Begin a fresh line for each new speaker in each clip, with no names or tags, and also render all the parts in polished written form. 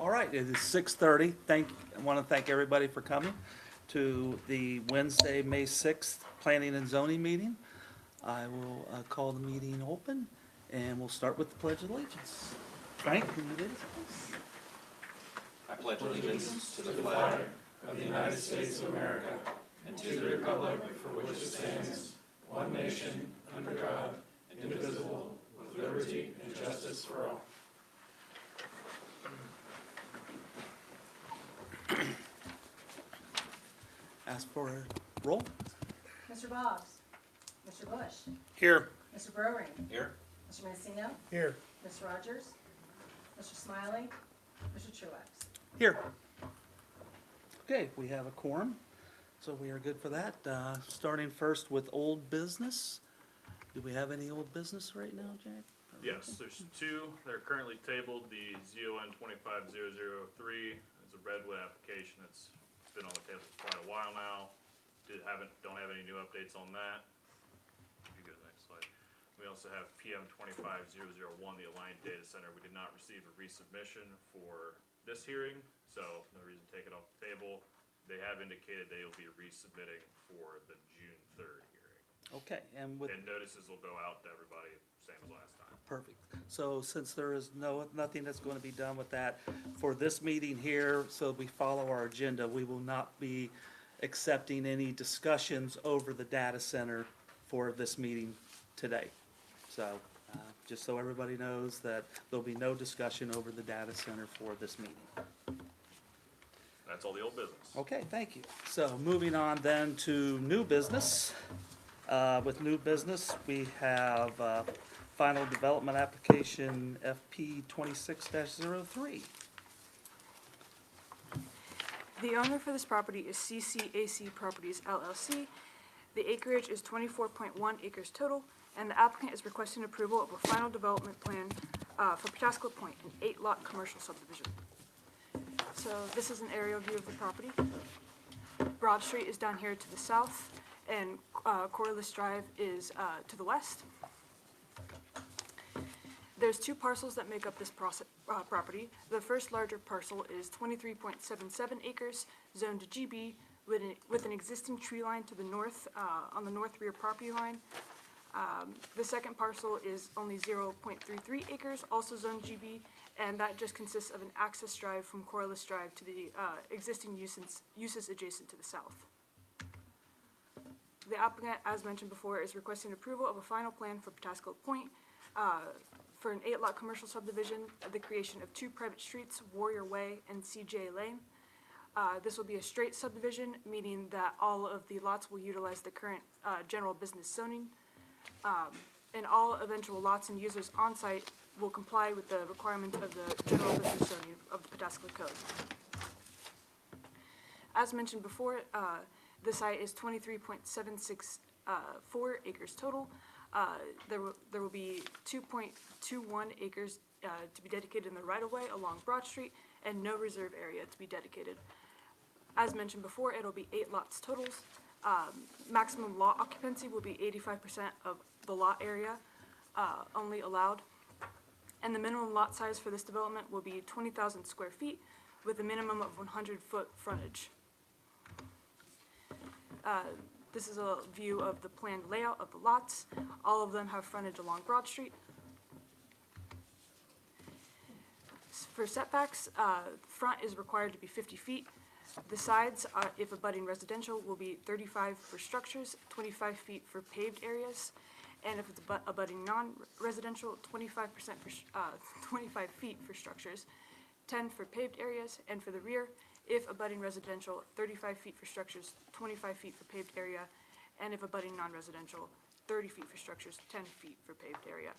All right, it is 6:30. I want to thank everybody for coming to the Wednesday, May 6th Planning and Zoning meeting. I will call the meeting open, and we'll start with the Pledge of Allegiance. Frank, can you lead us, please?
I pledge allegiance to the flag of the United States of America and to the republic for which it stands, one nation, under God, indivisible, with liberty and justice for all.
Ask for a roll.
Mr. Boggs. Mr. Bush.
Here.
Mr. Browring.
Here.
Mr. Mancino.
Here.
Ms. Rogers. Mr. Smiley. Mr. Truax.
Here. Okay, we have a quorum, so we are good for that. Starting first with old business. Do we have any old business right now, Jack?
Yes, there's two that are currently tabled. The ZON 25003 is a redwood application that's been on the table for quite a while now. Don't have any new updates on that. If you go to the next slide. We also have PM 25001, the Alliant Data Center. We did not receive a resubmission for this hearing, so no reason to take it off the table. They have indicated they will be resubmitting for the June 3rd hearing.
Okay, and with
And notices will go out to everybody, same as last time.
perfect. So since there is nothing that's going to be done with that for this meeting here, so we follow our agenda, we will not be accepting any discussions over the data center for this meeting today. So just so everybody knows that there'll be no discussion over the data center for this meeting.
That's all the old business.
Okay, thank you. So moving on then to new business. With new business, we have final development application FP 26-03.
The owner for this property is CCAC Properties LLC. The acreage is 24.1 acres total, and the applicant is requesting approval of a final development plan for Pataskala Point, an 8-lot commercial subdivision. So this is an aerial view of the property. Broad Street is down here to the south, and Corliss Drive is to the west. There's two parcels that make up this property. The first larger parcel is 23.77 acres, zoned GB, with an existing tree line to the north, on the north rear property line. The second parcel is only 0.33 acres, also zoned GB, and that just consists of an access drive from Corliss Drive to the existing uses adjacent to the south. The applicant, as mentioned before, is requesting approval of a final plan for Pataskala Point for an 8-lot commercial subdivision, the creation of 2 private streets, Warrior Way and CJ Lane. This will be a straight subdivision, meaning that all of the lots will utilize the current general business zoning. And all eventual lots and users on site will comply with the requirements of the general business zoning of the Pataskala Code. As mentioned before, the site is 23.764 acres total. There will be 2.21 acres to be dedicated in the right-of-way along Broad Street, and no reserve area to be dedicated. As mentioned before, it'll be 8 lots totals. Maximum lot occupancy will be 85% of the lot area only allowed. And the minimum lot size for this development will be 20,000 square feet with a minimum of 100-foot frontage. This is a view of the planned layout of the lots. All of them have frontage along Broad Street. For setbacks, front is required to be 50 feet. The sides, if abutting residential, will be 35 for structures, 25 feet for paved areas, and if it's abutting non-residential, 25 feet for structures, 10 for paved areas, and for the rear, if abutting residential, 35 feet for structures, 25 feet for paved area, and if abutting non-residential, 30 feet for structures, 10 feet for paved area.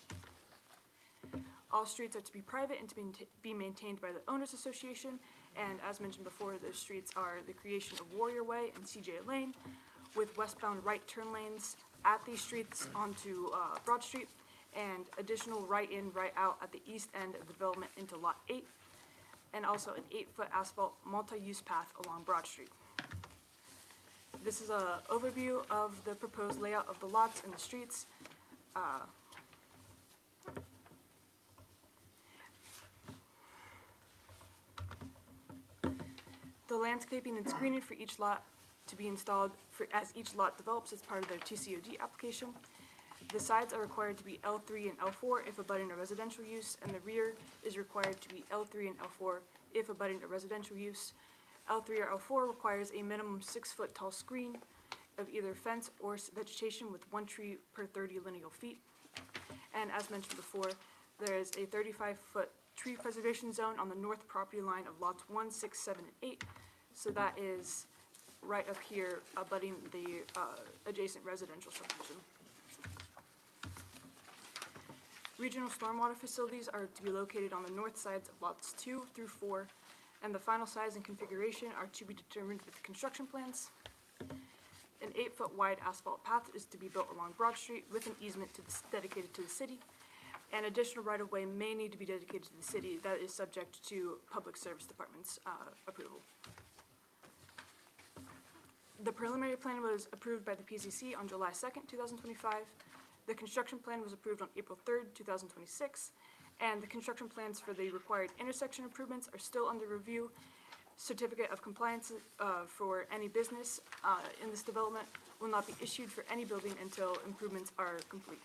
All streets are to be private and to be maintained by the Owners Association, and as mentioned before, those streets are the creation of Warrior Way and CJ Lane, with westbound right turn lanes at these streets onto Broad Street, and additional right-in, right-out at the east end of the development into Lot 8, and also an 8-foot asphalt multi-use path along Broad Street. This is an overview of the proposed layout of the lots and the streets. The landscaping and screening for each lot to be installed as each lot develops as part of their TCOD application. The sides are required to be L3 and L4 if abutting a residential use, and the rear is required to be L3 and L4 if abutting a residential use. L3 or L4 requires a minimum 6-foot tall screen of either fence or vegetation with 1 tree per 30 lineal feet. And as mentioned before, there is a 35-foot tree preservation zone on the north property line of lots 1, 6, 7, and 8. So that is right up here abutting the adjacent residential subdivision. Regional stormwater facilities are to be located on the north sides of lots 2 through 4, and the final size and configuration are to be determined with the construction plans. An 8-foot wide asphalt path is to be built along Broad Street with an easement dedicated to the city. An additional right-of-way may need to be dedicated to the city. That is subject to Public Service Department's approval. The preliminary plan was approved by the PCC on July 2nd, 2025. The construction plan was approved on April 3rd, 2026. And the construction plans for the required intersection improvements are still under review. Certificate of compliance for any business in this development will not be issued for any building until improvements are complete.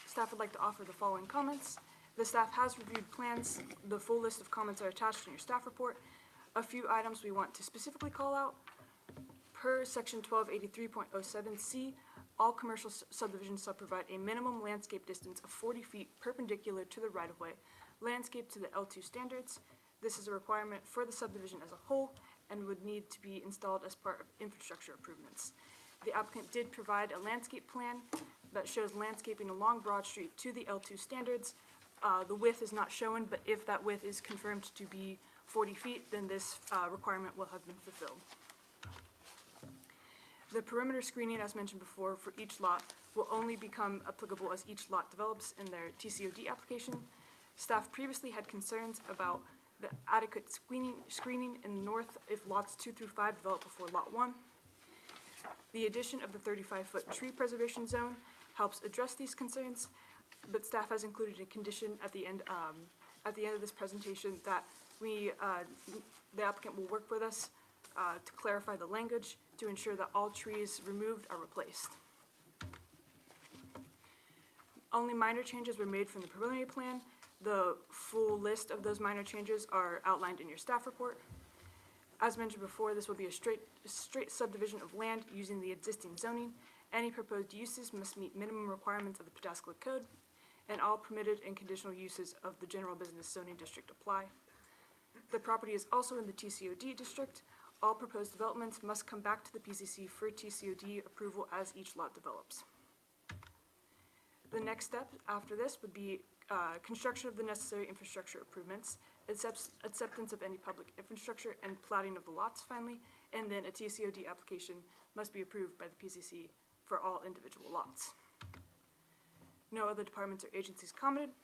Staff would like to offer the following comments. The staff has reviewed plans. The full list of comments are attached in your staff report. A few items we want to specifically call out. Per section 1283.07C, all commercial subdivisions shall provide a minimum landscape distance of 40 feet perpendicular to the right-of-way, landscape to the L2 standards. This is a requirement for the subdivision as a whole and would need to be installed as part of infrastructure improvements. The applicant did provide a landscape plan that shows landscaping along Broad Street to the L2 standards. The width is not shown, but if that width is confirmed to be 40 feet, then this requirement will have been fulfilled. The perimeter screening, as mentioned before, for each lot will only become applicable as each lot develops in their TCOD application. Staff previously had concerns about the adequate screening in the north if lots 2 through 5 develop before lot 1. The addition of the 35-foot tree preservation zone helps address these concerns, but staff has included a condition at the end of this presentation that the applicant will work with us to clarify the language to ensure that all trees removed are replaced. Only minor changes were made from the preliminary plan. The full list of those minor changes are outlined in your staff report. As mentioned before, this will be a straight subdivision of land using the existing zoning. Any proposed uses must meet minimum requirements of the Pataskala Code, and all permitted and conditional uses of the general business zoning district apply. The property is also in the TCOD district. All proposed developments must come back to the PCC for TCOD approval as each lot develops. The next step after this would be construction of the necessary infrastructure improvements, acceptance of any public infrastructure, and platting of the lots finally, and then a TCOD application must be approved by the PCC for all individual lots. No other departments or agencies commented.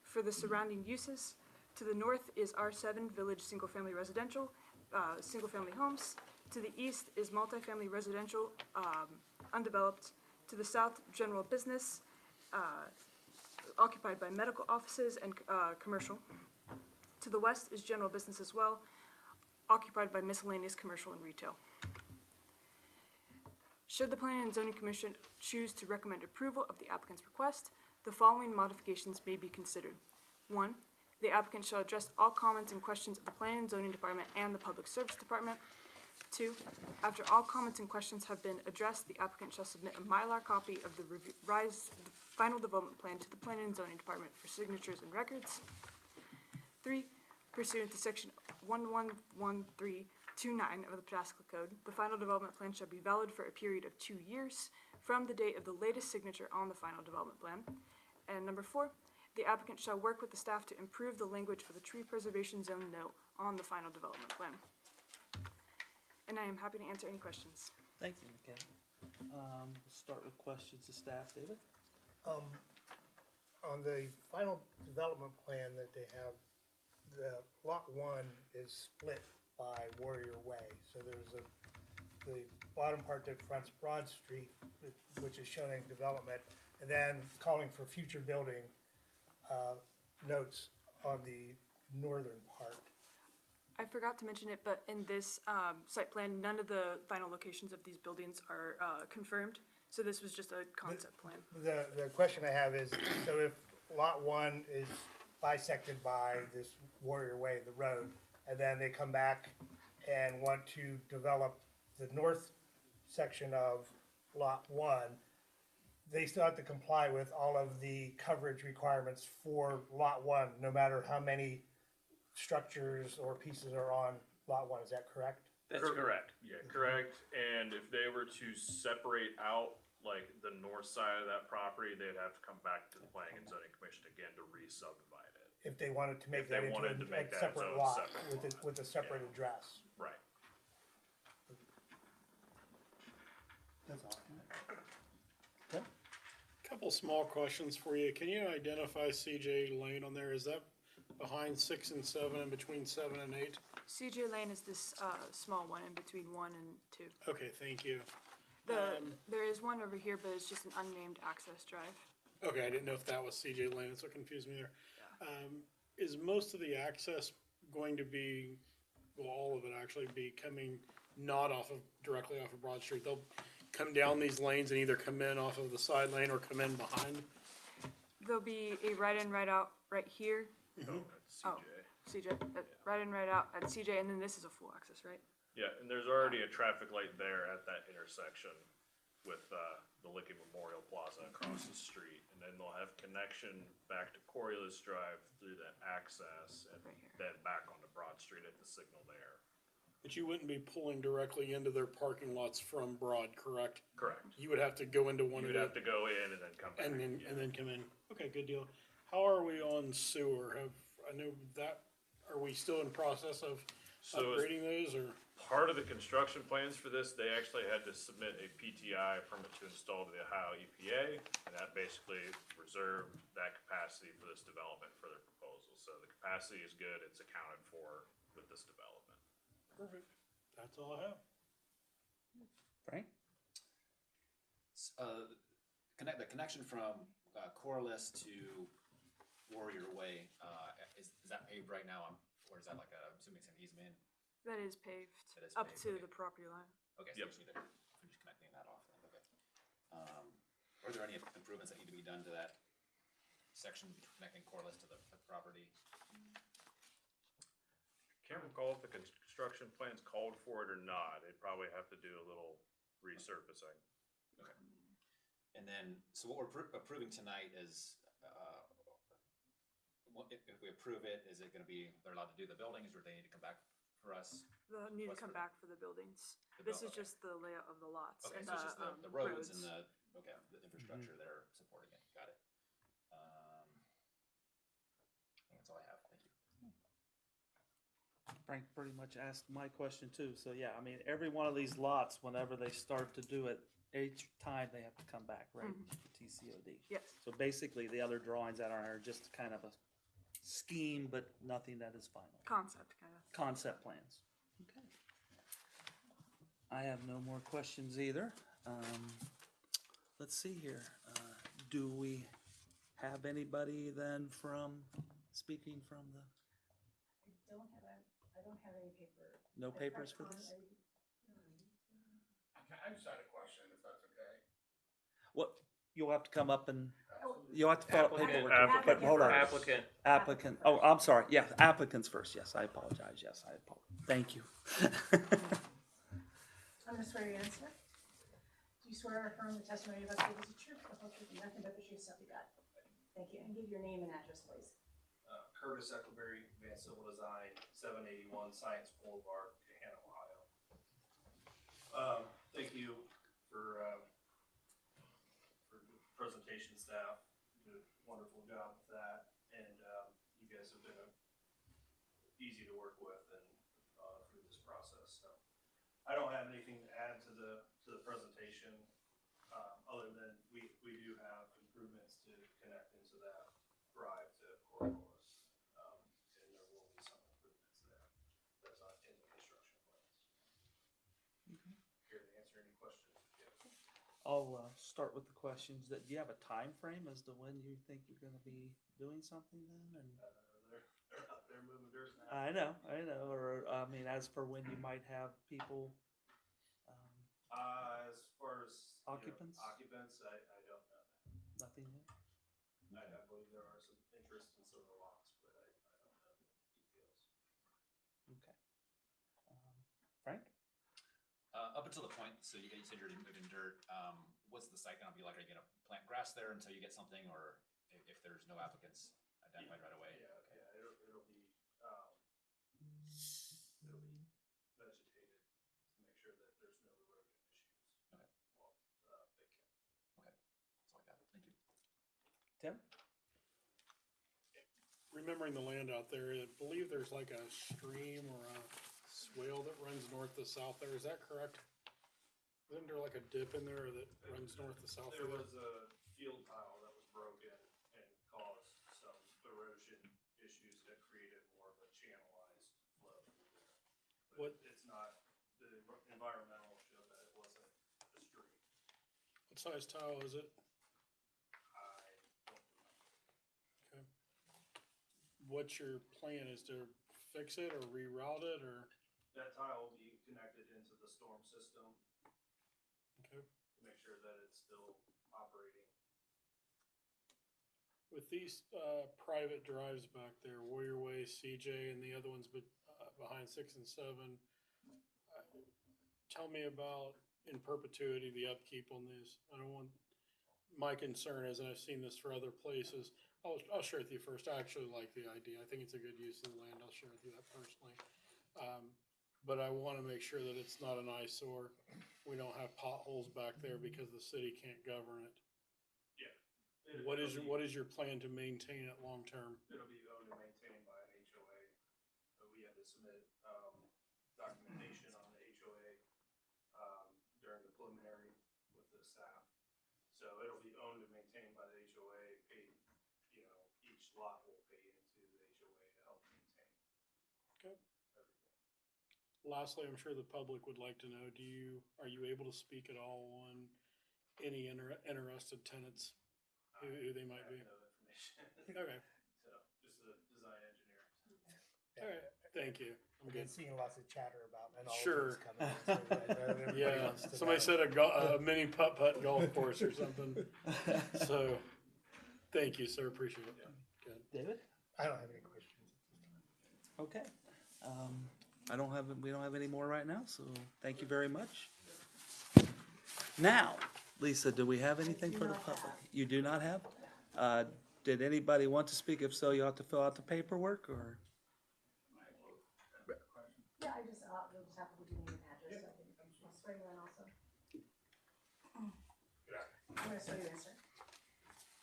For the surrounding uses, to the north is R7 Village Single Family Residential, single family homes. To the east is multifamily residential, undeveloped. To the south, general business, occupied by medical offices and commercial. To the west is general business as well, occupied by miscellaneous commercial and retail. Should the Planning and Zoning Commission choose to recommend approval of the applicant's request, the following modifications may be considered. 1, the applicant shall address all comments and questions of the Planning and Zoning Department and the Public Service Department. 2, after all comments and questions have been addressed, the applicant shall submit a Mylar copy of the final development plan to the Planning and Zoning Department for signatures and records. 3, pursuant to section 111329 of the Pataskala Code, the final development plan shall be valid for a period of 2 years from the date of the latest signature on the final development plan. And number 4, the applicant shall work with the staff to improve the language of the tree preservation zone note on the final development plan. And I am happy to answer any questions.
Thank you, McKenna. We'll start with questions to staff. David?
On the final development plan that they have, the lot 1 is split by Warrior Way. So there's the bottom part that fronts Broad Street, which is showing development, and then calling for future building notes on the northern part.
I forgot to mention it, but in this site plan, none of the final locations of these buildings are confirmed. So this was just a concept plan.
The question I have is, so if lot one is bisected by this Warrior Way, the road, and then they come back and want to develop the north section of lot one, they still have to comply with all of the coverage requirements for lot one, no matter how many structures or pieces are on lot one, is that correct?
That's correct.
Yeah, correct. And if they were to separate out like the north side of that property, they'd have to come back to the Planning and Zoning Commission again to re-subdivide it.
If they wanted to make
If they
that into
wanted to
a
make that its
separate
own
lot
separate lot.
with a separate address.
Right.
That's all. Okay.
Couple small questions for you. Can you identify CJ Lane on there? Is that behind 6 and 7 and between 7 and 8?
CJ Lane is this small one in between 1 and 2.
Okay, thank you.
There is one over here, but it's just an unnamed access drive.
Okay, I didn't know if that was CJ Lane. That's what confused me there. Is most of the access going to be, well, all of it actually be coming not directly off of Broad Street? They'll come down these lanes and either come in off of the side lane or come in behind?
There'll be a right in, right out right here.
Oh, that's
Oh.
CJ.
CJ, right in, right out at CJ, and then this is a full access, right?
Yeah, and there's already a traffic light there at that intersection with the Lincoln Memorial Plaza across the street. And then they'll have connection back to Coriolis Drive through that access and
Right here.
then back onto Broad Street at the signal there.
But you wouldn't be pulling directly into their parking lots from Broad, correct?
Correct.
You would have to go into one
You
of
would
the,
have to go in and then come back.
and then come in. Okay, good deal. How are we on sewer? I know that, are we still in process of
So as
upgrading those, or?
part of the construction plans for this, they actually had to submit a PTI, permit to install to the Ohio EPA, and that basically reserved that capacity for this development for their proposal. So the capacity is good, it's accounted for with this development.
Perfect. That's all I have.
Frank?
The connection from Corliss to Warrior Way, is that paved right now? Or is that like I'm assuming it's an easement?
That is paved
That is
up
paved,
to
okay.
the property line.
Okay, so
Yep.
you just need to finish connecting that off then, okay. Are there any improvements that need to be done to that section connecting Corliss to the property?
Can't recall if the construction plans called for it or not. They'd probably have to do a little resurfacing.
Okay. And then, so what we're approving tonight is, if we approve it, is it gonna be, they're allowed to do the buildings, or they need to come back for us?
They'll need to
What's
come
the-
back for the buildings.
The
This is
buil- okay.
just the layout of the lots
Okay,
and
so it's just the
the
roads and the infrastructure that are supporting it, got it. I think that's all I have, thank you.
Frank pretty much asked my question too. So yeah, I mean, every one of these lots, whenever they start to do it, each time they have to come back, right? To TCOD.
Yes.
So basically, the other drawings that are just kind of a scheme, but nothing that is final.
Concept kind of.
Concept plans. Okay. I have no more questions either. Let's see here. Do we have anybody then speaking from the,
I don't have any paper.
no papers for this?
I just had a question, if that's okay.
What, you'll have to come up and, you'll have to fill out paperwork.
Applicant.
But hold on.
Applicant.
Applicant, oh, I'm sorry, yeah, applicants first, yes, I apologize, thank you.
I'm gonna swear you in, sir. Do you swear or affirm the testimony you're about to give is the truth, the whole truth, and nothing but the truth, so help you God? Thank you, and give your name and address, please.
Curtis Eckleberry, Advanced Civil Design, 781 Science Boulevard, Gahanna, Ohio. Thank you for the presentation staff. You did a wonderful job with that, and you guys have been easy to work with and through this process. So I don't have anything to add to the presentation, other than we do have improvements to connect into that drive to Coriolis. And there will be some improvements there that's not in the construction plans. Here to answer any questions if you have.
I'll start with the questions. Do you have a time frame as to when you think you're gonna be doing something then? And
They're moving
I know, or, I mean, as for when you might have people,
As far as, you know,
Occupants?
occupants, I don't know.
nothing yet?
I believe there are some interest in some of the lots, but I don't know the details.
Okay. Frank?
Up until the point, so you said you're moving dirt, what's the site gonna be like? Are you gonna plant grass there until you get something, or if there's no applicants identified right away?
Yeah,
Okay.
yeah, it'll be vegetated to make sure that there's no erosion issues.
Okay.
While, vacant.
Okay, that's all I got, thank you.
Tim?
Remembering the land out there, I believe there's like a stream or a swale that runs north to south there, is that correct? Isn't there like a dip in there that runs north to south
There
there?
was a field tile that was broken and caused some erosion issues that created more of a channelized flow through there.
What-
But it's not, the environmental showed that it wasn't a stream.
What size tile is it?
I don't remember.
Okay. What's your plan, is to fix it or reroute it, or,
That tile will be connected into the storm system
okay?
to make sure that it's still operating.
With these, private drives back there, Warrior Way, CJ, and the other ones behind 6 and 7, tell me about in perpetuity the upkeep on these. I don't want, my concern is, and I've seen this for other places, I'll share with you first, I actually like the idea, I think it's a good use of the land, I'll share with you that personally. But I wanna make sure that it's not an eyesore, we don't have potholes back there because the city can't govern it. What is your plan to maintain it long-term?
It'll be owned and maintained by an HOA. We had to submit, documentation on the HOA, during the preliminary with the staff. So it'll be owned and maintained by the HOA, paid, you know, each lot will pay into the HOA to help maintain
Okay.
everything.
Lastly, I'm sure the public would like to know, are you able to speak at all on any interested tenants, who they might
I
be?
have no information.
Okay,
So, just a design engineer.
all right, thank you, I'm
I've been
good.
seeing lots of chatter about and all
Sure.
of these coming in, so everybody
Yeah,
wants to
somebody
know.
said a mini putt-putt golf course or something, so, thank you, sir, appreciate it. Good.
David?
I don't have any questions.
Okay. We don't have any more right now, so thank you very much. Now, Lisa, do we have anything for the public? You do not have? Did anybody want to speak? If so, you have to fill out the paperwork, or?
Yeah, you'll just have to put your name and address, so I can, I'll swear you in also. I'm gonna swear you in, sir.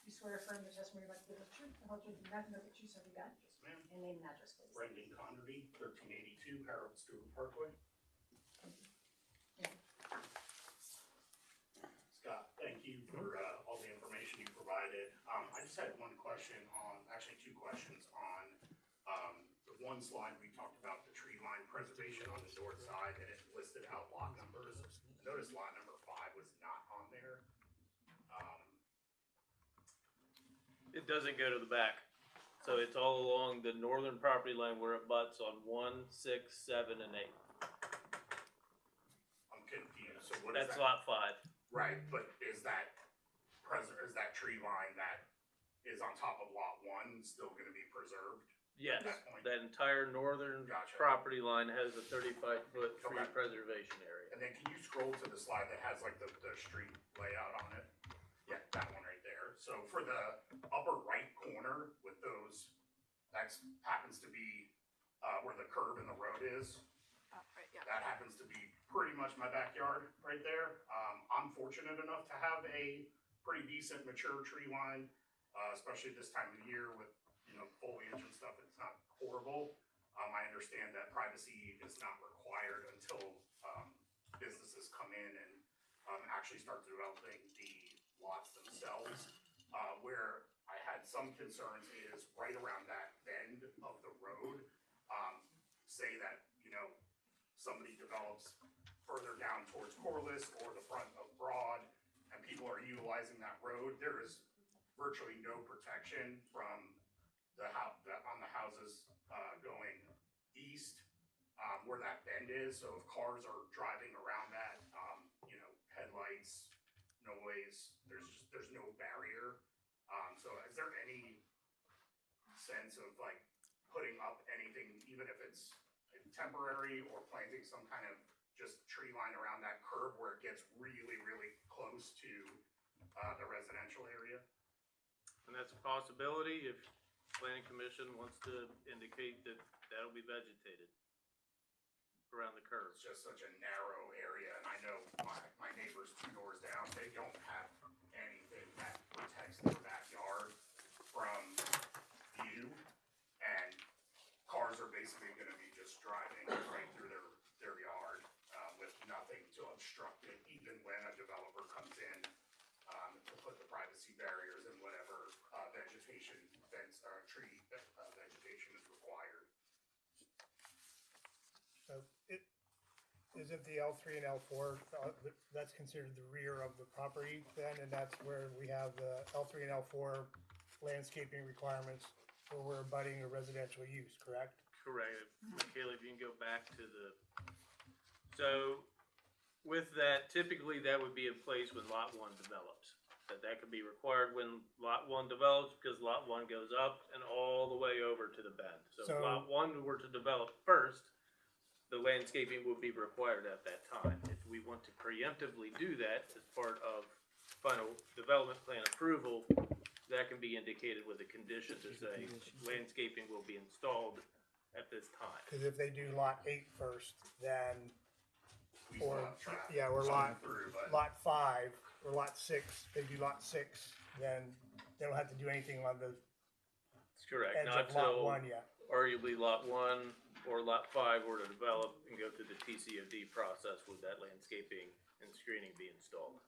You swear to affirm the testimony you're about to give is true, the whole truth, and nothing but the truth, so help you God.
Yes, ma'am.
And name and address, please.
Brendan Connerty, 1382 Harold Stewart Parkway. Scott, thank you for all the information you provided. I just had one question actually two questions on the one slide we talked about the tree line preservation on the north side, and it listed out lot numbers. Notice lot number 5 was not on there.
It doesn't go to the back. So it's all along the northern property line where it butts on 1, 6, 7, and 8.
I'm confused. So what is
That's
that?
lot 5.
Right, but is that tree line that is on top of lot 1 still gonna be preserved?
Yes,
At that point?
that entire northern
Gotcha.
property line has a 35-foot tree
Okay.
preservation area.
And then can you scroll to the slide that has like the street layout on it? Yeah, that one right there. So for the upper right corner with those, that happens to be, where the curve in the road is.
Right, yeah.
That happens to be pretty much my backyard right there. I'm fortunate enough to have a pretty decent mature tree line, especially this time of year with, foliage and stuff. It's not horrible. I understand that privacy is not required until businesses come in and actually start developing the lots themselves. Where I had some concerns is right around that bend of the road. Say that, somebody develops further down towards Corliss or the front of Broad, and people are utilizing that road, there is virtually no protection from on the houses going east, where that bend is, so if cars are driving around that, headlights, noise, there's no barrier. So is there any sense of like putting up anything, even if it's temporary, or planting some kind of just tree line around that curb where it gets really, really close to the residential area?
And that's a possibility if planning commission wants to indicate that that'll be vegetated around the curve.
It's just such a narrow area, and I know my neighbors 2 doors down, they don't have anything that protects their backyard from view, and cars are basically gonna be just driving right through their yard, with nothing to obstruct it, even when a developer comes in, to put the privacy barriers and whatever, vegetation, fence, tree, vegetation is required.
So isn't the L3 and L4, that's considered the rear of the property then? And that's where we have the L3 and L4 landscaping requirements where we're abutting a residential use, correct?
Correct. Michaela, if you can go back to so with that, typically that would be in place when lot 1 develops. That could be required when lot 1 develops, because lot 1 goes up and all the way over to the bend. So if
So-
lot 1 were to develop first, the landscaping would be required at that time. If we want to preemptively do that as part of final development plan approval, that can be indicated with a condition to say landscaping will be installed at this time.
Because if they do lot 8 first, then,
We still
or,
have traffic
yeah, or
coming
lot,
through, but
lot 5, or lot 6, they do lot 6, then they don't have to do anything on the
That's correct.
edge
Not
of lot
till
1 yet.
arguably lot 1 or lot 5 were to develop and go through the TCOD process with that landscaping and screening be installed.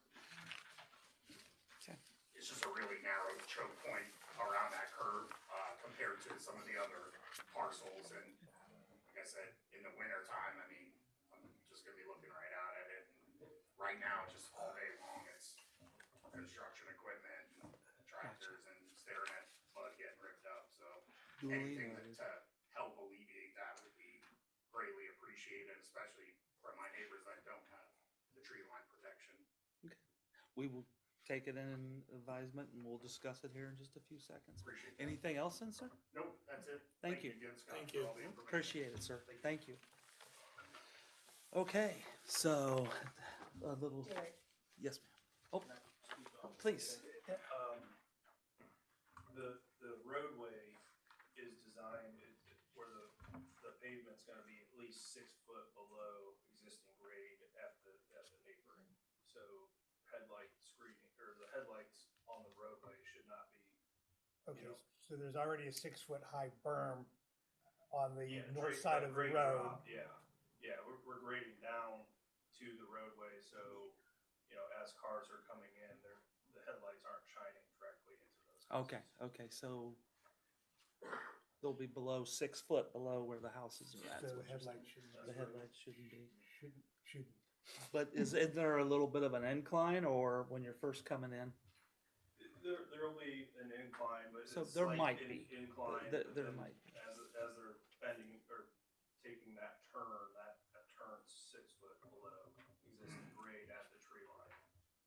it's just a really narrow choke point around that curve, compared to some of the other parcels, and like I said, in the winter time, I mean, I'm just gonna be looking right out at it, and right now, just all day long, it's construction equipment, tractors, and staring at mud getting ripped up, so anything to help alleviate that would be greatly appreciated, especially for my neighbors that don't have the tree line protection.
We will take it in advisement and we'll discuss it here in just a few seconds.
Appreciate that.
Anything else, then, sir?
Nope, that's it.
Thank you.
again, Scott,
Thank
for
you.
all the information.
Appreciate it, sir. Thank you. Okay, so a little,
Jerry,
yes, ma'am. Oh, please.
The roadway is designed where the pavement's gonna be at least 6 foot below existing grade at the neighbor. So headlight screening, or the headlights on the roadway should not be.
Okay, so there's already a 6-foot high berm on the
Yeah,
north
grade-
side of the
grade
road.
drop, Yeah, we're grading down to the roadway, so, as cars are coming in, the headlights aren't shining directly into those houses.
Okay, so they'll be below 6 foot below where the houses are at. is
So the
what you're saying.
headlights shouldn't,
The headlights shouldn't be.
shouldn't.
But is there a little bit of an incline or when you're first coming in?
There'll be an incline, but
So
it's
there
like
might
an
be.
incline.
There
but then
might be.
As they're bending or taking that turn, that turn's 6 foot below existing grade at the tree line.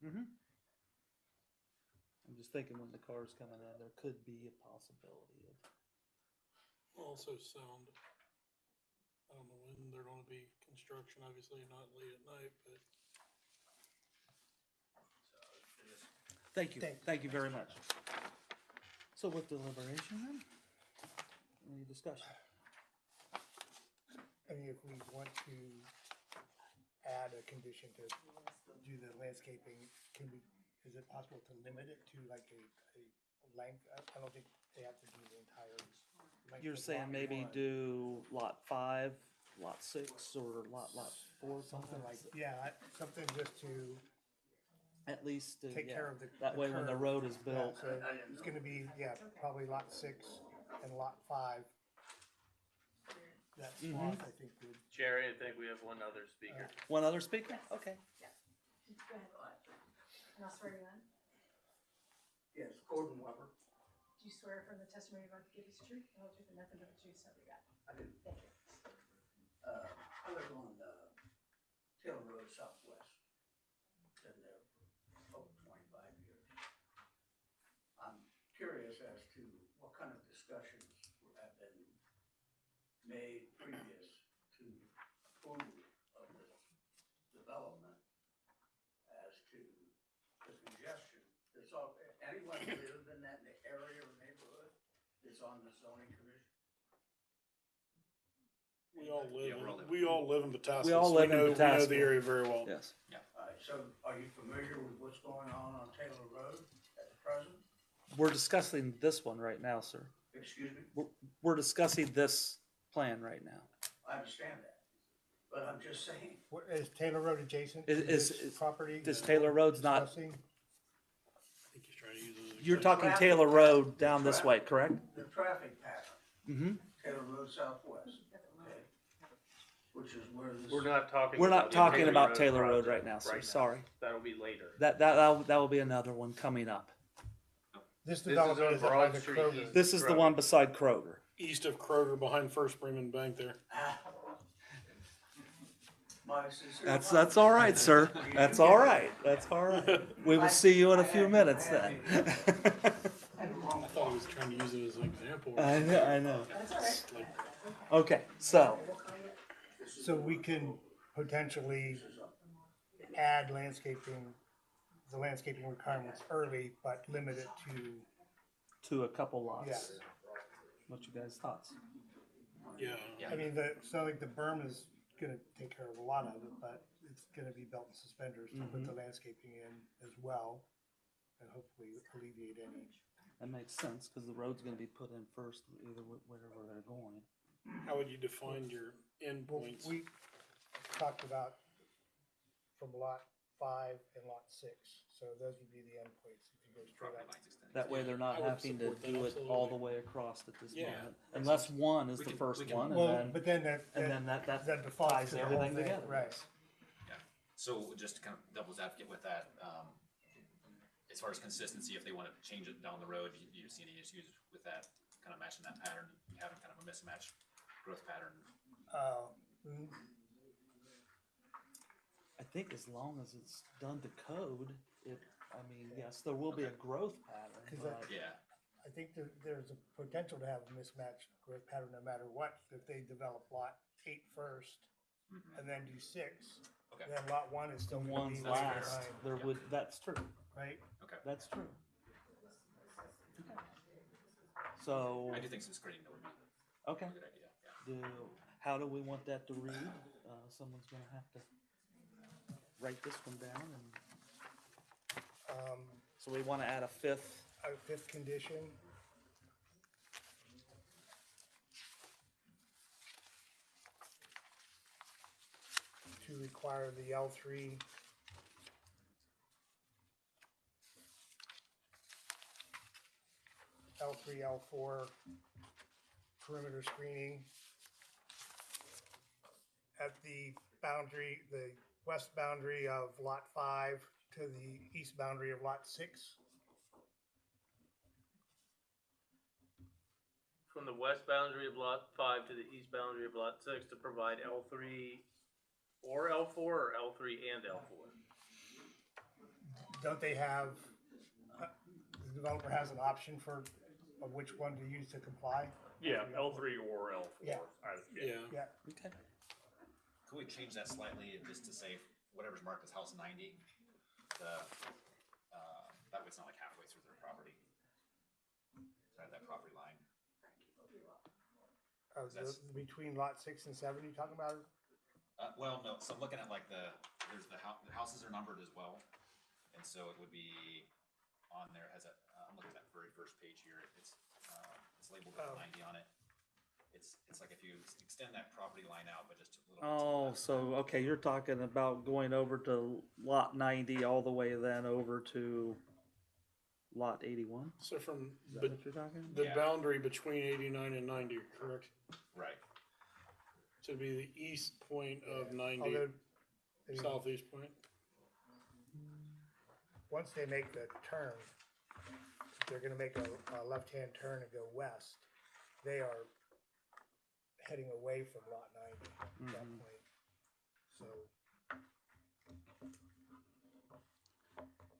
Mm-hmm. I'm just thinking when the car's coming in, there could be a possibility of.
Also sound. I don't know when they're gonna be construction, obviously not late at night, but
So it is.
Thank you, thank you very much. So with deliberation then? Any discussion?
I mean, if we want to add a condition to do the landscaping, is it possible to limit it to like a length? I don't think they have to do the entire length.
You're
of
saying
lot
maybe
1.
do lot 5, lot 6, or lot 4,
Something like, yeah, something just to
at least,
take
yeah.
care of the.
That way when the
curve.
road is
Yeah,
built,
so it's gonna be, probably lot 6 and lot 5. That swath, I think, would.
Jerry, I think we have one other speaker.
one other speaker? Okay.
go ahead. And I'll swear you in.
Yes, Gordon Weber.
Do you swear from the testimony you're about to give is true, the whole truth, and nothing but the truth, so help you God?
I do.
Thank you.
made previous to approval of this development as to the congestion. It's all, anyone who lives in that area or neighborhood is on the zoning commission.
We all
Yeah,
live, we all live in Pataskala.
We all
so
live in
we know the
Pataskala.
area very well.
Yes.
All right, so are you familiar with what's going on Taylor Road at the present?
We're discussing this one right now, sir.
Excuse me?
We're discussing this plan right now.
I understand that, but I'm just saying,
What, is Taylor Road adjacent
Is-
to this
is-
property?
This
that
Taylor
we're
Road's not,
discussing?
I think he's trying to use it as an
you're
example.
talking Taylor Road down this way, correct?
the traffic pattern,
Mm-hmm.
Taylor Road Southwest, okay? Which is where this.
We're not talking.
We're not
about the
talking about Taylor Road
project
right now, sir. Sorry.
That'll be later.
That will be another one coming up.
This
is
development
on
is up by
Broad
the
Street
Kroger.
East.
This is the one beside Kroger.
East of Kroger, behind First Bremen Bank there.
My sincere
That's all right, sir. That's all right. That's all right. We will see you in a few minutes then.
I thought he was trying to use it as an example.
I know, I know.
That's all right.
Like,
Okay, so,
So we can potentially add landscaping, the landscaping requirements early, but limit it
to a couple lots.
Yes.
What you guys' thoughts?
yeah.
I mean, it's not like the berm is gonna take care of a lot of it, but it's gonna be belt and suspenders to put the landscaping in as well, and hopefully alleviate any.
That makes sense, because the road's gonna be put in first, either wherever they're going.
How would you define your
Well,
endpoints?
we talked about from lot 5 and lot 6, so those would be the endpoints if you go straight
Property
up.
lines extended.
That way they're not
I would
having to
support that,
do it
absolutely.
all the way across at this
Yeah,
moment.
makes
Unless one is
We
the
can-
first
we can-
one, and
Well,
then,
but then that
that
defaults
ties
to the whole
everything
thing,
together.
right?
Yeah, so just to kind of devil's advocate with that, as far as consistency, if they want to change it down the road, you see any issues with that, kind of matching that pattern, having kind of a mismatched growth pattern?
Mm,
I think as long as it's done to code, yes, there will be a growth pattern,
'Cause
but,
Yeah,
I think there's a potential to have a mismatched growth pattern no matter what. If they develop lot 8 first and then do 6,
okay,
then lot 1 is
the
still gonna
one's
be way
last,
behind,
there would, that's true,
right?
okay.
that's true. So,
I do think some screening though would be
okay,
a good idea, yeah.
how do we want that to read? Someone's gonna have to write this one down, and, so we wanna add a fifth,
A 5th condition. To require the L3 L4 perimeter screening at the boundary, the west boundary of lot 5 to the east boundary of lot 6.
From the west boundary of lot 5 to the east boundary of lot 6 to provide L3 or L4 or L3 and L4.
Don't they have, the developer has an option for of which one to use to comply?
Yeah, L3 or L4.
Yeah.
Yeah.
Yeah,
okay?
Could we change that slightly just to say whatever's marked as house 90? That way it's not like halfway through their property. Right, that property line.
between lot 6 and 7 you talking about?
Well, no, so I'm looking at like the houses are numbered as well. And so it would be on there as I'm looking at that very first page here. It's labeled with 90 on it. It's like if you extend that property line out, but just a little bit to the
Oh,
left.
so, okay, you're talking about going over to lot 90 all the way then over to lot 81?
So from
Is that
the,
what you're talking?
the
Yeah.
boundary between 89 and 90, correct?
Right.
So it'd be the east point of 90,
Although,
southeast point.
once they make the turn, if they're gonna make a left-hand turn and go west, they are heading away from lot 90 at that point. So,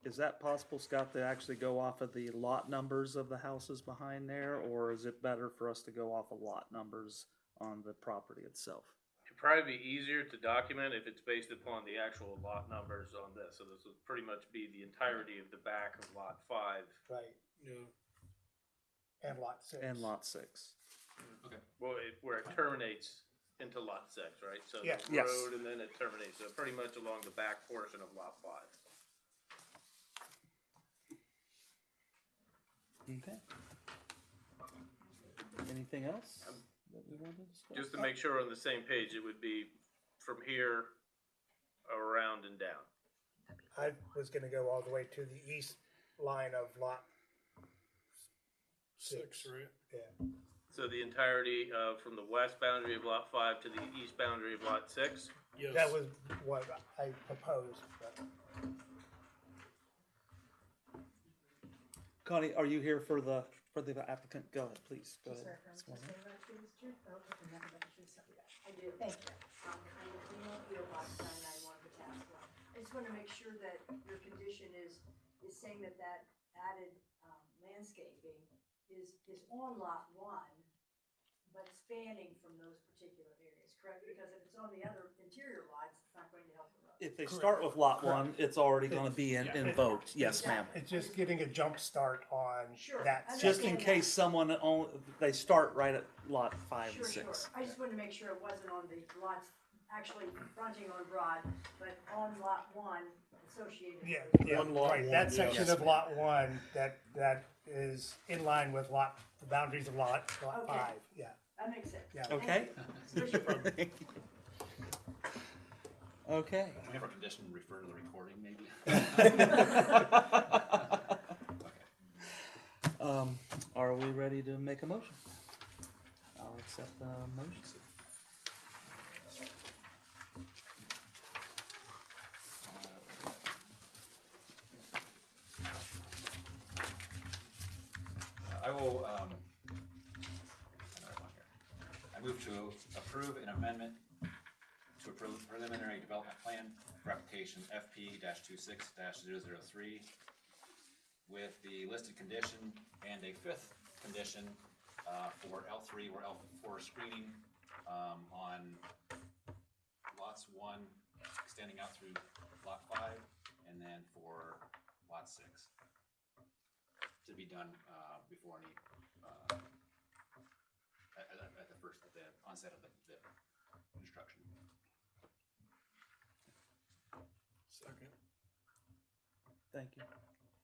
Is that possible, Scott, to actually go off of the lot numbers of the houses behind there, or is it better for us to go off of lot numbers on the property itself.
It'd probably be easier to document if it's based upon the actual lot numbers on this. So this would pretty much be the entirety of the back of lot 5.
Right,
Yeah.
and lot 6.
And lot 6.
Well, where it terminates into lot 6, right? So
Yeah.
the
Yes.
road and then it terminates, so pretty much along the back portion of lot 5.
Okay. Anything else that we wanted to discuss?
Just to make sure we're on the same page, it would be from here around and down.
I was gonna go all the way to the east line of lot
6, right?
Yeah,
So the entirety of from the west boundary of lot 5 to the east boundary of lot 6?
Yes.
that was what I proposed, but
Connie, are you here for the applicant? Go ahead, please. Go
Swear
ahead.
affirm
Swear in.
testimony about the truth, the whole truth, and nothing but the truth, so help you God. I do, thank you. I'm Camille Field, box 991 Pataskala. I just want to make sure that your condition is saying that that added landscaping is on lot 1, but spanning from those particular areas, correct? Because if it's on the other interior lots, it's not going to help the road.
If they start with lot 1, it's already gonna be invoked. Yes, ma'am.
it's just getting a jump start on
Sure.
that.
I
Just in
understand
case someone, they start right at lot 5 and
Sure,
6.
I just wanted to make sure it wasn't on the lots actually fronting on Broad, but on lot 1 associated.
Yeah,
with-
yeah,
One lot
right,
one,
that
yes.
section of lot 1, that is in line with the boundaries of lot
Okay.
5, yeah.
That makes sense.
Yeah.
Thank
Okay?
you.
Okay.
Can we have our condition refer to the recording, maybe?
Are we ready to make a motion? I'll accept the motion.
I will, another one here. I move to approve an amendment to approve preliminary development plan for application FP 26 003 with the listed condition and a 5th condition for L3 or L4 screening on lots 1 extending out through lot 5 and then for lot 6 to be done before any at the onset of the construction.
Second.
Thank you.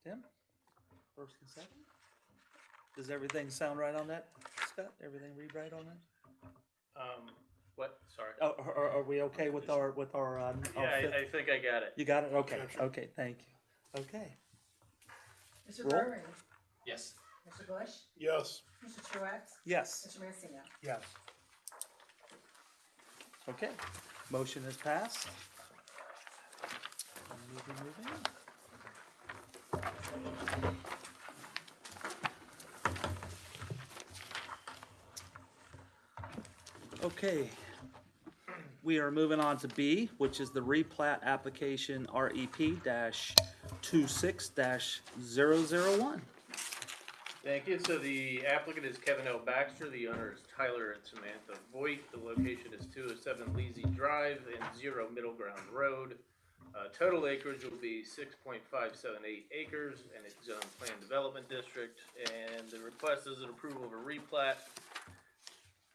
Tim? First and second? Does everything sound right on that, Scott? Everything read right on that?
What? Sorry.
Oh, are we okay with our
Yeah,
fifth?
I think I got it.
You got it? Okay,
Gotcha.
okay, thank you. Okay.
Mr.
Roll.
Burry,
Yes.
Mr. Bush,
Yes.
Mr. Truax,
Yes,
Mr. Mancino.
Yes.
okay. Motion has passed. Moving. Okay. We are moving on to B, which is the replat application REP-26-0001.
Thank you. So the applicant is Kevin L. Baxter, the owner is Tyler and Samantha Voigt. The location is 207 Leasy Drive and 0 Middle Ground Road. Total acreage will be 6.578 acres and it's zoned plan development district. And the request is an approval of a replat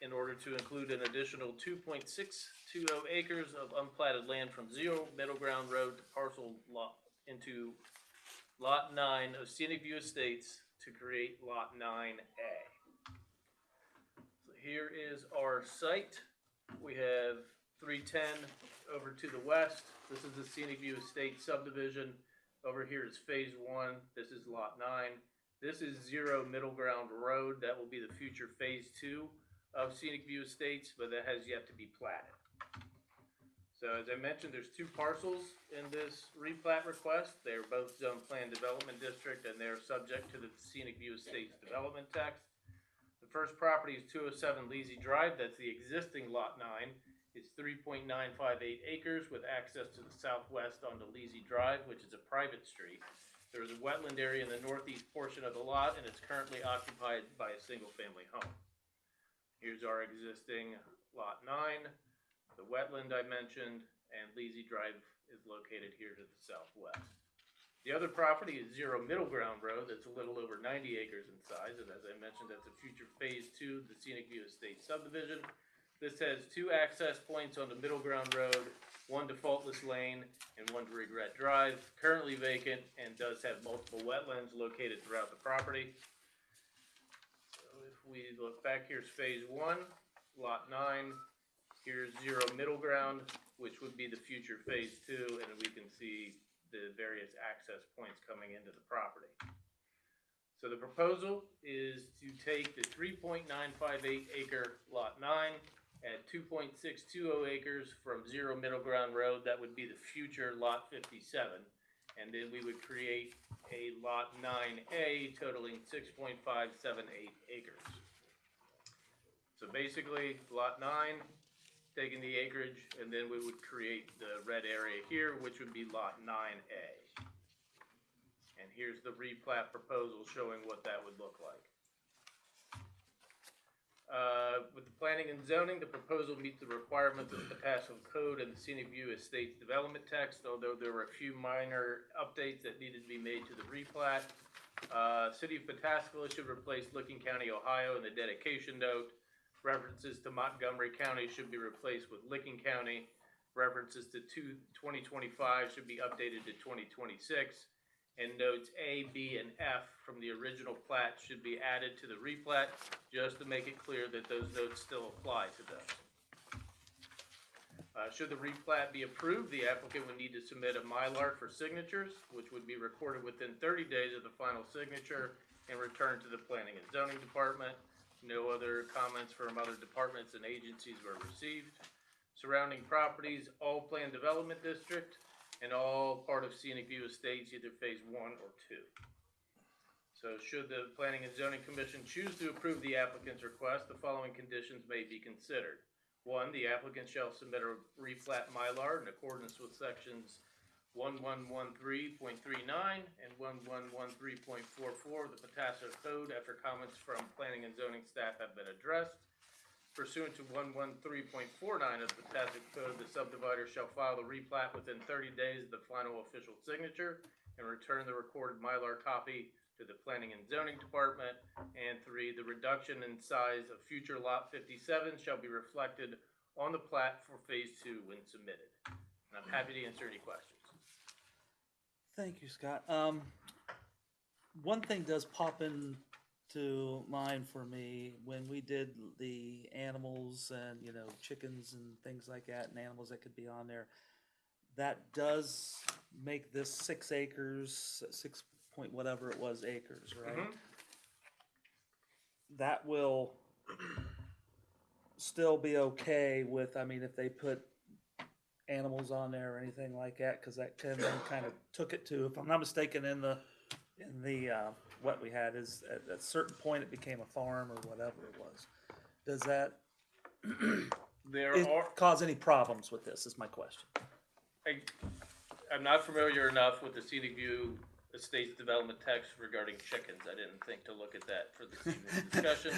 in order to include an additional 2.620 acres of unplatted land from 0 Middle Ground Road to parcel lot into Lot 9 of Scenic View Estates to create Lot 9A. So here is our site. We have 310 over to the west. This is the Scenic View Estate subdivision. Over here is Phase 1. This is Lot 9. This is 0 Middle Ground Road. That will be the future Phase 2 of Scenic View Estates, but that has yet to be platted. So as I mentioned, there's 2 parcels in this replat request. They are both zone plan development district and they're subject to the Scenic View Estates development text. The first property is 207 Leasy Drive. That's the existing Lot 9. It's 3.958 acres with access to the southwest onto Leasy Drive, which is a private street. There is a wetland area in the northeast portion of the lot and it's currently occupied by a single family home. Here's our existing lot 9, the wetland I mentioned, and Leasy Drive is located here to the southwest. The other property is 0 Middle Ground Road, that's a little over 90 acres in size, and as I mentioned, that's a future phase 2 of the Scenic View Estate subdivision. This has 2 access points on the Middle Ground Road, 1 to Faultless Lane and 1 to Regret Drive, currently vacant and does have multiple wetlands located throughout the property. So if we look back, here's phase 1, lot 9. Here's 0 Middle Ground, which would be the future phase 2, and we can see the various access points coming into the property. So the proposal is to take the 3.958 acre lot 9 at 2.620 acres from 0 Middle Ground Road, that would be the future lot 57. And then we would create a lot 9A totaling 6.578 acres. So basically, lot 9, taking the acreage, and then we would create the red area here, which would be lot 9A. And here's the replat proposal showing what that would look like. With the planning and zoning, the proposal meets the requirements of the Pataskala Code and the Scenic View Estates development text, although there were a few minor updates that needed to be made to the replat. City of Pataskala should replace Licking County, Ohio in the dedication note. References to Montgomery County should be replaced with Licking County. References to 2025 should be updated to 2026. And notes A, B, and F from the original plat should be added to the replat, just to make it clear that those notes still apply to those. Should the replat be approved, the applicant would need to submit a Mylar for signatures, which would be recorded within 30 days of the final signature and returned to the Planning and Zoning Department. No other comments from other departments and agencies were received. Surrounding properties, all planned development district, and all part of Scenic View Estates, either phase 1 or 2. So should the Planning and Zoning Commission choose to approve the applicant's request, the following conditions may be considered. 1, the applicant shall submit a replat Mylar in accordance with sections 1113.39 and 1113.44 of the Pataskala Code after comments from Planning and Zoning staff have been addressed. Pursuant to 113.49 of the Pataskala Code, the subdivider shall file the replat within 30 days of the final official signature and return the recorded Mylar copy to the Planning and Zoning Department. And 3, the reduction in size of future lot 57 shall be reflected on the plat for phase 2 when submitted. And I'm happy to answer any questions.
Thank you, Scott. One thing does pop into mind for me when we did the animals and, you know, chickens and things like that, and animals that could be on there. That does make this 6 acres, 6 point whatever it was acres, right?
Mhm.
That will still be okay with, I mean, if they put animals on there or anything like that, because that kind of took it to, if I'm not mistaken, in the what we had is at a certain point it became a farm or whatever it was. Does that cause any problems with this? Is my question.
I'm not familiar enough with the Scenic View Estates development text regarding chickens. I didn't think to look at that for this evening's discussion.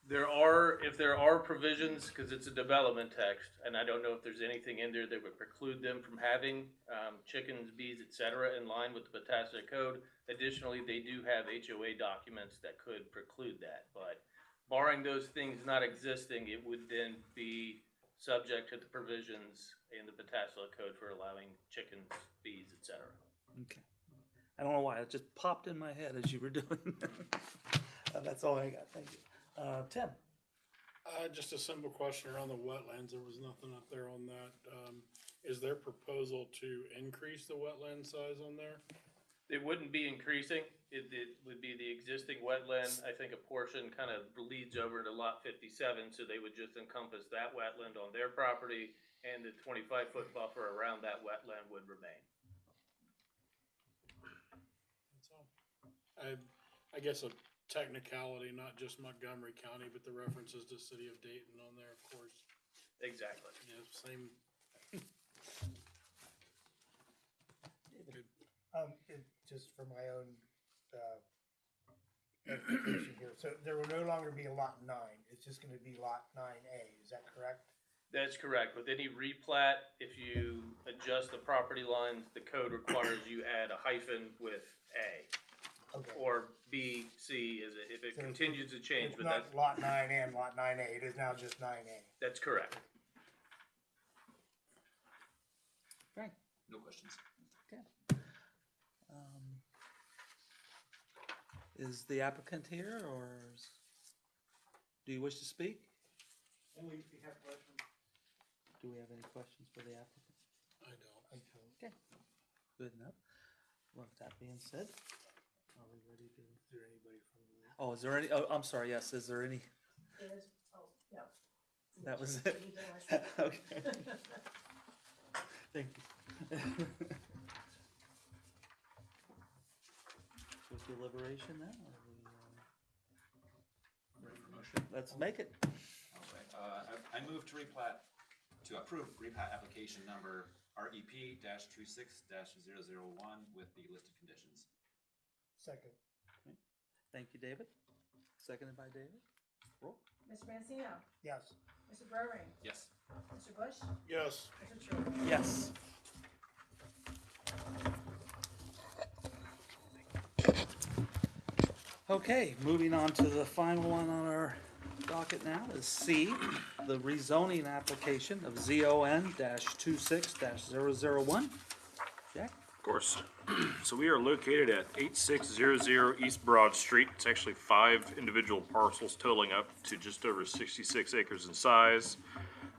If there are provisions, because it's a development text, and I don't know if there's anything in there that would preclude them from having chickens, bees, etc. in line with the Pataskala Code. Additionally, they do have HOA documents that could preclude that, but barring those things not existing, it would then be subject to the provisions in the Pataskala Code for allowing chickens, bees, etc.
Okay. I don't know why, it just popped in my head as you were doing that. That's all I got. Thank you. Tim.
Just a simple question around the wetlands. There was nothing up there on that. Is there proposal to increase the wetland size on there?
It wouldn't be increasing. It would be the existing wetland. I think a portion kind of bleeds over to lot 57, so they would just encompass that wetland on their property, and the 25-foot buffer around that wetland would remain.
That's all. I guess a technicality, not just Montgomery County, but the references to City of Dayton on there, of course.
Exactly.
Yeah, same.
Just for my own clarification here. So there will no longer be a lot 9, it's just gonna be lot 9A, is that correct?
That's correct. With any replat, if you adjust the property lines, the code requires you add a hyphen with A.
Okay.
Or B, C, if it
So
continues to change,
It's
but
not
that's,
lot 9 and lot 9A, it is now just 9A.
that's correct.
Okay.
No questions.
Is the applicant here, or do you wish to speak?
Only if you have questions.
Do we have any questions for the applicant?
I don't.
Okay, good enough. Well, with that being said, are we ready to?
Is there anybody from the?
Oh, is there any, oh, I'm sorry, yes, is there any?
There's, oh, no.
That was
You
it?
did last
Okay. Thank you. With deliberation then, or let's make it.
All right, I move to approve replat application number REP-26-001 with the listed conditions.
Second.
Thank you, David. Seconded by David. Roll.
Mr. Mancino,
Yes.
Mr. Burring,
Yes.
Mr. Bush,
Yes.
Mr. Tru.
Yes. Okay, moving on to the final one on our docket now is C, the rezoning application of ZON-26-001. Jack?
Of course. So we are located at 8600 East Broad Street. It's actually 5 individual parcels totaling up to just over 66 acres in size.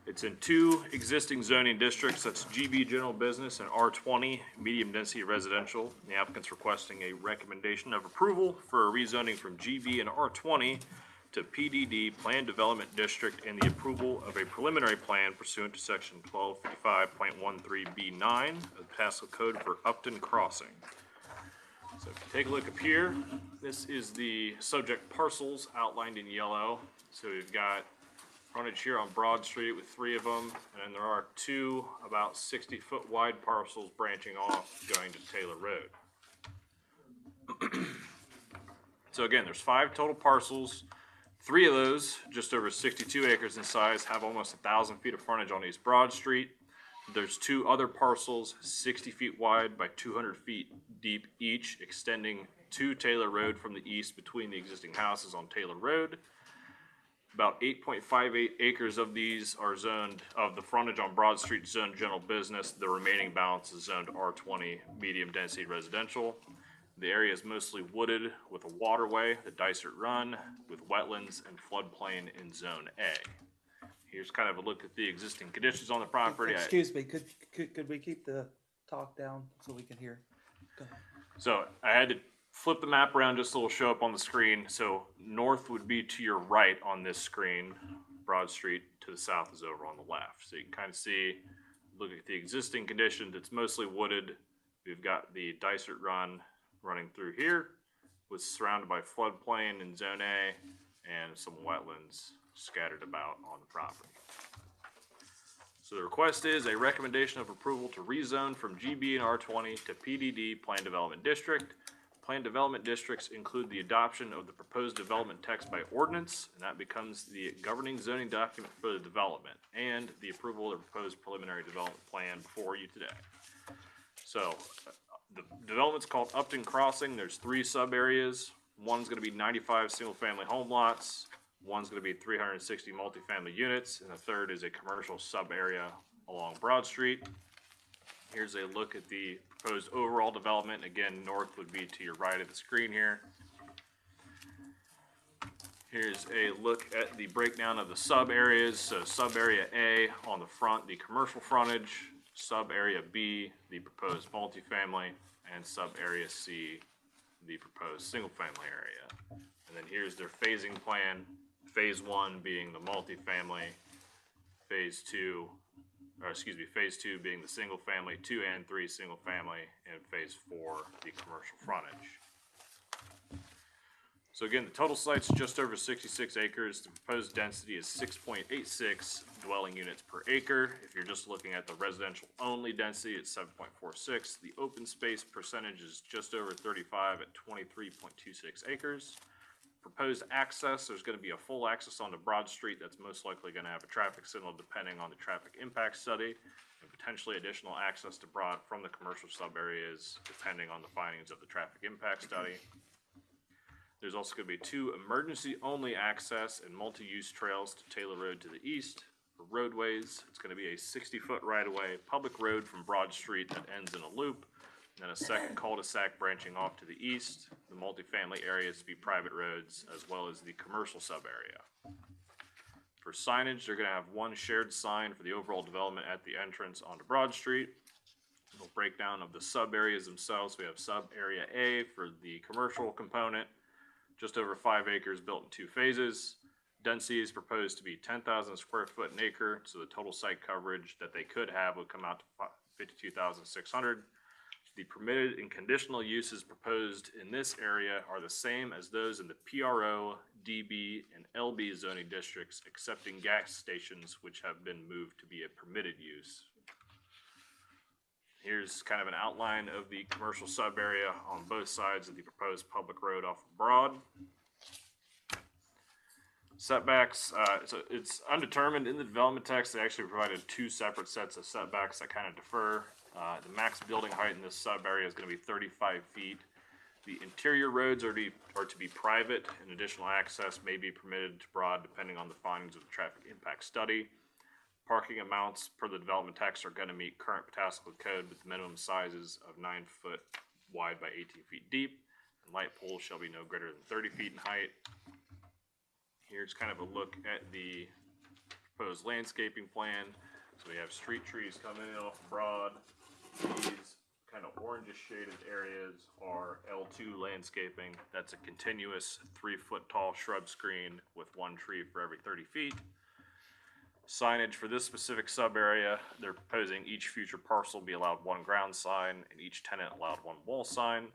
It's in 2 existing zoning districts, that's GB General Business and R20 Medium Density Residential. The applicant's requesting a recommendation of approval for a rezoning from GB and R20 to PDD Planned Development District and the approval of a preliminary plan pursuant to section 1255.13B9 of the Pataskala Code for Upton Crossing. So if you take a look up here, this is the subject parcels outlined in yellow. So we've got frontage here on Broad Street with 3 of them, and then there are 2 about 60-foot wide parcels branching off going to Taylor Road. So again, there's 5 total parcels. 3 of those, just over 62 acres in size, have almost 1,000 feet of frontage on East Broad Street. There's 2 other parcels, 60 feet wide by 200 feet deep each, extending to Taylor Road from the east between the existing houses on Taylor Road. About 8.58 acres of these are zoned, of the frontage on Broad Street zoned general business. The remaining balance is zoned R20 medium density residential. The area is mostly wooded with a waterway, the Dysart Run, with wetlands and floodplain in Zone A. Here's kind of a look at the existing conditions on the property.
Excuse me, could we keep the talk down so we can hear? Go ahead.
So I had to flip the map around just so it'll show up on the screen. So north would be to your right on this screen. Broad Street to the south is over on the left. So you can kind of see, look at the existing conditions. It's mostly wooded. We've got the Dysart Run running through here, was surrounded by floodplain in Zone A and some wetlands scattered about on the property. So the request is a recommendation of approval to rezone from GB and R20 to PDD Planned Development District. Planned development districts include the adoption of the proposed development text by ordinance, and that becomes the governing zoning document for the development, and the approval of the proposed preliminary development plan before you today. So the development's called Upton Crossing. There's 3 sub-areas. One's gonna be 95 single-family home lots. One's gonna be 360 multifamily units, and the third is a commercial sub-area along Broad Street. Here's a look at the proposed overall development. Again, north would be to your right of the screen here. Here's a look at the breakdown of the sub-areas. So sub-area A on the front, the commercial frontage. Sub-area B, the proposed multifamily, and sub-area C, the proposed single-family area. And then here's their phasing plan. Phase 1 being the multifamily, phase 2 being the single-family, 2 and 3 single-family, and phase 4, the commercial frontage. So again, the total site's just over 66 acres. The proposed density is 6.86 dwelling units per acre. If you're just looking at the residential only density, it's 7.46. The open space percentage is just over 35 at 23.26 acres. proposed access, there's gonna be a full access onto Broad Street that's most likely gonna have a traffic signal depending on the traffic impact study, and potentially additional access to Broad from the commercial sub-areas depending on the findings of the traffic impact study. There's also gonna be 2 emergency-only access and multi-use trails to Taylor Road to the east. For roadways, it's gonna be a 60-foot right-of-way public road from Broad Street that ends in a loop, and then a second cul-de-sac branching off to the east. The multifamily areas to be private roads, as well as the commercial sub-area. For signage, they're gonna have 1 shared sign for the overall development at the entrance onto Broad Street. A breakdown of the sub-areas themselves. We have sub-area A for the commercial component, just over 5 acres built in 2 phases. Density is proposed to be 10,000 square foot an acre, so the total site coverage that they could have would come out to 52,600. The permitted and conditional uses proposed in this area are the same as those in the PRO, DB, and LB zoning districts, excepting gas stations, which have been moved to be a permitted use. Here's kind of an outline of the commercial sub-area on both sides of the proposed public road off of Broad. Setbacks, so it's undetermined in the development text. They actually provided 2 separate sets of setbacks that kind of differ. The max building height in this sub-area is going to be 35 feet. The interior roads are to be private, and additional access may be permitted to Broad depending on the findings of the traffic impact study. Parking amounts per the development text are going to meet current Pataskala code with minimum sizes of 9 foot wide by 18 feet deep, and light poles shall be no greater than 30 feet in height. Here's kind of a look at the proposed landscaping plan. So we have street trees coming in off Broad. These kind of orangish shaded areas are L2 landscaping. That's a continuous 3-foot tall shrub screen with 1 tree for every 30 feet. Signage for this specific sub-area, they're proposing each future parcel be allowed 1 ground sign and each tenant allowed 1 wall sign.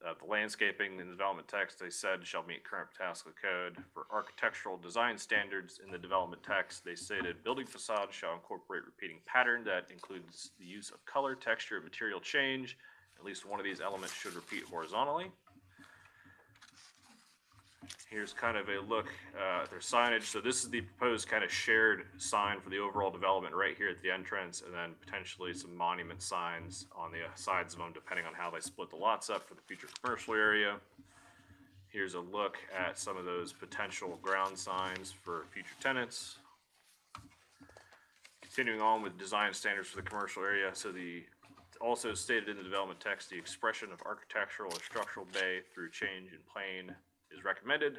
The landscaping in the development text, they said, shall meet current Pataskala code. For architectural design standards in the development text, they stated building facades shall incorporate repeating pattern that includes the use of color, texture, and material change. At least one of these elements should repeat horizontally. Here's kind of a look at their signage. So this is the proposed kind of shared sign for the overall development right here at the entrance, and then potentially some monument signs on the sides of them depending on how they split the lots up for the future commercial area. Here's a look at some of those potential ground signs for future tenants. Continuing on with design standards for the commercial area. So also stated in the development text, the expression of architectural or structural bay through change in plane is recommended,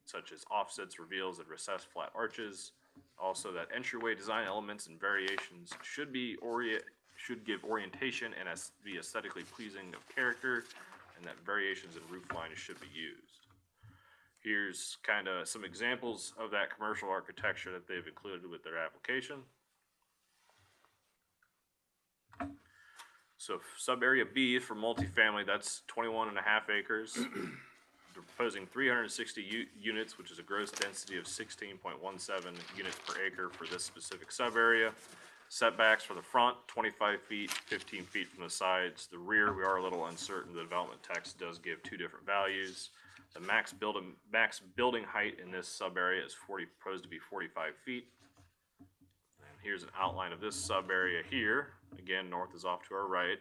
such as offsets, reveals, and recessed flat arches. Also, that entryway design elements and variations should give orientation and be aesthetically pleasing of character, and that variations in roof lines should be used. Here's kind of some examples of that commercial architecture that they've included with their application. So sub-area B for multifamily, that's 21.5 acres. They're proposing 360 units, which is a gross density of 16.17 units per acre for this specific sub-area. Setbacks for the front, 25 feet, 15 feet from the sides. The rear, we are a little uncertain. The development text does give 2 different values. The max building height in this sub-area is proposed to be 45 feet. And here's an outline of this sub-area here. Again, north is off to our right.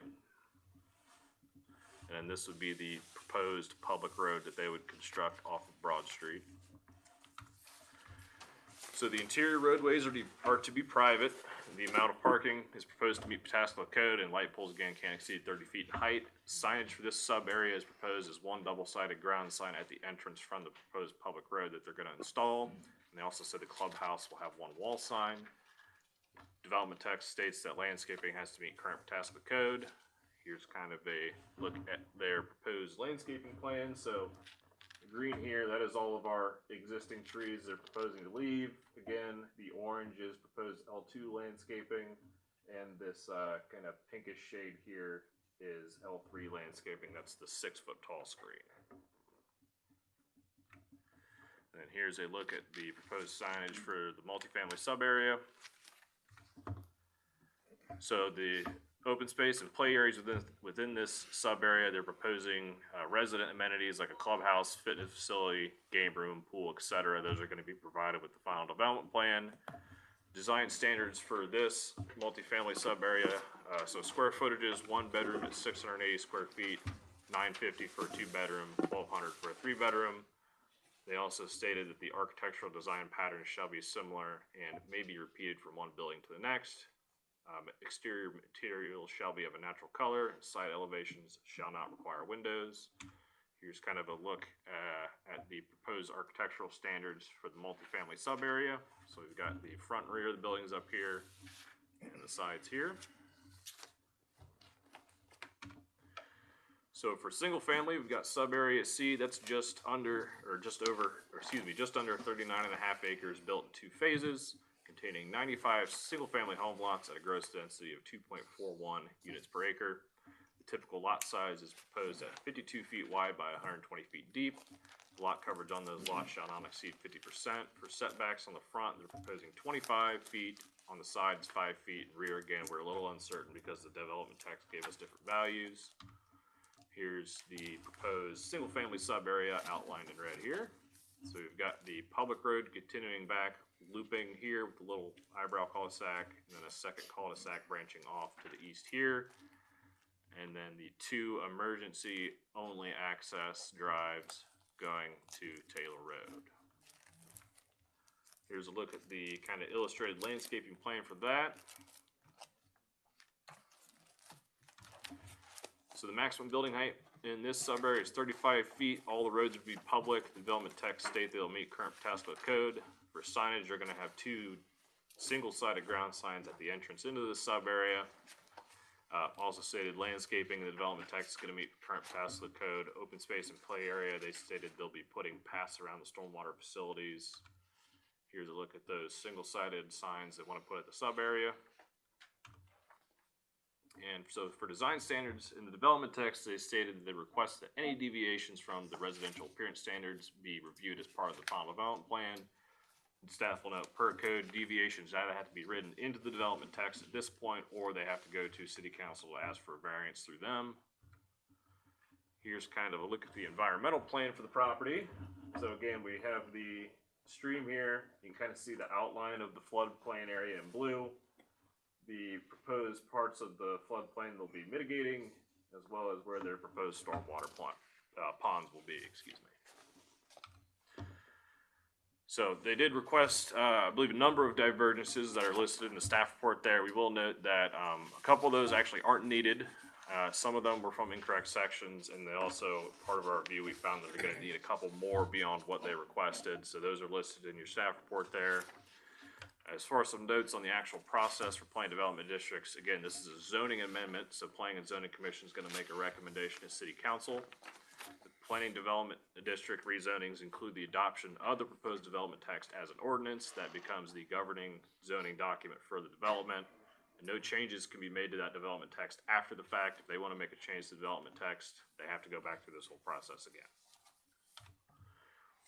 And this would be the proposed public road that they would construct off of Broad Street. So the interior roadways are to be private. The amount of parking is proposed to meet Pataskala code, and light poles again can't exceed 30 feet in height. Signage for this sub-area is proposed as 1 double-sided ground sign at the entrance from the proposed public road that they're going to install. And they also said the clubhouse will have 1 wall sign. Development text states that landscaping has to meet current Pataskala code. Here's kind of a look at their proposed landscaping plan. So the green here, that is all of our existing trees they're proposing to leave. Again, the orange is proposed L2 landscaping, and this kind of pinkish shade here is L3 landscaping. That's the 6-foot tall screen. And here's a look at the proposed signage for the multifamily sub-area. So the open space and play areas within this sub-area. They're proposing resident amenities like a clubhouse, fitness facility, game room, pool, etc. Those are going to be provided with the final development plan. Design standards for this multifamily sub-area, so square footage is 1 bedroom at 680 square feet, 950 for a 2-bedroom, 1,200 for a 3-bedroom. They also stated that the architectural design pattern shall be similar and may be repeated from one building to the next. Exterior materials shall be of a natural color. Side elevations shall not require windows. Here's kind of a look at the proposed architectural standards for the multifamily sub-area. So we've got the front and rear of the buildings up here and the sides here. So for single family, we've got sub-area C, that's just under 39.5 acres built in 2 phases, containing 95 single-family home lots at a gross density of 2.41 units per acre. The typical lot size is proposed at 52 feet wide by 120 feet deep. The lot coverage on those lots shall not exceed 50%. For setbacks on the front, they're proposing 25 feet, on the sides 5 feet, and rear again, we're a little uncertain because the development text gave us different values. Here's the proposed single-family sub-area outlined in red here. So we've got the public road continuing back, looping here with a little eyebrow cul-de-sac, and then a second cul-de-sac branching off to the east here. And then the 2 emergency-only access drives going to Taylor Road. Here's a look at the kind of illustrated landscaping plan for that. So the maximum building height in this sub-area is 35 feet. All the roads would be public. The development text state they'll meet current Pataskala code. For signage, they're going to have 2 single-sided ground signs at the entrance into the sub-area. Also stated landscaping, the development text is going to meet current Pataskala code. Open space and play area, they stated they'll be putting paths around the stormwater facilities. Here's a look at those single-sided signs they want to put at the sub-area. And so for design standards in the development text, they stated that they request that any deviations from the residential appearance standards be reviewed as part of the final development plan. Staff will note per code, deviations either have to be written into the development text at this point, or they have to go to city council to ask for a variance through them. Here's kind of a look at the environmental plan for the property. So again, we have the stream here. You can kind of see the outline of the floodplain area in blue. The proposed parts of the floodplain they'll be mitigating, as well as where their proposed stormwater ponds will be, excuse me. So they did request, I believe, a number of divergences that are listed in the staff report there. We will note that a couple of those actually aren't needed. Some of them were from incorrect sections, and they also, part of our review, we found that they're going to need a couple more beyond what they requested. So those are listed in your staff report there. As far as some notes on the actual process for planning development districts, again, this is a zoning amendment, so Planning and Zoning Commission is going to make a recommendation to City Council. The planning development district rezonings include the adoption of the proposed development text as an ordinance that becomes the governing zoning document for the development. And no changes can be made to that development text after the fact. If they want to make a change to the development text, they have to go back through this whole process again.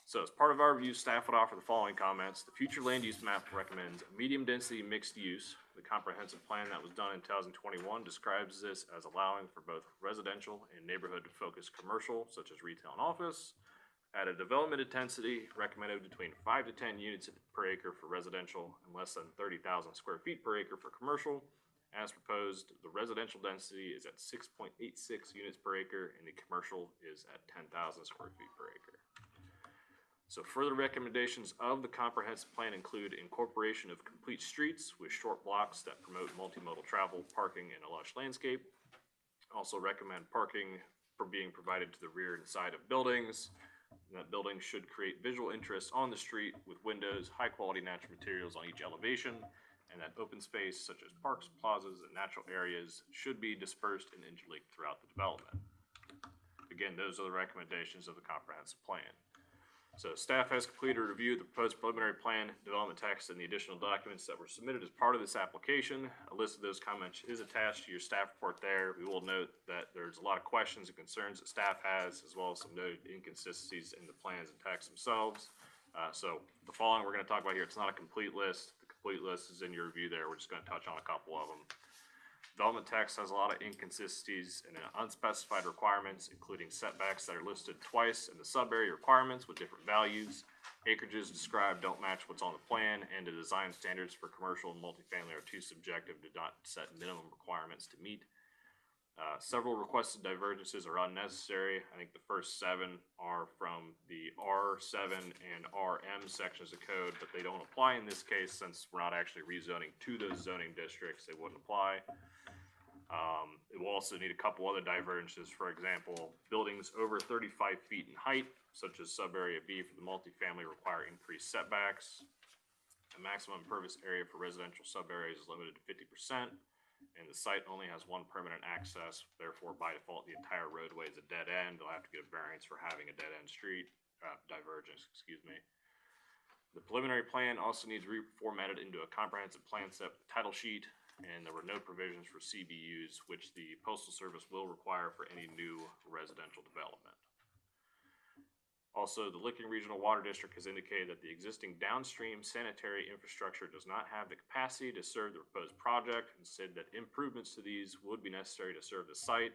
So as part of our review, staff would offer the following comments. The future land use map recommends medium density mixed use. The comprehensive plan that was done in 2021 describes this as allowing for both residential and neighborhood focused commercial, such as retail and office. At a development intensity recommended between 5 to 10 units per acre for residential and less than 30,000 square feet per acre for commercial. As proposed, the residential density is at 6.86 units per acre and the commercial is at 10,000 square feet per acre. So further recommendations of the comprehensive plan include incorporation of complete streets with short blocks that promote multimodal travel, parking, and a lush landscape. Also recommend parking for being provided to the rear and side of buildings. And that building should create visual interest on the street with windows, high quality natural materials on each elevation, and that open space such as parks, plazas, and natural areas should be dispersed and interlinked throughout the development. Again, those are the recommendations of the comprehensive plan. So staff has completed a review of the proposed preliminary plan, development text, and the additional documents that were submitted as part of this application. A list of those comments is attached to your staff report there. We will note that there's a lot of questions and concerns that staff has, as well as some noted inconsistencies in the plans and text themselves. So the following we're going to talk about here, it's not a complete list. The complete list is in your review there. We're just going to touch on a couple of them. Development text has a lot of inconsistencies and unspecified requirements, including setbacks that are listed twice in the sub-area requirements with different values. Acreages described don't match what's on the plan, and the design standards for commercial and multifamily are too subjective, do not set minimum requirements to meet. Several requested divergences are unnecessary. I think the first 7 are from the R7 and RM sections of code, but they don't apply in this case since we're not actually rezoning to those zoning districts. They wouldn't apply. It will also need a couple other divergences. For example, buildings over 35 feet in height, such as sub-area B for the multifamily, require increased setbacks. The maximum impervious area for residential sub-areas is limited to 50%, and the site only has one permanent access. Therefore, by default, the entire roadway is a dead end. They'll have to get a variance for having a dead end street, divergence, excuse me. The preliminary plan also needs reformatted into a comprehensive plan set title sheet, and there were no provisions for CBUs, which the Postal Service will require for any new residential development. Also, the Licking Regional Water District has indicated that the existing downstream sanitary infrastructure does not have the capacity to serve the proposed project, and said that improvements to these would be necessary to serve the site.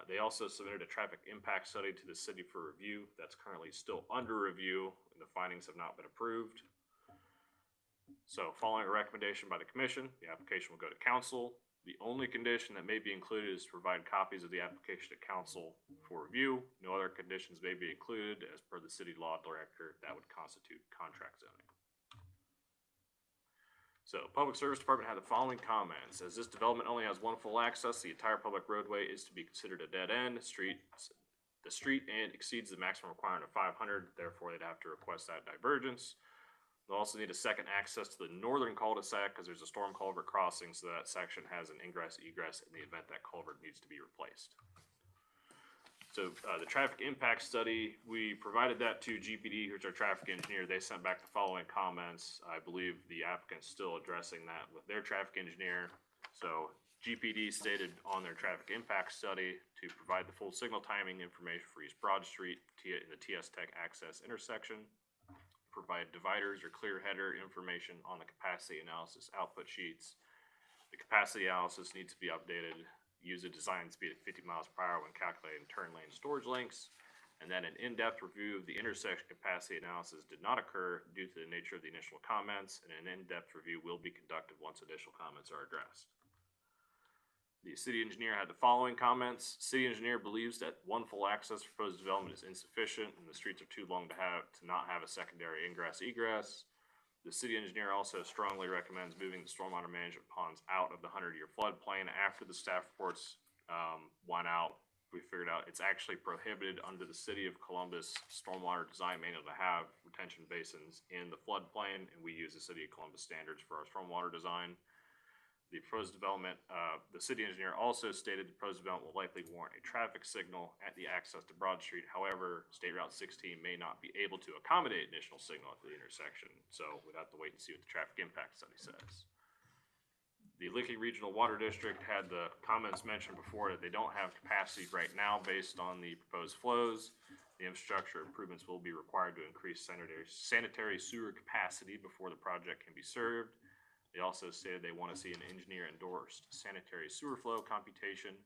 They also submitted a traffic impact study to the city for review. That's currently still under review, and the findings have not been approved. So, following a recommendation by the commission, the application will go to council. The only condition that may be included is to provide copies of the application to council for review. No other conditions may be included as per the city law director that would constitute contract zoning. So, Public Service Department had the following comments. As this development only has one full access, the entire public roadway is to be considered a dead end. The street and exceeds the maximum requirement of 500, therefore they'd have to request that divergence. They'll also need a second access to the northern cul-de-sac because there's a storm culvert crossing, so that section has an ingress egress in the event that culvert needs to be replaced. So the traffic impact study, we provided that to GPD, who's our traffic engineer. They sent back the following comments. I believe the applicant's still addressing that with their traffic engineer. So GPD stated on their traffic impact study to provide the full signal timing information for East Broad Street in the TS Tech access intersection. Provide dividers or clear header information on the capacity analysis output sheets. The capacity analysis needs to be updated. Use a design speed of 50 miles per hour when calculating turn lane storage lengths. And then an in-depth review of the intersection capacity analysis did not occur due to the nature of the initial comments, and an in-depth review will be conducted once additional comments are addressed. The city engineer had the following comments. City engineer believes that one full access proposed development is insufficient and the streets are too long to not have a secondary ingress egress. The city engineer also strongly recommends moving the stormwater management ponds out of the 100-year floodplain. After the staff reports went out, we figured out it's actually prohibited under the City of Columbus Stormwater Design Manual to have retention basins in the floodplain, and we use the City of Columbus standards for our stormwater design. The proposed development, the city engineer also stated the proposed development will likely warrant a traffic signal at the access to Broad Street. However, State Route 16 may not be able to accommodate additional signal at the intersection, so we'd have to wait and see what the traffic impact study says. The Licking Regional Water District had the comments mentioned before that they don't have capacity right now based on the proposed flows. The infrastructure improvements will be required to increase sanitary sewer capacity before the project can be served. They also stated they want to see an engineer-endorsed sanitary sewer flow computation.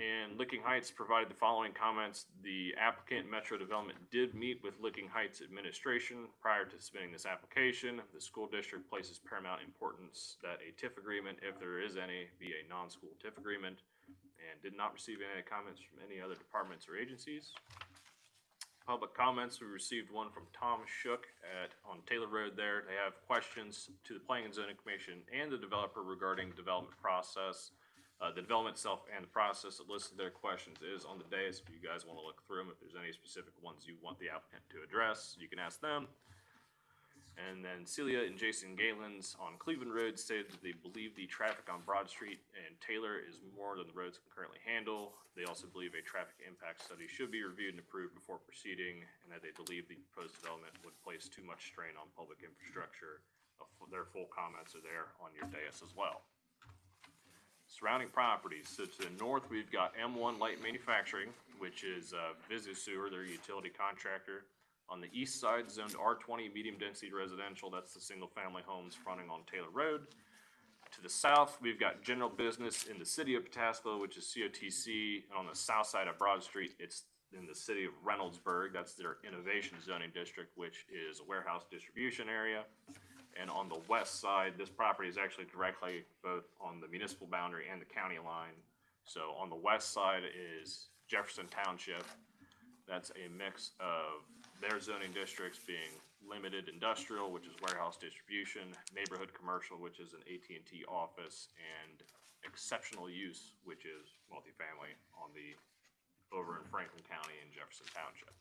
And Licking Heights provided the following comments. The applicant Metro Development did meet with Licking Heights administration prior to submitting this application. The school district places paramount importance that a TIF agreement, if there is any, be a non-school TIF agreement, and did not receive any comments from any other departments or agencies. Public comments, we received one from Tom Shook on Taylor Road there. They have questions to the Planning and Zoning Commission and the developer regarding development process. The development itself and the process that listed their questions is on the dais. If you guys want to look through them, if there's any specific ones you want the applicant to address, you can ask them. And then Celia and Jason Galens on Cleveland Road stated that they believe the traffic on Broad Street and Taylor is more than the roads can currently handle. They also believe a traffic impact study should be reviewed and approved before proceeding, and that they believe the proposed development would place too much strain on public infrastructure. Their full comments are there on your dais as well. Surrounding properties. So to the north, we've got M1 Light Manufacturing, which is Visu Sewer, their utility contractor. On the east side, zoned R20 medium density residential, that's the single family homes fronting on Taylor Road. To the south, we've got general business in the city of Pataskala, which is COTC, and on the south side of Broad Street, it's in the city of Reynoldsburg. That's their innovation zoning district, which is a warehouse distribution area. And on the west side, this property is actually directly both on the municipal boundary and the county line. So on the west side is Jefferson Township. That's a mix of their zoning districts being limited industrial, which is warehouse distribution, neighborhood commercial, which is an AT&T office, and exceptional use, which is multifamily on the, over in Franklin County in Jefferson Township.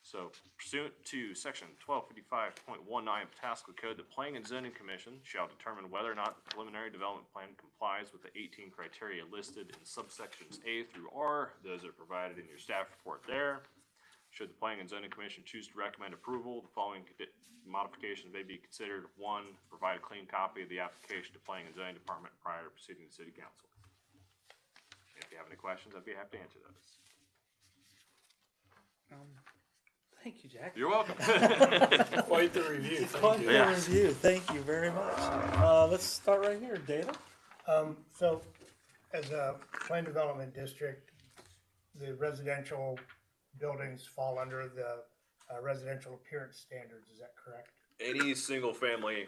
So pursuant to section 1255.19 Pataskala Code, the Planning and Zoning Commission shall determine whether or not the preliminary development plan complies with the 18 criteria listed in subsections A through R. Those are provided in your staff report there. Should the Planning and Zoning Commission choose to recommend approval, the following modifications may be considered. 1, provide a clean copy of the application to Planning and Zoning Department prior to proceeding to City Council. And if you have any questions, I'd be happy to answer those.
Thank you, Jack.
You're welcome.
Quite the review,
Quite
thank
the
you.
Yeah.
review. Thank you very much. Let's start right here, Dana.
So as a planned development district, the residential buildings fall under the residential appearance standards, is that correct?
Any single family,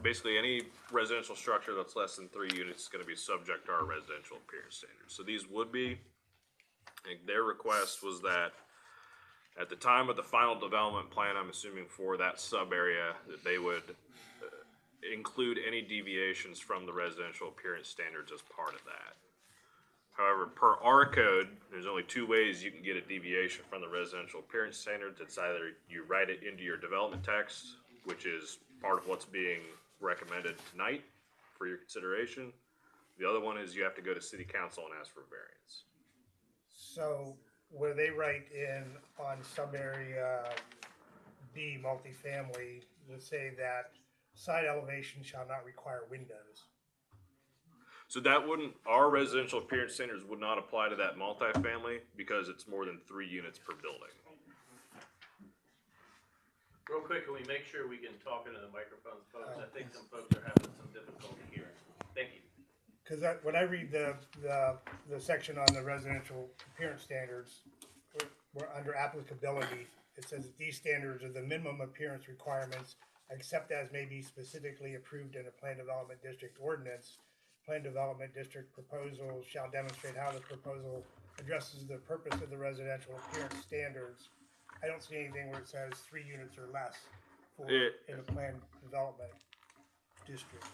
basically any residential structure that's less than 3 units is gonna be subject to our residential appearance standards. So these would be, and their request was that at the time of the final development plan, I'm assuming for that sub area, that they would include any deviations from the residential appearance standards as part of that. However, per our code, there's only 2 ways you can get a deviation from the residential appearance standards. It's either you write it into your development text, which is part of what's being recommended tonight for your consideration. The other one is you have to go to City Council and ask for variance.
So where they write in on sub-area B multifamily, to say that side elevation shall not require windows.
So that wouldn't, our residential appearance standards would not apply to that multifamily because it's more than 3 units per building.
Real quick, can we make sure we can talk into the microphones, folks? I think some folks are having some difficulty hearing. Thank you.
Because when I read the section on the residential appearance standards, we're under applicability, it says that these standards are the minimum appearance requirements, except as may be specifically approved in a plan development district ordinance. Plan development district proposal shall demonstrate how the proposal addresses the purpose of the residential appearance standards. I don't see anything where it says 3 units or less for in a plan development district.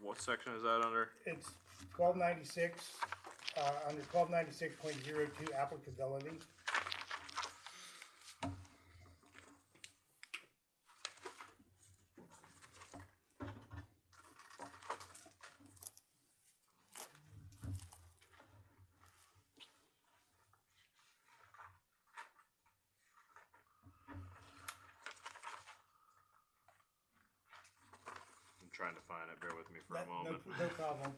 What section is that under?
It's 1296, under 1296.02 applicability.
I'm trying to find it. Bear with me for a
No
moment.
problem.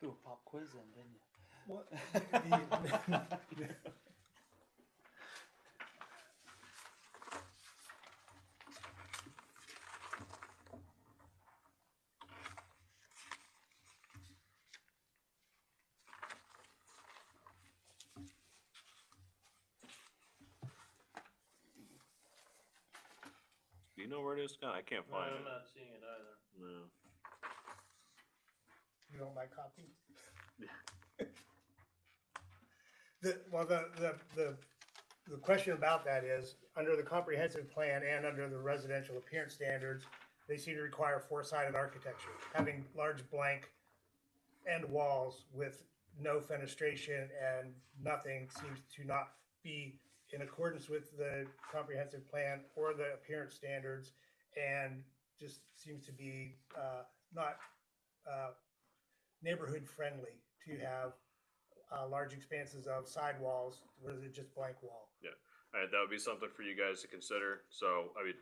Do a pop quiz then, didn't you?
What?
Do you know where it is, Scott? I can't
No,
find
I'm
it.
not seeing it either.
No.
You want my copy?
Yeah.
The question about that is, under the comprehensive plan and under the residential appearance standards, they seem to require 4-sided architecture. Having large blank end walls with no fenestration and nothing seems to not be in accordance with the comprehensive plan or the appearance standards, and just seems to be not neighborhood friendly to have large expanses of sidewalls where they're just blank wall.
That would be something for you guys to consider. So, I mean,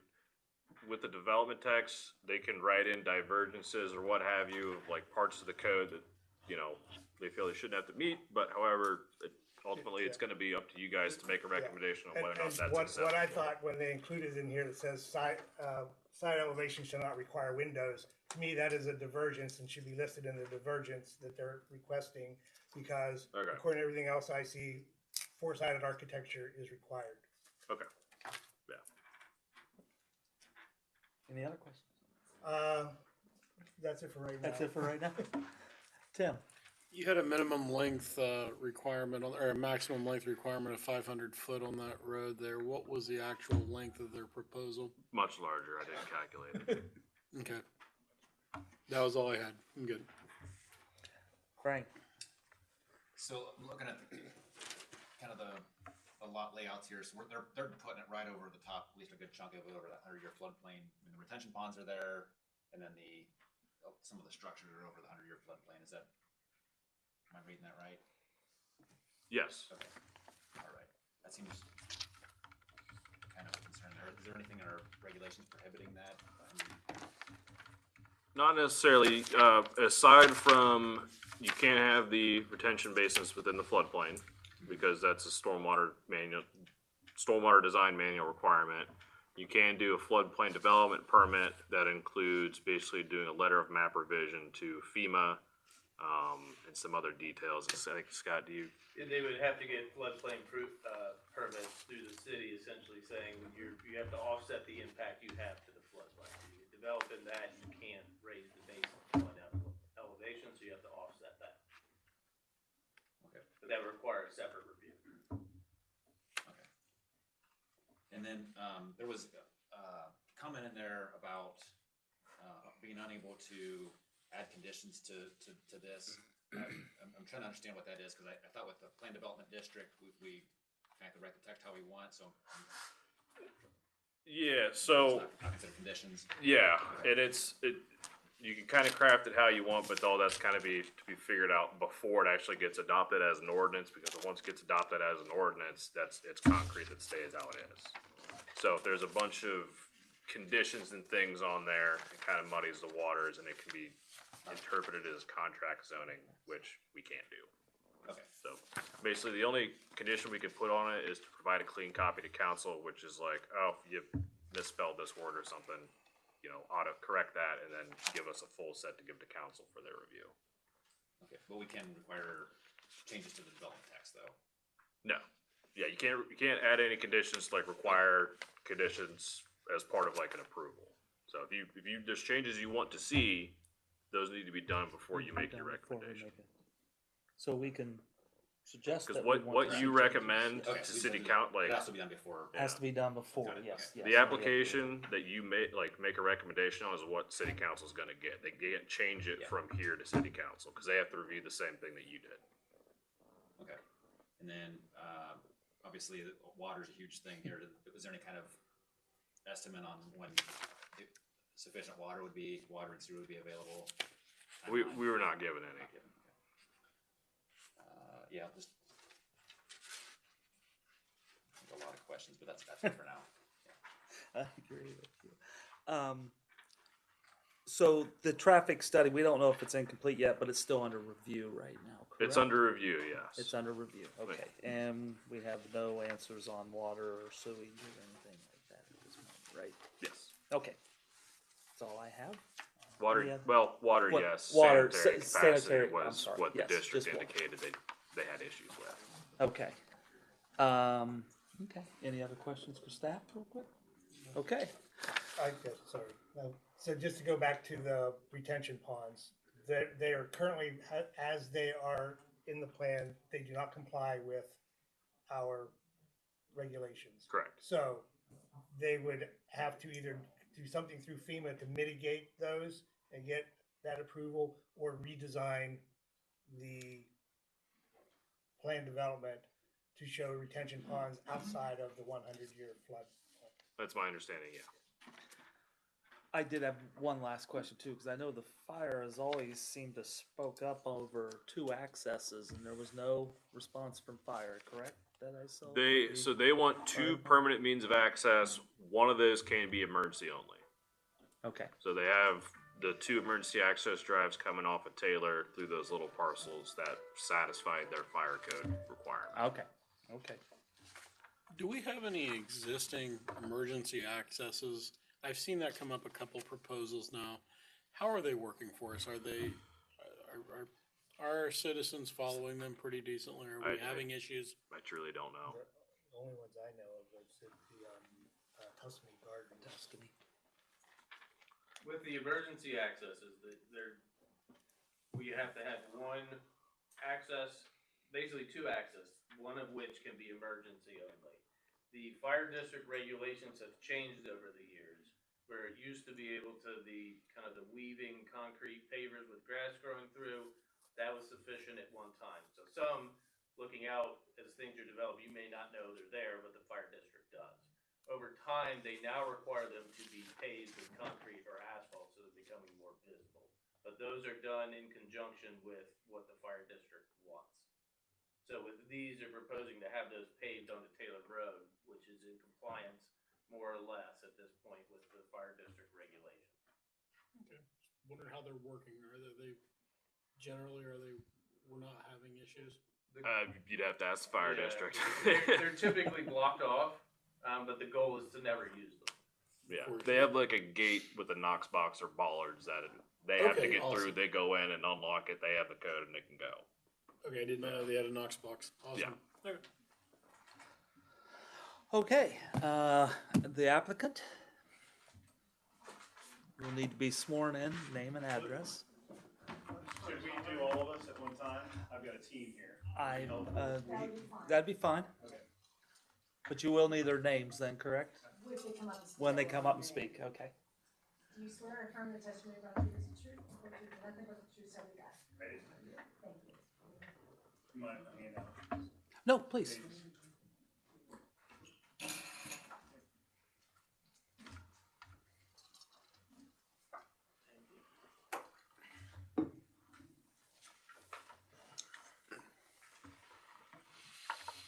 with the development text, they can write in divergences or what have you, like parts of the code that, you know, they feel they shouldn't have to meet, but however, Ultimately, it's gonna be up to you guys to make a recommendation on
And,
whether or not
and
that's
what I
acceptable.
thought when they included in here that says side elevation shall not require windows, to me, that is a divergence and should be listed in the divergence that they're requesting, because
Okay.
according to everything else I see, four-sided architecture is required.
Okay, yeah.
Any other questions?
That's it for right now.
That's it for right now. Tim?
You had a minimum length requirement or a maximum length requirement of 500 foot on that road there. What was the actual length of their proposal?
Much larger, I didn't calculate it.
Okay. That was all I had. I'm good.
Frank?
So looking at kind of the lot layouts here, so they're putting it right over the top, at least a good chunk of it over that 100-year floodplain. I mean, the retention ponds are there, and then some of the structures are over the 100-year floodplain. Am I reading that right?
Yes.
Okay. All right. That seems kind of a concern there. Is there anything in our regulations prohibiting that?
Not necessarily, aside from, you can't have the retention basins within the floodplain, because that's a stormwater design manual requirement. You can do a floodplain development permit that includes basically doing a letter of map revision to FEMA, and some other details. I think, Scott,
They would have to get floodplain permits through the city, essentially saying you have to offset the impact you have to the floodplain. You develop in that, you can't raise the basin elevation, so you have to offset that.
Okay.
But that would require a separate review.
Okay. And then there was a comment in there about being unable to add conditions to this. I'm trying to understand what that is, because I thought with the plan development district, we kind of right to text how we want, so.
Yeah,
It's
so,
not considered conditions.
yeah, you can kind of craft it how you want, but all that's kind of to be figured out before it actually gets adopted as an ordinance, because once it gets adopted as an ordinance, it's concrete that stays how it is. So if there's a bunch of conditions and things on there, it kind of muddies the waters, and it can be interpreted as contract zoning, which we can't do.
Okay.
So basically, the only condition we could put on it is to provide a clean copy to council, which is like, oh, you misspelled this word or something, ought to correct that and then give us a full set to give to council for their review.
Okay, but we can require changes to the development text, though.
No. Yeah, you can't add any conditions, like require conditions as part of like an approval. So if there's changes you want to see, those need to be done before you make your recommendation.
So we can suggest
Because
that we want
what
to
you
see
recommend
Okay,
to
so
city
it
council, like,
has to be done before.
Has to be done before,
Got it,
yes, yes.
the application that you make a recommendation on is what city council's gonna get. They can't change it
Yeah.
from here to city council, because they have to review the same thing that you did.
Okay, and then, obviously, water's a huge thing here. Was there any kind of estimate on when sufficient water and sewer would be available?
We
Timeline?
were not given any.
Okay. Yeah, just a lot of questions, but that's it for now.
I agree with you. So the traffic study, we don't know if it's incomplete yet, but it's still under review right now, correct?
It's under review, yes.
It's under review, okay. And we have no answers on water or sewage or anything like that at this moment, right?
Yes.
Okay. That's all I have.
Water,
Any other-
water,
What-
yes.
water,
Sanitary
sanitary,
capacity
I'm
was
sorry,
what the
yes,
district
just water.
indicated they had issues with.
Okay. Okay, any other questions for staff real quick? Okay.
Sorry. So just to go back to the retention ponds, they are currently, as they are in the plan, they do not comply with our regulations.
Correct.
So they would have to either do something through FEMA to mitigate those and get that approval, or redesign the plan development to show retention ponds outside of the 100-year flood.
That's my understanding, yeah.
I did have one last question too, because I know the fire has always seemed to spoke up over two accesses, and there was no response from fire, correct? That I saw.
They want two permanent means of access. One of those can be emergency only.
Okay.
So they have the two emergency access drives coming off of Taylor through those little parcels that satisfied their fire code requirement.
Okay, okay.
Do we have any existing emergency accesses? I've seen that come up a couple proposals now. How are they working for us? Are they, are our citizens following them pretty decently? Are we having issues?
I truly don't know.
The only ones I know of is at the Tuscany Garden.
Tuscany.
With the emergency accesses, we have to have one access, basically two access, one of which can be emergency only. The fire district regulations have changed over the years, where it used to be able to, the kind of the weaving concrete pavers with grass growing through, that was sufficient at one time. So some, looking out as things are developed, you may not know they're there, but the fire district does. Over time, they now require them to be paved with concrete or asphalt, so they're becoming more visible. But those are done in conjunction with what the fire district wants. So with these, they're proposing to have those paved onto Taylor Road, which is in compliance more or less at this point with the fire district regulations.
Okay. Wonder how they're working. We're not having issues?
You'd have to ask the fire
Yeah,
district.
they're typically blocked off, but the goal is to never use them.
Yeah, they have like a gate with a Knox box or bollards that they have to
Okay,
get through.
awesome.
They go in and unlock it. They have the code and they can go.
Okay, I didn't know they had a Knox box. Awesome. Okay.
Okay, the applicant will need to be sworn in, name and address.
Should we do all of us at one time? I've got a team here.
That'd be fine.
Okay.
But you will need their names then, correct?
When they come up and speak.
When they come up and speak, okay.
Do you swear or affirm the testimony about you is the truth, the whole truth, and nothing but the truth, so help you God?
Ready?
Thank you.
You mind if I hand out?
No, please.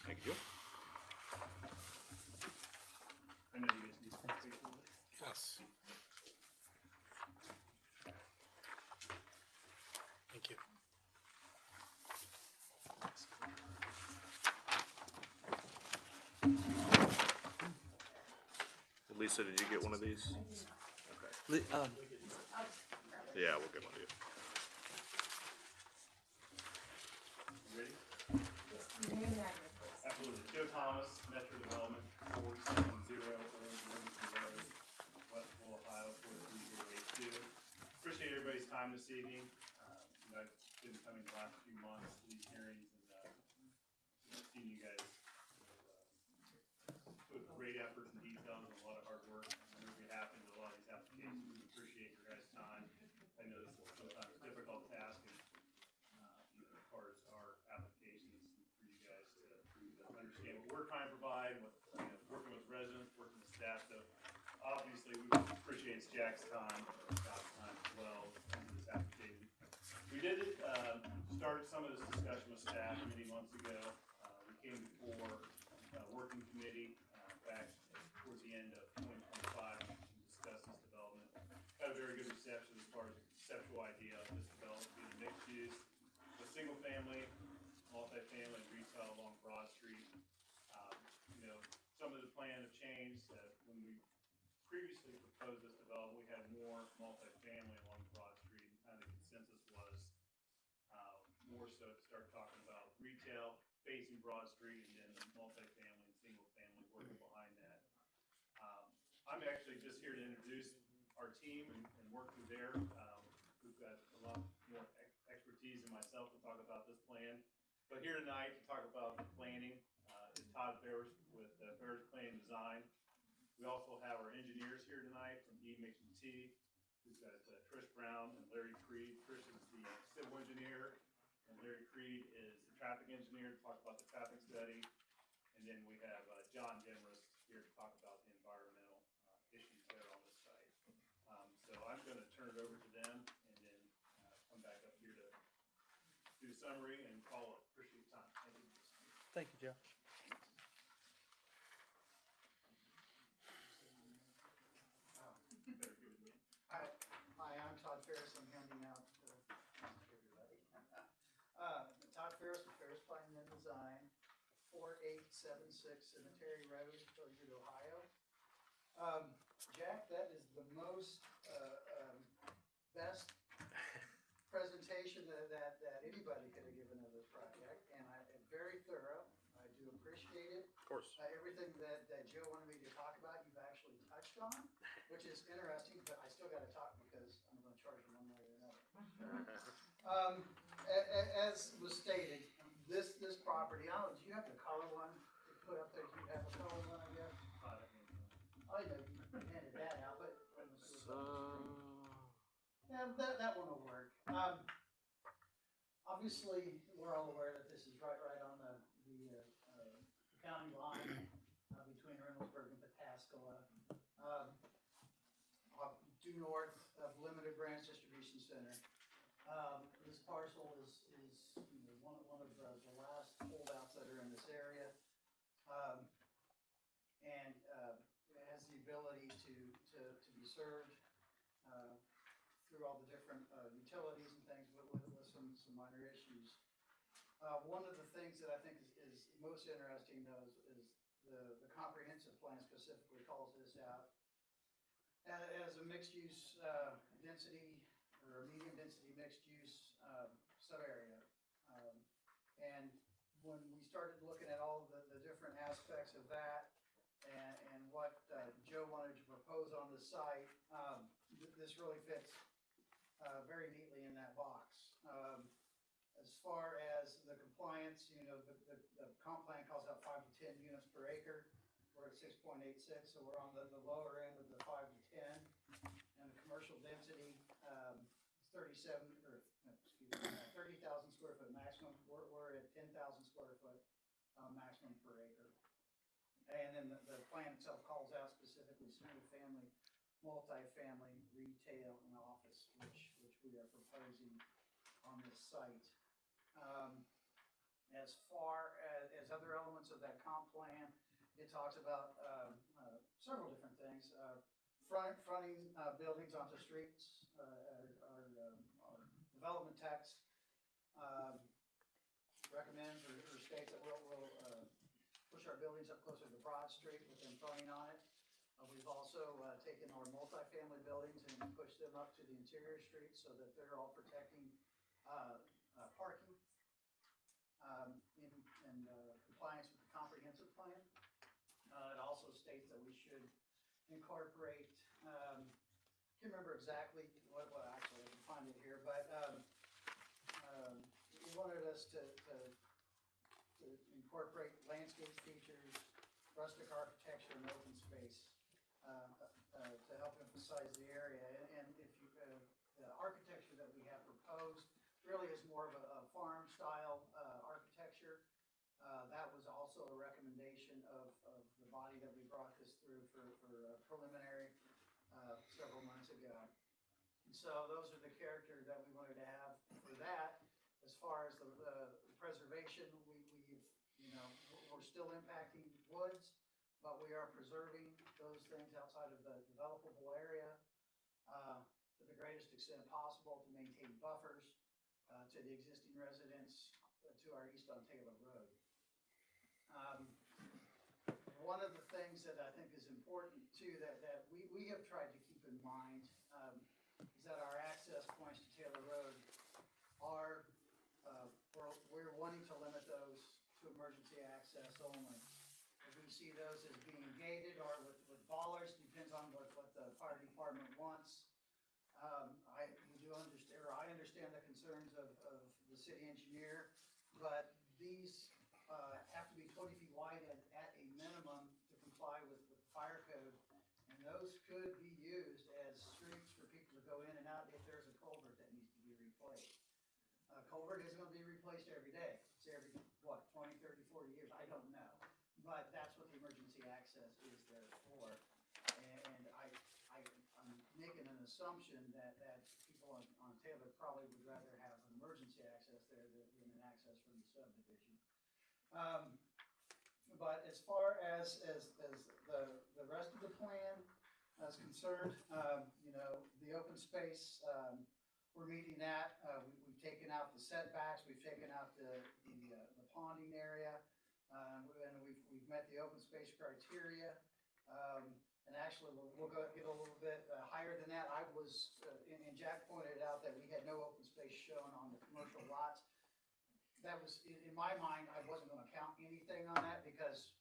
Thank you.
I know you guys need some space for this.
Yes. Thank you.
Lisa, did you get one of these? Yeah, we'll get one of you.
You ready?
Your name and address, please.
Absolutely. Joe Thomas, Metro Development, 470 Livingston Road, Westville, Ohio, 43082. Appreciate everybody's time this evening. I've been coming the last few months to these hearings and seen you guys put great effort and detail and a lot of hard work on your behalf into a lot of these applications. We appreciate your guys' time. I know this is sometimes a difficult task and as far as our applications for you guys to understand what we're trying to provide, what, working with residents, working with staff. So obviously we appreciate Jack's time, Scott's time as well in this application. We did start some of this discussion with staff many months ago. We came before working committee back towards the end of 2025 to discuss this development. Had a very good reception as far as the conceptual idea of this development being mixed use with single family, multifamily, and retail along Broad Street. Some of the plan have changed. When we previously proposed this development, we had more multifamily along Broad Street, and kind of the consensus was more so to start talking about retail facing Broad Street and then multifamily and single family working behind that. I'm actually just here to introduce our team and work through there. We've got a lot more expertise than myself to talk about this plan. But here tonight to talk about the planning is Todd Ferris with Ferris Plan Design. We also have our engineers here tonight from E-McT. We've got Trish Brown and Larry Creed. Trish is the civil engineer, and Larry Creed is the traffic engineer to talk about the traffic study. And then we have John Demarest here to talk about the environmental issues there on this site. So I'm going to turn it over to them and then come back up here to do the summary and follow up. Appreciate your time. Thank you.
Thank you, Joe.
Hi, I'm Todd Ferris.
76 Cemetery Road, Hilliard, Ohio. Jack, that is the most, best presentation that anybody could have given of this project, and very thorough. I do appreciate it.
Of course.
Everything that Joe wanted me to talk about, you've actually touched on, which is interesting, but I still gotta talk because I'm gonna charge you one way or another. As was stated, this property, I don't know, do you have the color one to put up there? Do you have a color one, I guess? I know you handed that out, but. Yeah, that one will work. Obviously, we're all aware that this is right on the county line between Reynoldsburg and Pataskala. Due north of Limited Branch Distribution Center. This parcel is one of the last holdouts that are in this area. And it has the ability to be served through all the different utilities and things with some minor issues. One of the things that I think is most interesting though is the comprehensive plan specifically calls this out as a mixed use density or a medium density mixed use sub-area. And when we started looking at all the different aspects of that and what Joe wanted to propose on the site, this really fits very neatly in that box. As far as the compliance, the comp plan calls out 5 to 10 units per acre. We're at 6.86, so we're on the lower end of the 5 to 10. And the commercial density is 30,000 square foot maximum. We're at 10,000 square foot maximum per acre. And then the plan itself calls out specifically single family, multifamily, retail, and office, which we are proposing on this site. As far as other elements of that comp plan, it talks about several different things. Fronting buildings onto streets, our development text recommends or states that we'll push our buildings up closer to Broad Street with them fronting on it. We've also taken our multifamily buildings and pushed them up to the interior streets so that they're all protecting parking in compliance with the comprehensive plan. It also states that we should incorporate, can't remember exactly what actually I can find it here, but he wanted us to incorporate landscape features, rustic architecture, and open space to help emphasize the area. And if you, the architecture that we have proposed really is more of a farm style architecture. That was also a recommendation of the body that we brought this through for preliminary several months ago. And so those are the characters that we wanted to have for that. As far as the preservation, we're still impacting woods, but we are preserving those things outside of the developable area to the greatest extent possible to maintain buffers to the existing residents to our east on Taylor Road. One of the things that I think is important too that we have tried to keep in mind is that our access points to Taylor Road are, we're wanting to limit those to emergency access only. If we see those as being gated or with bollards, depends on what the fire department wants. I understand the concerns of the city engineer, but these have to be 20 feet wide at a minimum to comply with the fire code. And those could be used as streets for people to go in and out if there's a culvert that needs to be replaced. A culvert isn't going to be replaced every day. It's every, 20, 30, 40 years? I don't know. But that's what the emergency access is there for. And I'm making an assumption that people on Taylor probably would rather have an emergency access there than an access from the subdivision. But as far as the rest of the plan is concerned, the open space, we're meeting that. We've taken out the setbacks, we've taken out the ponding area, and we've we've met the open space criteria. And actually, we'll go get a little bit higher than that. I was, and Jack pointed out that we had no open space shown on the commercial lots. That was, in my mind, I wasn't gonna count anything on that because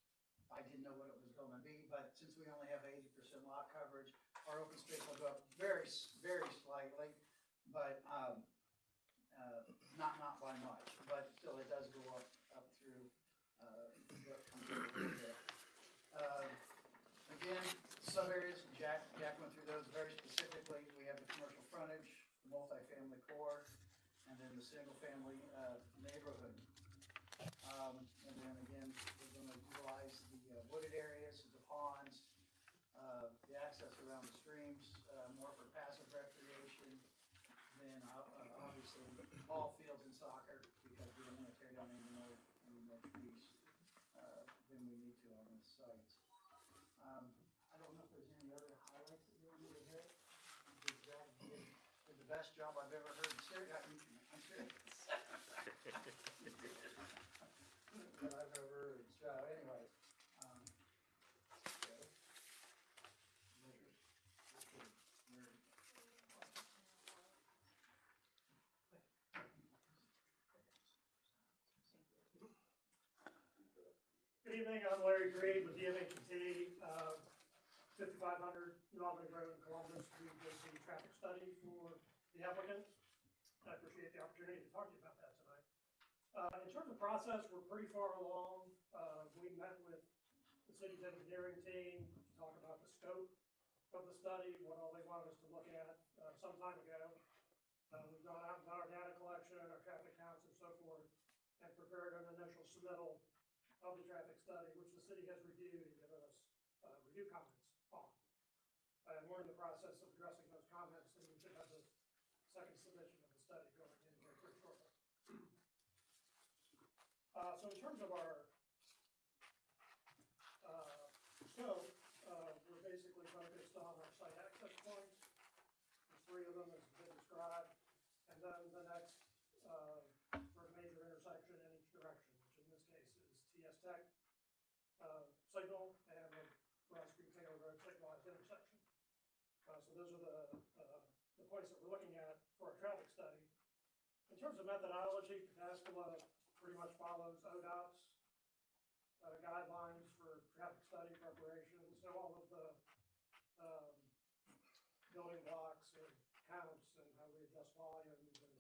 I didn't know what it was gonna be, but since we only have 80% lot coverage, our open space will go up very slightly, but, not by much, but still it does go up through, what comes in a little bit. Again, sub areas, Jack went through those very specifically. We have the commercial frontage, the multifamily core, and then the single family, neighborhood. And then again, we're gonna utilize the wooded areas, the ponds, the access around the streams, more for passive recreation. Then, obviously, ball fields and soccer, because we don't wanna tear down any more trees, than we need to on these sites. I don't know if there's any other highlights that you want me to hit. Jack did the best job I've ever heard. I'm serious. That I've ever heard. So anyway, okay. Measures.
Good evening, I'm Larry Creed with DMHT, 5500 New Albany Road in Columbus. We did the traffic study for the applicant. I appreciate the opportunity to talk to you about that tonight. In terms of process, we're pretty far along. We met with the city's engineering team to talk about the scope of the study, what all they wanted us to look at some time ago. We've gone out and done our data collection, our traffic counts and so forth, and prepared an initial submittal of the traffic study, which the city has reviewed and given us review comments on. And we're in the process of addressing those comments, and we should have the second submission of the study going in here pretty shortly. So in terms of our scope, we're basically focused on our site access points. There's 3 of them as been described, and then the next sort of major intersection in each direction, which in this case is TS Tech signal and the Broad Street Taylor Road signalized intersection. So those are the points that we're looking at for our traffic study. In terms of methodology, Pataskala pretty much follows ODOT's guidelines for traffic study preparation. So all of the building blocks and counts and how we adjust volumes and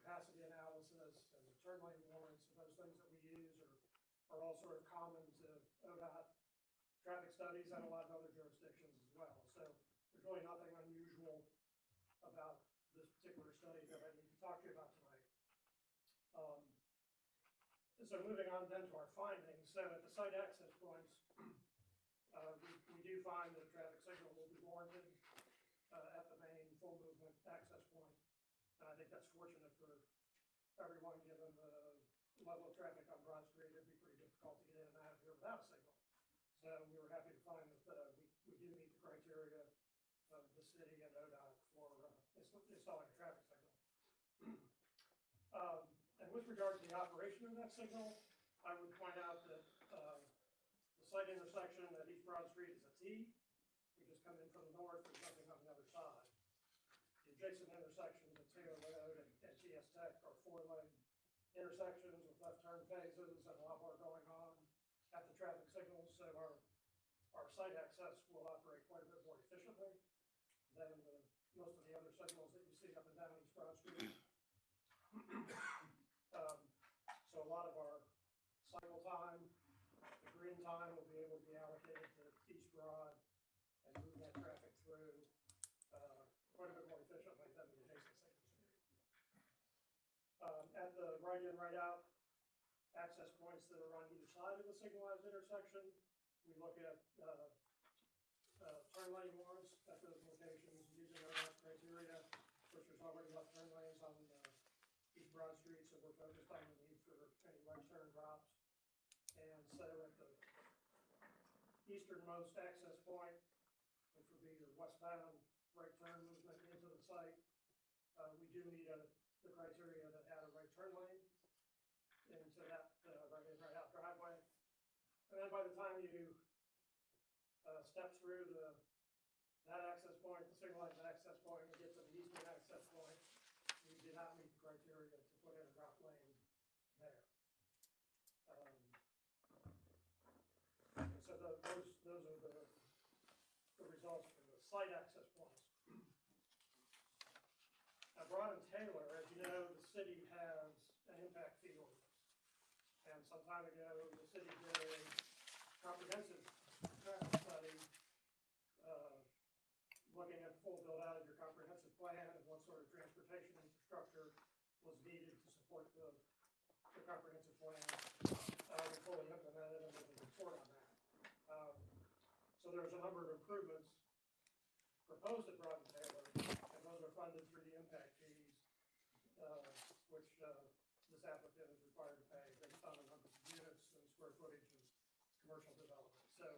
capacity analysis and turn lane warrants and those things that we use are all sort of common to ODOT traffic studies and a lot of other jurisdictions as well. So there's really nothing unusual about this particular study that I need to talk to you about tonight. So moving on then to our findings. So at the site access points, we do find that a traffic signal will be warranted at the main full movement access point. And I think that's fortunate for everyone, given the level of traffic on Broad Street. It'd be pretty difficult to get in and out of here without a signal. So we were happy to find that we do meet the criteria of the city and ODOT for installing a traffic signal. And with regard to the operation of that signal, I would point out that the site intersection at East Broad Street is a T. We just come in from the north, there's nothing on the other side. The adjacent intersections at Taylor Road and TS Tech are 4-lane intersections with left turn phases and a lot more going on at the traffic signals. So our site access will operate quite a bit more efficiently than most of the other signals that you see up and down East Broad Street. So a lot of our cycle time, the green time, will be able to be allocated to East Broad and move that traffic through quite a bit more efficiently than the adjacent signals do. At the right in, right out access points that are on either side of the signalized intersection, we look at turn lane warrants at those locations using our criteria, which there's already left turn lanes on East Broad Street, so we're focused on the need for any right turn drops. And so at the easternmost access point, which would be your westbound right turn movement into the site, we do need the criteria that add a right turn lane into that right in, right out driveway. And then by the time you, step through that access point, the signalized access point, and get to the eastern access point, you do not meet the criteria to put in a drop lane there. And so those are the results for the site access points. Now, Broad and Taylor, as you know, the city has an impact fee ordinance. And some time ago, the city did a comprehensive traffic study, looking at the full build out of your comprehensive plan and what sort of transportation infrastructure was needed to support the comprehensive plan, and fully implemented, and there's a report on that. So there's a number of improvements proposed at Broad and Taylor, and those are funded through the impact fees, which this applicant is required to pay based on the number of units and square footage of commercial development. So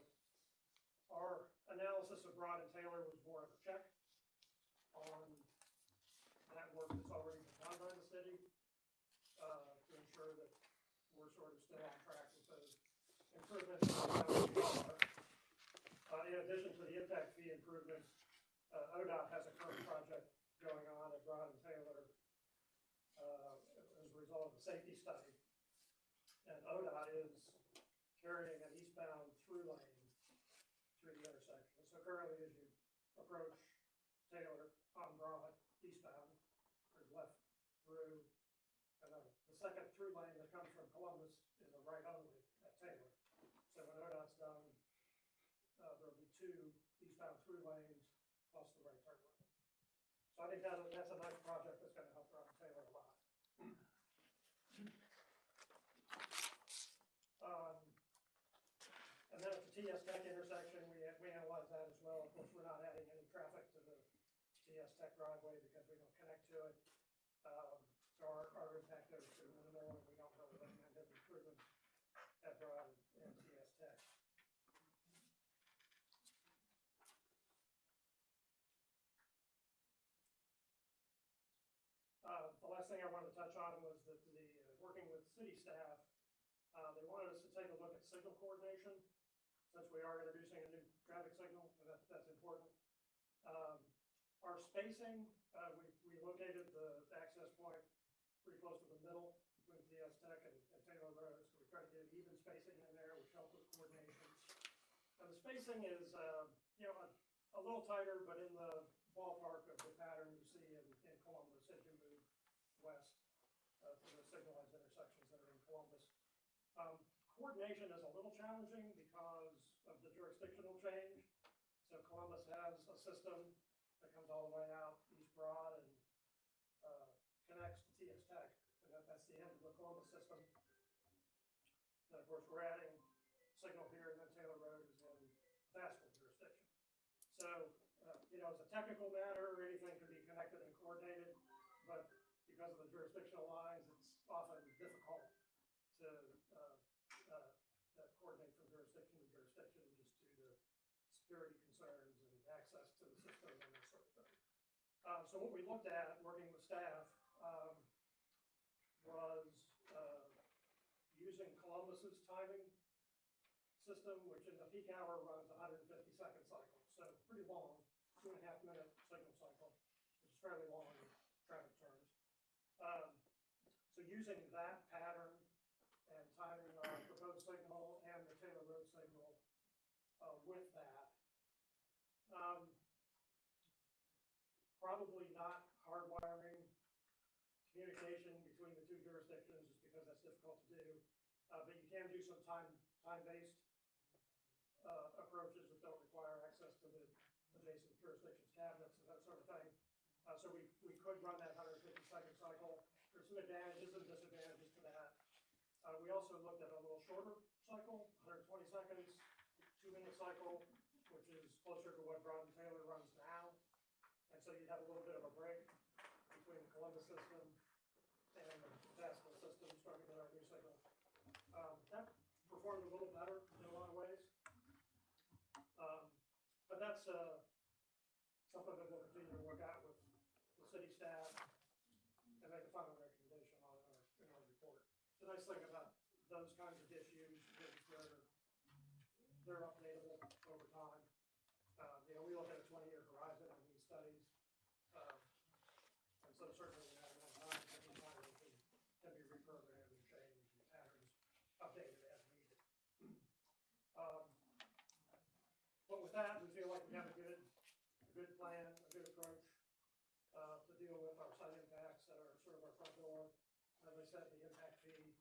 our analysis of Broad and Taylor was more of a check on that work that's already been done by the city, to ensure that we're sort of still on track with those improvements. In addition to the impact fee improvements, ODOT has a current project going on at Broad and Taylor as a result of the safety study. And ODOT is carrying an eastbound through lane through the intersection. So currently, as you approach Taylor on Broad eastbound, there's left through, and then the second through lane that comes from Columbus is a right only at Taylor. So when ODOT's done, there'll be 2 eastbound through lanes plus the right turn lane. So I think that's a nice project that's going to help Broad and Taylor a lot. And then at the TS Tech intersection, we analyzed that as well. Of course, we're not adding any traffic to the TS Tech driveway because we don't connect to it. So our impact there is pretty minimal, and we don't really recommend any improvements at Broad and TS Tech. The last thing I wanted to touch on was that working with city staff, they wanted us to take a look at signal coordination, since we are introducing a new traffic signal, and that's important. Our spacing, we located the access point pretty close to the middle between TS Tech and Taylor Road, so we try to get even spacing in there, which helps with coordination. And the spacing is, a little tighter, but in the ballpark of the pattern you see in Columbus as you move west to the signalized intersections that are in Columbus. Coordination is a little challenging because of the jurisdictional change. So Columbus has a system that comes all the way out East Broad and connects to TS Tech, and that's the end of the Columbus system. Then of course we're adding signal here, and then Taylor Road is in Pataskala jurisdiction. So as a technical matter, anything can be connected and coordinated, but because of the jurisdictional lines, it's often difficult to coordinate from jurisdiction to jurisdiction just due to security concerns and access to the system and that sort of thing. So what we looked at, working with staff, was using Columbus's timing system, which in the peak hour runs 150-second cycle. So pretty long, 2.5 minute signal cycle, which is fairly long in traffic terms. So using that pattern and timing our proposed signal and the Taylor Road signal with that. Probably not hardwiring communication between the 2 jurisdictions, just because that's difficult to do. But you can do some time-based approaches that don't require access to the adjacent jurisdictions cabinets and that sort of thing. So we could run that 150-second cycle. There's some advantages and disadvantages to that. We also looked at a little shorter cycle, 120 seconds, 2-minute cycle, which is closer to what Broad and Taylor runs now. And so you'd have a little bit of a break between the Columbus system and the Pataskala system, starting with our new signal. That performed a little better in a lot of ways. But that's something that we'll continue to work out with the city staff and make a final recommendation on in our report. The nice thing about those kinds of issues is they're so certainly we have enough time, every time it can be reprogrammed and changed and patterns updated as needed. But with that, we feel like we have a good plan, a good approach, to deal with our site impacts that are sort of our front door. As I said, the impact fee,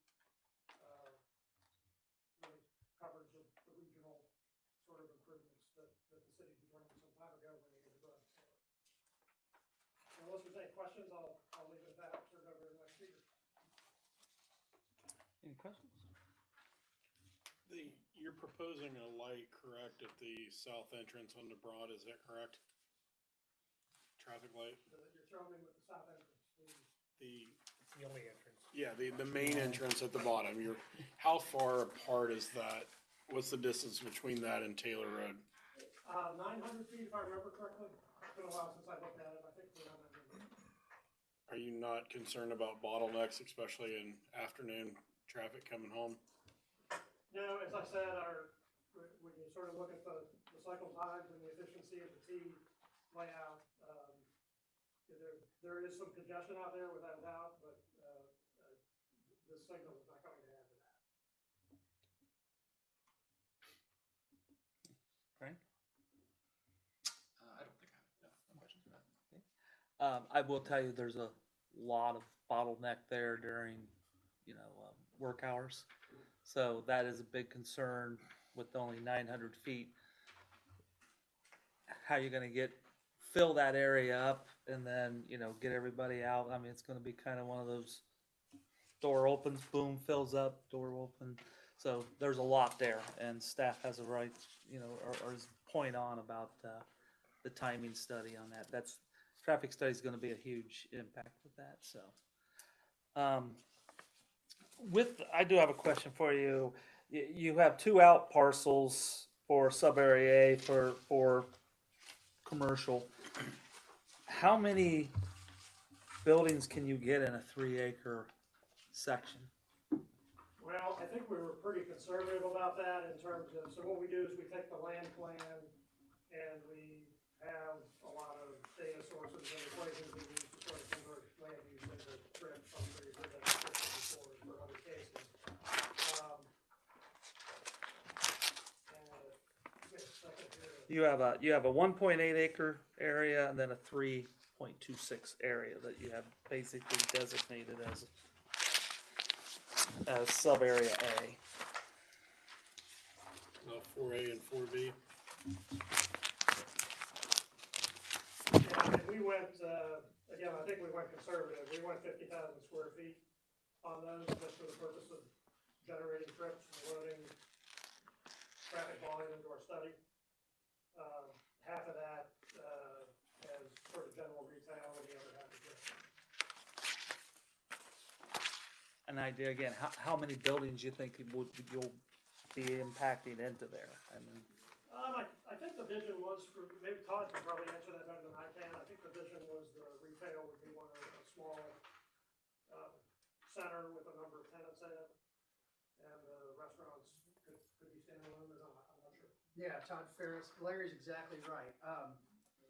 really covers the regional sort of improvements that the city determined some time ago when they did the road. So unless there's any questions, I'll leave it at that, turn it over to the next speaker.
Any questions?
You're proposing a light, correct, at the south entrance on the Broad, is that correct? Traffic light?
You're throwing me with the south entrance.
It's the only entrance.
Yeah, the main entrance at the bottom, how far apart is that? What's the distance between that and Taylor Road?
900 feet, if I remember correctly. It's been a while since I looked at it. I think we're on that number.
Are you not concerned about bottlenecks, especially in afternoon traffic coming home?
No, as I said, when you sort of look at the cycle times and the efficiency of the T layout, there is some congestion out there without a doubt, but this signal is not going to add to that.
Frank?
I don't think I have no questions for that.
I will tell you, there's a lot of bottleneck there during, work hours. So that is a big concern with only 900 feet. How you're gonna fill that area up and then, get everybody out. I mean, it's gonna be kind of one of those door opens, boom, fills up, door open. So there's a lot there, and staff has a right, or is point on about the timing study on that. Traffic study is gonna be a huge impact with that, so. I do have a question for you. You have two out parcels for sub-area A for commercial. How many buildings can you get in a 3-acre section?
Well, I think we were pretty conservative about that in terms of, so what we do is we take the land plan and we have a lot of data sources and equations we use to sort of convert land use into trips. I'm sure you've heard that description before for other cases.
You have a 1.8 acre area and then a 3.26 area that you have basically designated as sub area A.
4A and 4B.
Yeah, and we went, again, I think we went conservative. We went 50,000 square feet on those just for the purpose of generating trips and loading traffic volume into our study. Half of that as sort of general retail and the other half is restaurant.
An idea again, how many buildings you think you'll be impacting into there? I mean,
I think the vision was for, maybe Todd can probably answer that better than I can. I think the vision was the retail would be a small center with a number of tenants in it, and the restaurants could be standalone or not. I'm not sure.
Yeah, Todd Ferris, Larry's exactly right.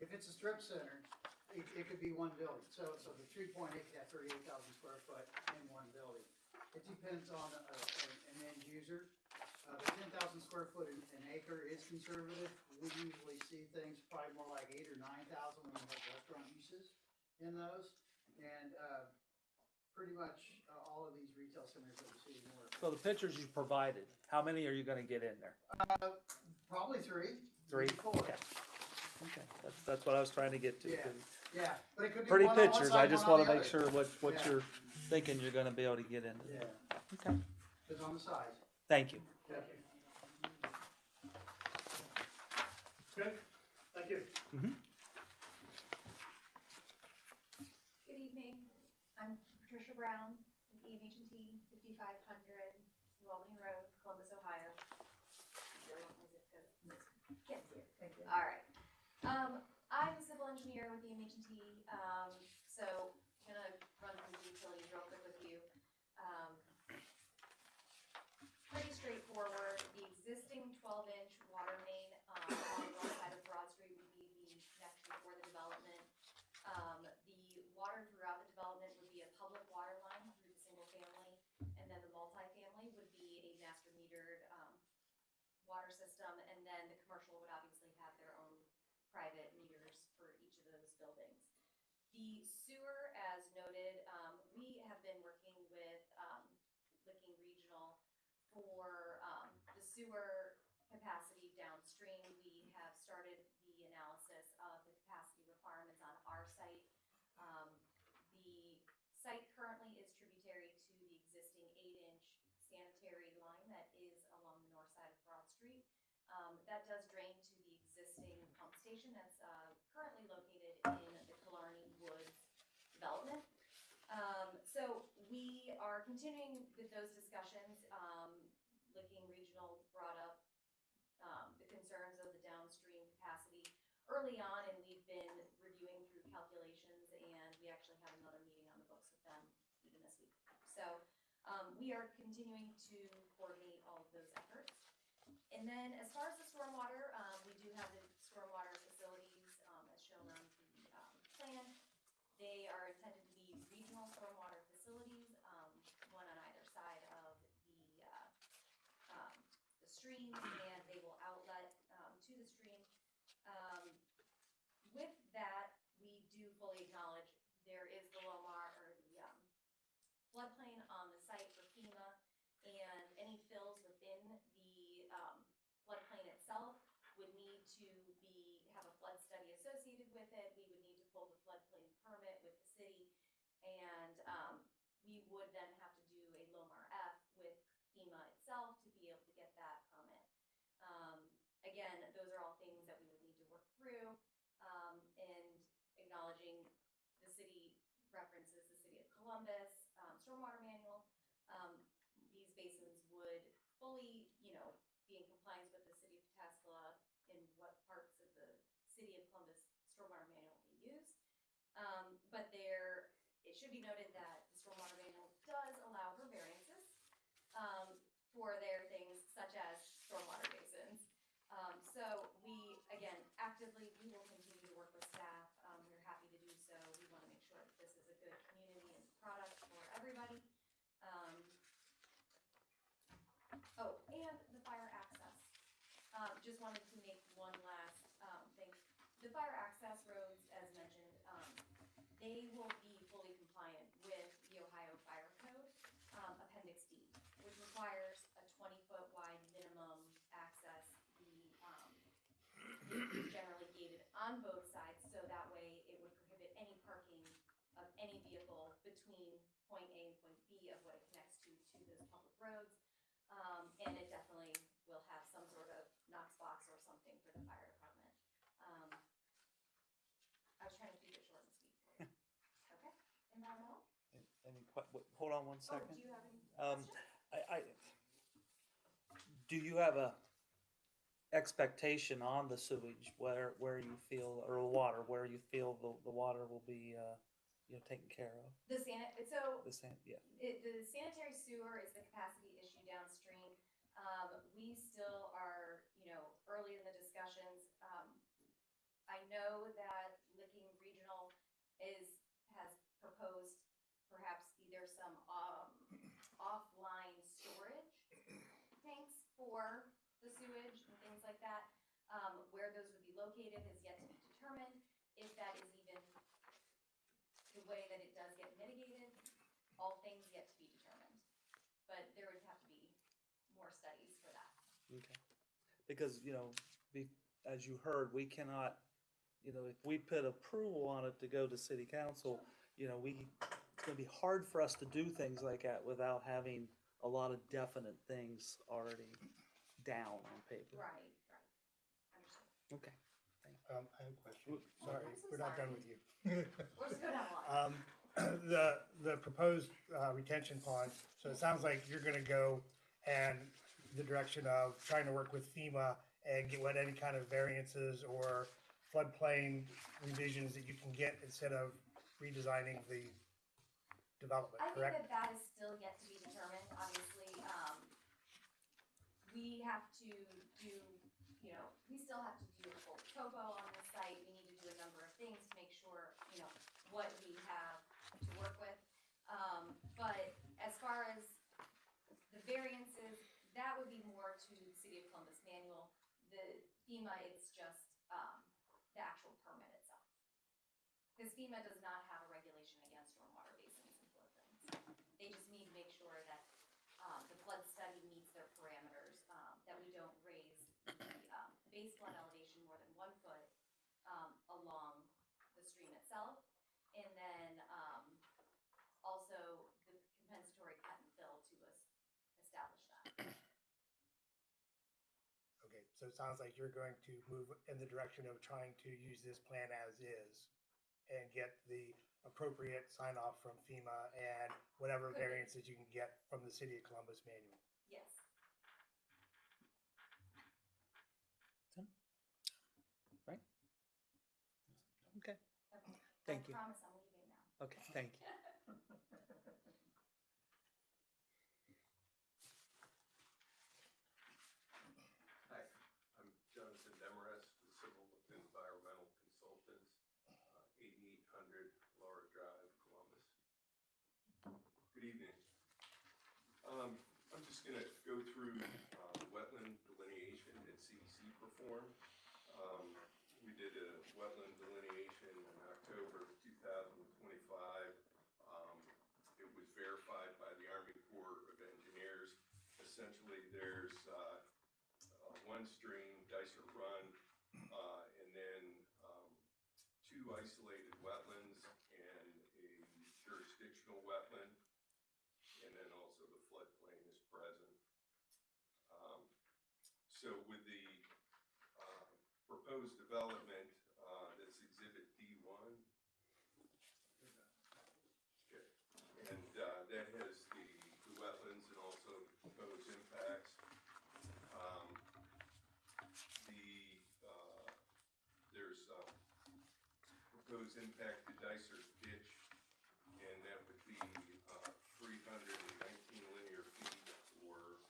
If it's a strip center, it could be one building. So the 3.8 could have 38,000 square foot in one building. It depends on an end user. The 10,000 square foot an acre is conservative. We usually see things probably more like 8,000 or 9,000 when we have restaurant uses in those. And pretty much all of these retail centers that we see more.
so the pictures you provided, how many are you gonna get in there?
Probably three.
3?
maybe 4.
Okay, that's what I was trying to get to.
Yeah. Yeah, but it could be
Pretty
one on one
pictures,
side,
I just
one on
wanna
the
make
other.
sure what
Yeah.
you're thinking you're gonna be able to get into.
Yeah,
Okay,
it's on the size.
thank you.
Thank you. Good, thank you.
Good evening, I'm Patricia Brown with EMH&T 5500 Walden Road, Columbus, Ohio. Really want my zip code. Yes,
Thank you.
all right. I'm a civil engineer with EMH&T, so I'm gonna run through the utilities real quick with you. Pretty straightforward. The existing 12-inch water main on the north side of Broad Street would be the connection for the development. The water throughout the water system, and then the commercial would obviously have their own private meters for each of those buildings. The sewer, as noted, we have been working with Licking Regional for the sewer capacity downstream. We have started the analysis of the capacity requirements on our site. The site currently is tributary to the existing 8-inch sanitary line that is along the north side of Broad Street. That does drain to the existing pump station that's currently located in the Killarney Woods development. So we are continuing with those discussions. Licking Regional brought up the concerns of the downstream capacity early on, and we've been reviewing through calculations, and we actually have another meeting on the books with them even this week. So we are continuing to coordinate all of those efforts. And then as far as the stormwater, we do have the stormwater facilities as shown on the plan. They are intended to be regional stormwater facilities, one on either side of the stream, and they will outlet to the stream. With that, we do fully acknowledge there is the Lomar, or the floodplain on the site for FEMA, and any fills within the floodplain itself would need to have a flood study associated with it. We would need to pull the floodplain permit with the city, and we would then have to do a Lomar F with FEMA itself to be able to get that permit. Again, those are all things that we would need to work through, and acknowledging the city references the City of Columbus stormwater manual. These basins would fully, be in compliance with the City of Pataskala in what parts of the City of Columbus stormwater manual we use. But it should be noted that the stormwater manual does allow for variances for their things such as stormwater basins. So we, again, we will continue to work with staff. We're happy to do so. We want to make sure that this is a good community and product for everybody. And the fire access. Just wanted to make one last thing. The fire access roads, as mentioned, they will be fully compliant with the Ohio Fire Code, Appendix D, which requires a 20-foot wide minimum access, generally gated on both sides, so that way it would prohibit any parking of any vehicle between point A and point B of what it connects to those public roads. And it definitely will have some sort of Knox box or something for the fire department. I was trying to keep it short and sweet for you. Okay, environmental?
Hold on one
Oh,
second.
do you have any questions?
Do you have a expectation on the sewage where you feel, or water, where you feel the water will be, taken care of?
The sanitary sewer is the capacity issue downstream. We still are, early in the discussions. I know that Licking Regional has proposed perhaps either some offline storage tanks for the sewage and things like that. Where those would be located is yet to be determined. If that is even the way that it does get mitigated, all things yet to be determined. But there would have to be more studies for that.
Okay. Because, as you heard, we cannot, if we put approval on it to go to city council, it's gonna be hard for us to do things like that without having a lot of definite things already down on paper.
Right. Understood.
Okay.
I have a question. Sorry,
I'm so
we're not
sorry.
done with you.
We'll just go down the line.
The proposed retention pond, so it sounds like you're gonna go and the direction of trying to work with FEMA and get any kind of variances or floodplain revisions that you can get instead of redesigning the development,
I think
correct?
that is still yet to be determined. Obviously, we have to do, we still have to do a full topo on the site. We need to do a number of things to make sure, what we have to work with. But as far as the variances, that would be more to the City of Columbus manual. FEMA, it's just, the actual permit itself. Because FEMA does not have a regulation against stormwater basins and floodplains. They just need to make sure that, the flood study meets their parameters, that we don't raise the, base flood elevation more than 1 foot, along the stream itself. And then, also the compensatory cut and fill to establish that.
Okay, so it sounds like you're going to move in the direction of trying to use this plan as is and get the appropriate sign off from FEMA and whatever
Could be.
variances you can get from the City of Columbus manual.
Yes.
Right? Okay,
Okay.
Thank you.
I promise I'm leaving now.
okay, thank you.
Hi, I'm Jonathan Demarest, the Civil and Environmental Consultants, 8800 Laura Drive, Columbus. Good evening. I'm just going to go through wetland delineation that CEC performed. We did a wetland delineation in October of 2025. It was verified by the Army Corps of Engineers. Essentially, there's one stream, Dicer Run, and then two isolated wetlands and a jurisdictional wetland, and then also the floodplain is present. So with the proposed development, that's Exhibit D1. Okay. And that has the wetlands and also proposed impacts. There's proposed impact to Dicer Ditch, and that would be 319 linear feet or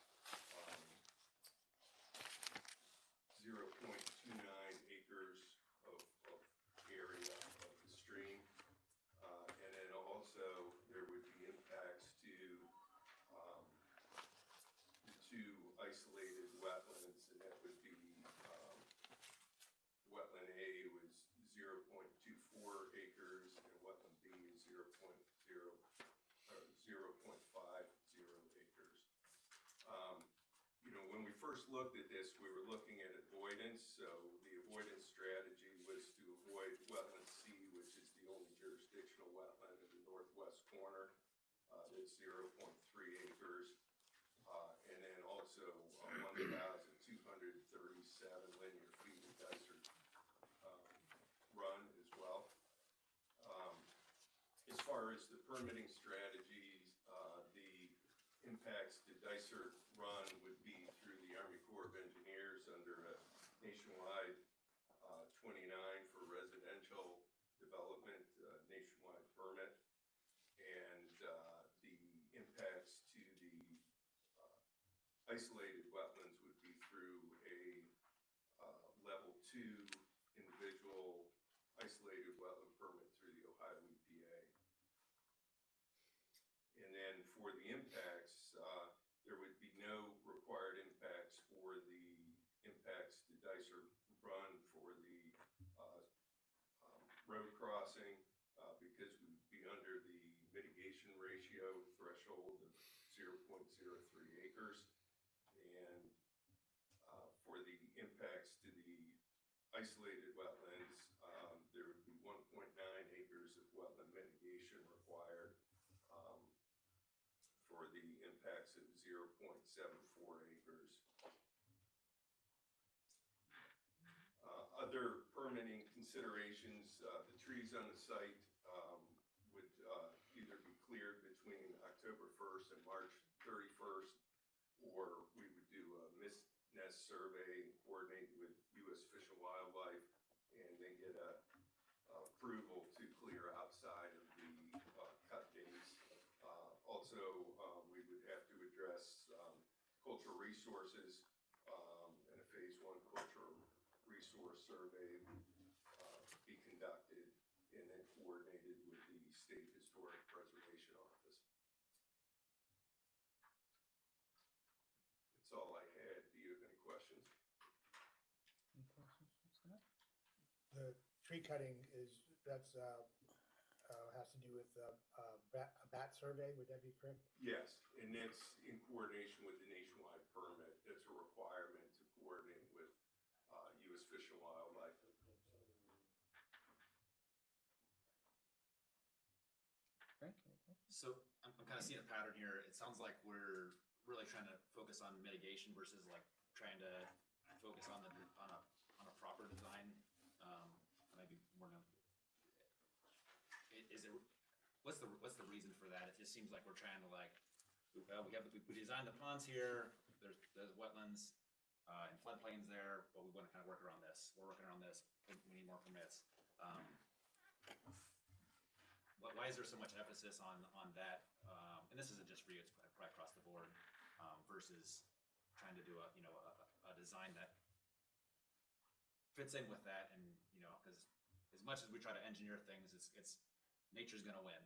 0.29 acres of area of the stream. And then also there would be impacts to the two isolated wetlands, and that would be wetland A was 0.24 acres and wetland B is 0.50 acres. You know, when we first looked at this, we were looking at avoidance. So the avoidance strategy was to avoid wetland C, which is the only jurisdictional wetland in the northwest corner. That's 0.3 acres. And then also 1,237 linear feet of Dicer Run as well. As far as the permitting strategies, the impacts to Dicer Run would be through the Army Corps of Engineers under a nationwide 29 for residential development nationwide permit, and the impacts to the isolated wetlands would be through a level 2 individual isolated wetland permit through the Ohio EPA. And then for the impacts, there would be no required impacts for the impacts to Dicer Run for the road crossing, because we would be under the mitigation ratio threshold of 0.03 acres. And for the impacts to the isolated wetlands, there would be 1.9 acres of wetland mitigation required for the impacts of 0.74 acres. Other permitting considerations, the trees on the site would either be cleared between October 1st and March 31st, or we would do a mist nest survey, coordinate with U.S. Fish and Wildlife, and then get approval to clear outside of the cut dates. Also, we would have to address cultural resources, and a phase 1 cultural resource survey would be conducted and then coordinated with the State Historic Preservation Office. That's all I had. Do you have any questions?
tree cutting has to do with a bat survey, would that be correct?
Yes, and that's in coordination with the nationwide permit. That's a requirement to coordinate with U.S. Fish and Wildlife.
So I'm kind of seeing a pattern here. It sounds like we're really trying to focus on mitigation versus like trying to focus on on a proper design. Maybe more than, is there, what's the reason for that? It just seems like we're trying to like, we designed the ponds here, there's wetlands, and floodplains there, but we want to kind of work around this. We're working around this, we need more permits. Why is there so much emphasis on that? And this isn't just for you, it's probably across the board, versus trying to do a design that fits in with that. And, because as much as we try to engineer things, it's nature's gonna win,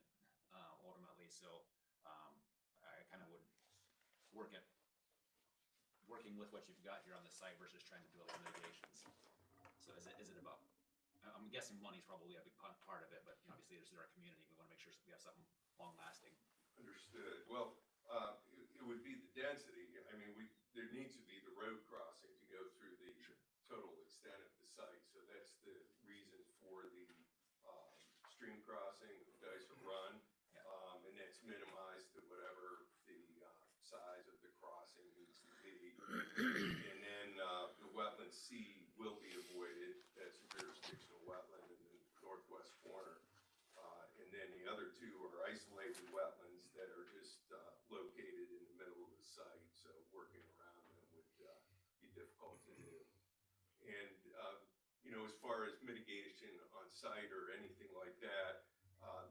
ultimately. So, I kind of would working with what you've got here on the site versus trying to do all the mitigations. So is it about, I'm guessing money's probably a big part of it, but obviously this is our community. We want to make sure we have something long lasting.
Understood. Well, it would be the density. I mean, there needs to be the road crossing to go through the total extent of the site. So that's the reason for the stream crossing, Dyson Run, and that's minimized to whatever the size of the crossing needs to be. And then the wetland C will be avoided. That's a jurisdictional wetland in the northwest corner. And then the other two are isolated wetlands that are just located in the middle of the site. So working around them would be difficult to do. And, as far as mitigation on site or anything like that,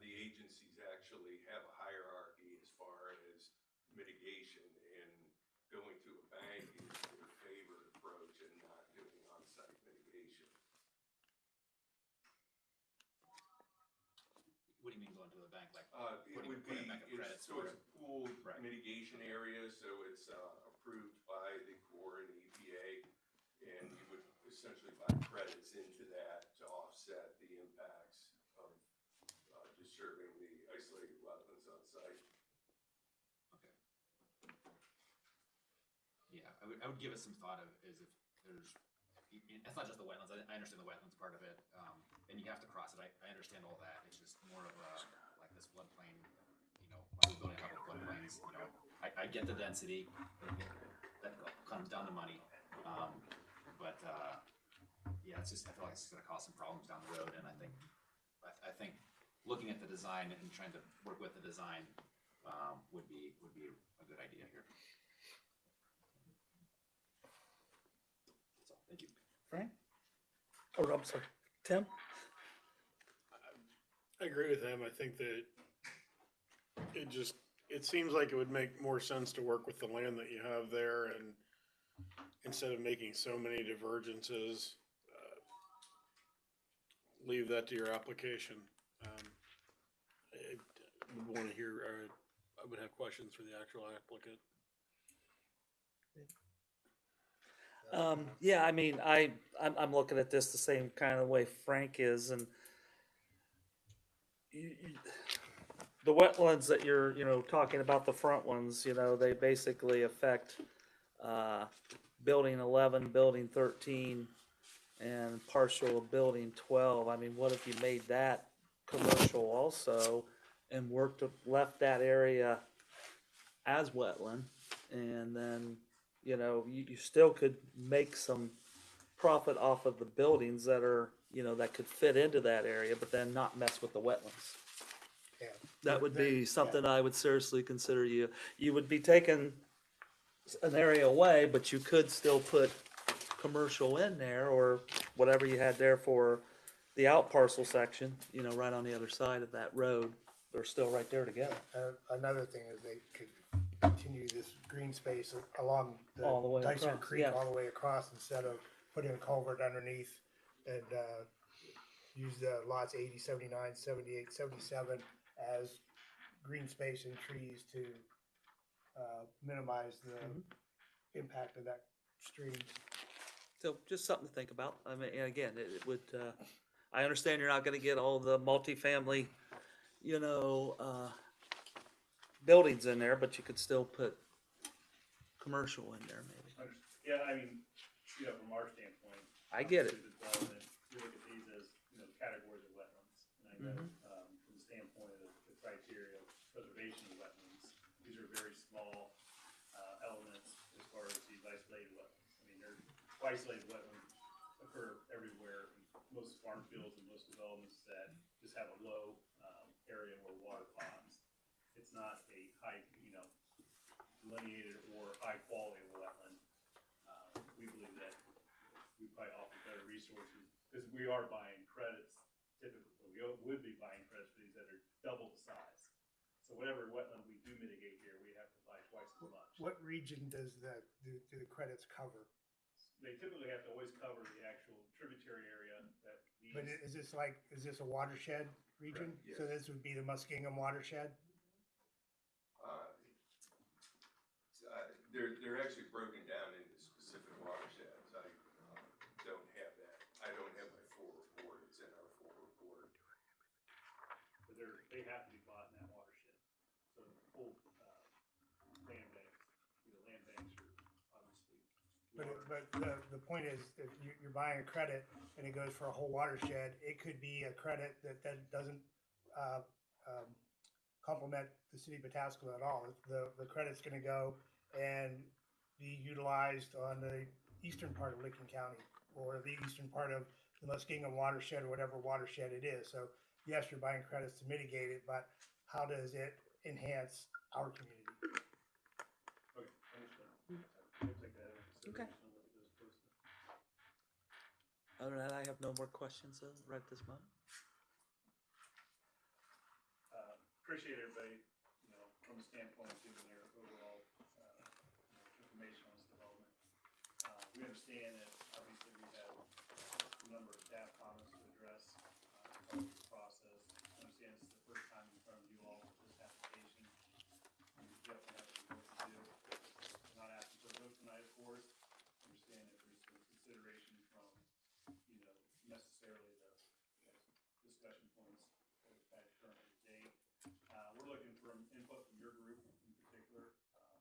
the agencies actually have a hierarchy as far as mitigation, and going to a bank is their favored approach and not doing on-site mitigation.
What do you mean going to a bank? Like
It would be,
putting a bank of credit
so it's a pooled
Right.
mitigation area, so it's approved by the Corps and EPA, and you would essentially buy credits into that to offset the impacts of disturbing the isolated wetlands on site.
Okay. Yeah, I would give it some thought of as if there's, it's not just the wetlands. I understand the wetlands part of it, and you have to cross it. I understand all that. It's just more of a, like this floodplain, when we're building a couple of floodplains, I get the density, that comes down to money. But yeah, it's just, I feel like it's gonna cause some problems down the road, and I think looking at the design and trying to work with the design would be a good idea here. So, thank you.
Frank? Or, I'm sorry, Tim?
I agree with him. I think that it seems like it would make more sense to work with the land that you have there, and instead of making so many divergences, leave that to your application. I would want to hear, I would have questions for the actual applicant.
Yeah, I mean, I'm looking at this the same kind of way Frank is, and the wetlands that you're, talking about, the front ones, they basically affect building 11, building 13, and partial of building 12. I mean, what if you made that commercial also and left that area as wetland, and then, you still could make some profit off of the buildings that are, that could fit into that area, but then not mess with the wetlands.
Yeah.
That would be something I would seriously consider. You would be taking an area away, but you could still put commercial in there, or whatever you had there for the out parcel section, right on the other side of that road. They're still right there together.
Another thing is they could continue this green space along
All the way
the Dyson
across,
Creek
yeah.
all the way across, instead of putting a culvert underneath, and use the lots 80, 79, 78, 77 as green space and trees to minimize the impact of that stream.
So just something to think about. I mean, and again, it would, I understand you're not gonna get all the multifamily, buildings in there, but you could still put commercial in there maybe.
Yeah, I mean, from our standpoint.
I get it.
obviously the development, we look at these as, categories of wetlands. And I know, from the standpoint of the criteria of preservation of wetlands, these are very small, elements as far as these isolated wetlands. I mean, isolated wetlands occur everywhere in most farm fields and most developments that just have a low, area where water ponds. It's not a high, delineated or high quality of wetland. We believe that we probably offer better resources, because we are buying credits typically, we would be buying credits for these that are double the size. So whatever wetland we do mitigate here, we have to buy twice as much.
What region do the credits cover?
They typically have to always cover the actual tributary area that these.
But is this a watershed region?
Correct,
So
yes.
this would be the Muskingum watershed?
They're actually broken down into specific watersheds. I don't have that. I don't have my full report. It's in our full report.
But they have to be bought in that watershed. So the full, land banks, land banks are obviously.
But the point is, if you're buying a credit and it goes for a whole watershed, it could be a credit that doesn't complement the city of Pataskala at all. The credit's gonna go and be utilized on the eastern part of Licking County or the eastern part of the Muskingum watershed or whatever watershed it is. So yes, you're buying credits to mitigate it, but how does it enhance our community?
Okay, understood. We'll take that into
Okay.
consideration and look at this closely.
Other than that, I have no more questions right this moment.
Appreciate everybody, from the standpoint of giving their overall, information on this development. We understand that obviously we have a number of staff comments to address, part of the process. I understand this is the first time in front of you all with this application. You definitely have some work to do. We're not asking for a vote tonight, of course. Understand that there's some consideration from, necessarily the discussion points that we've had currently today. We're looking for input from your group in particular,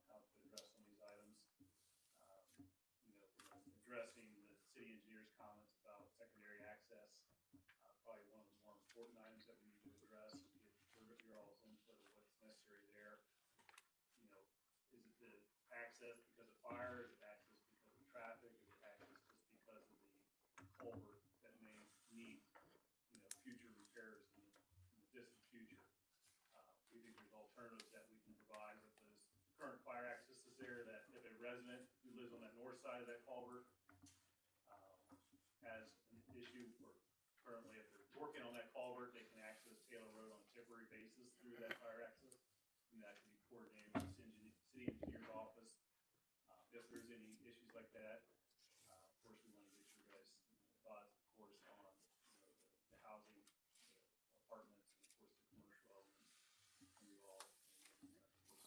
how to address some of these items. Addressing the city engineer's comments about secondary access, probably one of the more important items that we need to address, and get your all's input of what's necessary there. Is it the access because of fire? Is it access because of traffic? Is it access just because of the culvert that may need, future repairs in the distant future? We think there's alternatives that we can provide with those current fire accesses there, that if a resident who lives on that north side of that culvert has an issue, or currently if they're working on that culvert, they can access Taylor Road on a temporary basis through that fire access. And that can be coordinated with the city engineer's office. If there's any issues like that, of course, we want to get your guys' thoughts, of course, on the housing, the apartments, and of course the commercial elements from you all. And of course, I'm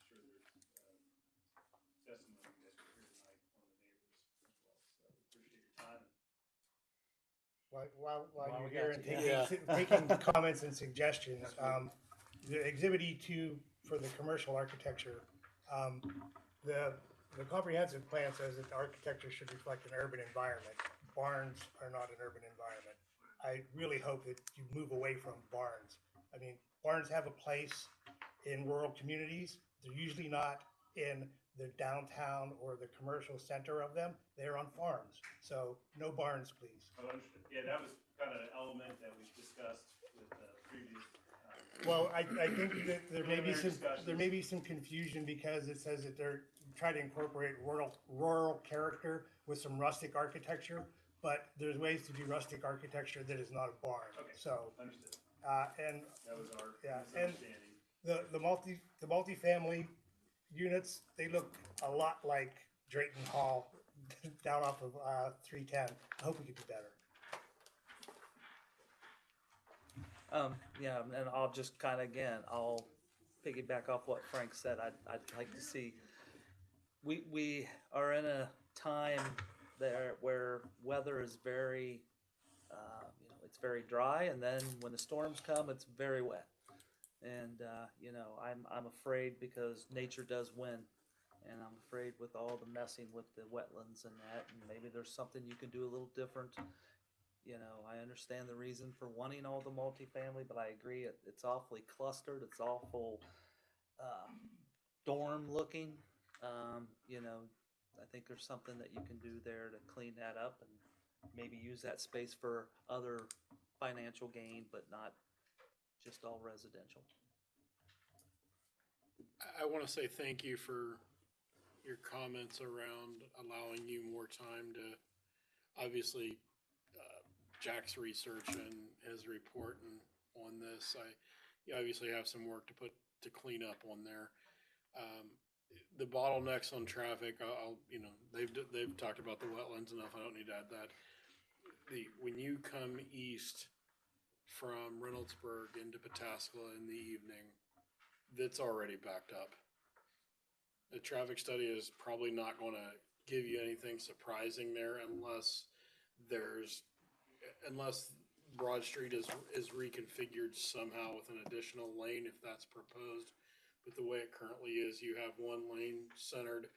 sure there's testimony you guys will hear tonight from the neighbors as well. So we appreciate your time.
While
While
you're
we
here
got
and
you.
taking comments and suggestions, the Exhibit E2 for the commercial architecture, the comprehensive plan says that the architecture should reflect an urban environment. Barns are not an urban environment. I really hope that you move away from barns. I mean, barns have a place in rural communities. They're usually not in the downtown or the commercial center of them. They're on farms. So no barns, please.
Oh, understood. Yeah, that was kind of an element that we discussed with the previous.
Well, I think that there may be
Preliminary
some confusion because it says that they're trying to incorporate rural character with some rustic architecture, but there's ways to do rustic architecture that is not a barn.
Okay.
So,
Understood.
and
That was our
and
misunderstanding.
the multifamily units, they look a lot like Drayton Hall down off of 310. I hope we can do better.
Yeah, and I'll just kind of, again, I'll piggyback off what Frank said. I'd like to see, we are in a time there where weather is very You know, it's very dry, and then when the storms come, it's very wet. And you know, I'm afraid because nature does win, and I'm afraid with all the messing with the wetlands and that, and maybe there's something you can do a little different. You know, I understand the reason for wanting all the multifamily, but I agree it's awfully clustered. It's awful dorm looking. You know, I think there's something that you can do there to clean that up and maybe use that space for other financial gain, but not just all residential.
I want to say thank you for your comments around allowing you more time to, obviously, Jack's research and his report and on this. You obviously have some work to clean up on there. The bottlenecks on traffic, they've talked about the wetlands enough. I don't need to add that. When you come east from Reynoldsburg into Pataskala in the evening, that's already backed up. The traffic study is probably not going to give you anything surprising there unless Broad Street is reconfigured somehow with an additional lane, if that's proposed. But the way it currently is, you have one lane centered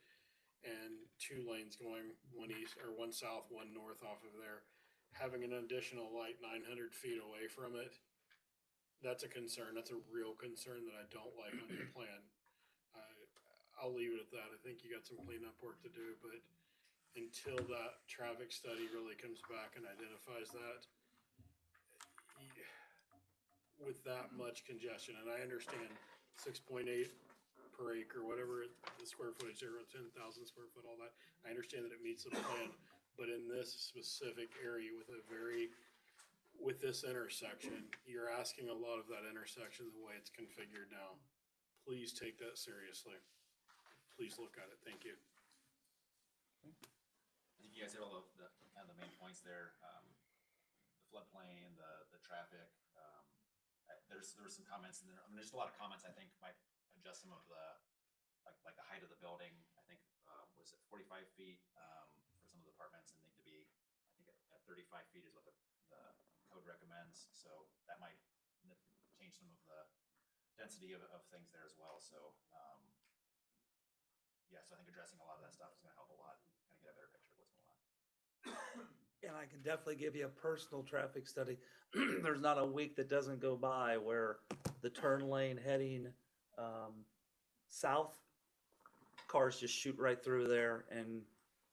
and two lanes going, one east or one south, one north off of there. Having an additional light 900 feet away from it, that's a concern. That's a real concern that I don't like on your plan. I'll leave it at that. I think you got some cleanup work to do, but until that traffic study really comes back and identifies that, with that much congestion, and I understand 6.8 per acre, whatever the square footage, 10,000 square foot, all that. I understand that it meets the plan, but in this specific area with this intersection, you're asking a lot of that intersection the way it's configured now. Please take that seriously. Please look at it. Thank you.
I think you guys hit all the kind of the main points there. The floodplain, the traffic. There were some comments in there. I mean, there's a lot of comments. I think might adjust some of the like the height of the building. I think was it 45 feet for some of the apartments, and need to be I think at 35 feet is what the code recommends. So that might change some of the density of things there as well. So so I think addressing a lot of that stuff is going to help a lot and kind of get a better picture of what's going on.
And I can definitely give you a personal traffic study. There's not a week that doesn't go by where the turn lane heading south, cars just shoot right through there, and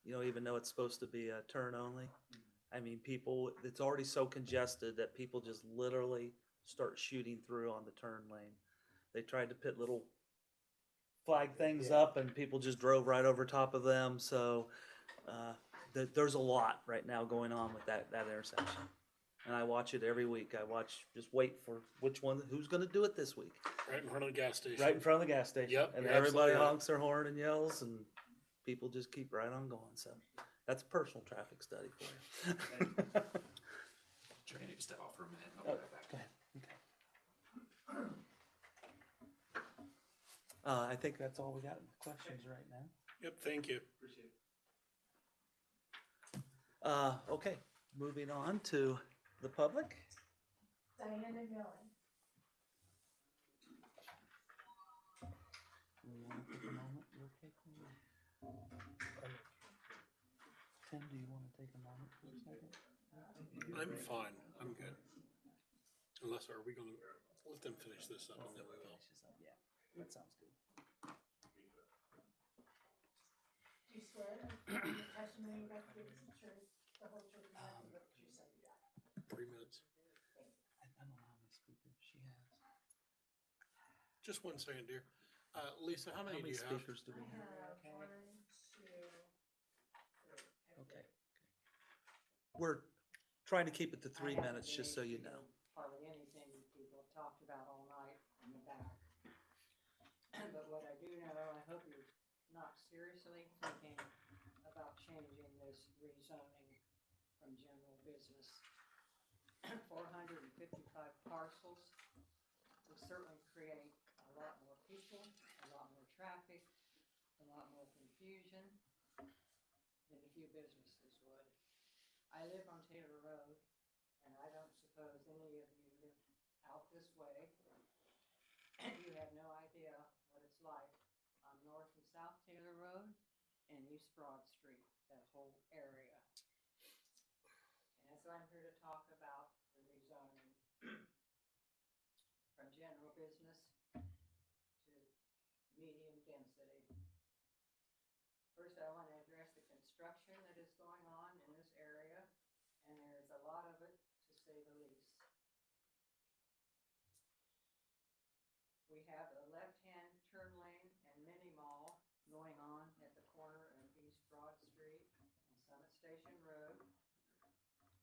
you know, even though it's supposed to be a turn only, I mean, it's already so congested that people just literally start shooting through on the turn lane. They tried to put little flag things up, and people just drove right over top of them. So there's a lot right now going on with that intersection, and I watch it every week. Just wait for who's going to do it this week.
Right in front of the gas station.
Right in front of the gas station.
Yep.
And everybody honks their horn and yells, and people just keep right on going. So that's a personal traffic study for you.
Sure, I need to step off for a minute. I'll be right back.
Go ahead. Okay. I think that's all we got in questions right now.
Yep. Thank you.
Appreciate it.
Okay, moving on to the public.
Diana Millen.
We want to take a moment. You okay? Tim, do you want to take a moment for a second?
I'm fine. I'm good. Unless, are we going to let them finish this up and then we will?
Yeah, that sounds good.
Do you swear affirm the testimony you're about to give is the truth, the whole truth, and nothing but the truth, so you got?
3 minutes.
I don't know how many speakers she has.
Just 1 second, dear. Lisa, how many do you have?
Speakers do we
I
have?
have 1, 2, 3.
Okay. We're trying to keep it to 3 minutes, just so you know.
Hardly anything people have talked about all night in the back. But what I do know, I hope you're not seriously thinking about changing this rezoning from general business. 455 parcels will certainly create a lot more people, a lot more traffic, a lot more confusion than a few businesses would. I live on Taylor Road, suppose any of you live out this way, and you have no idea what it's like on North and South Taylor Road and East Broad Street, that whole area. And so I'm here to talk about the rezoning from general business to medium density. First, I want to address the construction that is going on in this area, and there's a lot of it, to say the least. We have a left-hand turn lane and mini mall going on at the corner of East Broad Street and Summit Station Road,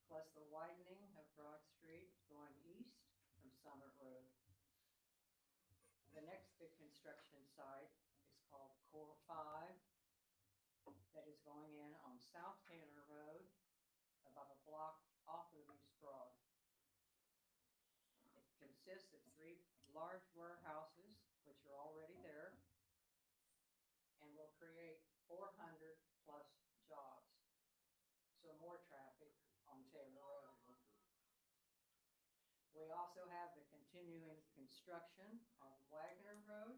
plus the widening of Broad Street going east from Summit Road. The next big construction site is called Core 5, that is going in on South Taylor Road, about a block off of East Broad. It consists of 3 large warehouses, which are already there, and will create 400 plus jobs. So more traffic on Taylor Road. We also have the continuing construction on Wagner Road,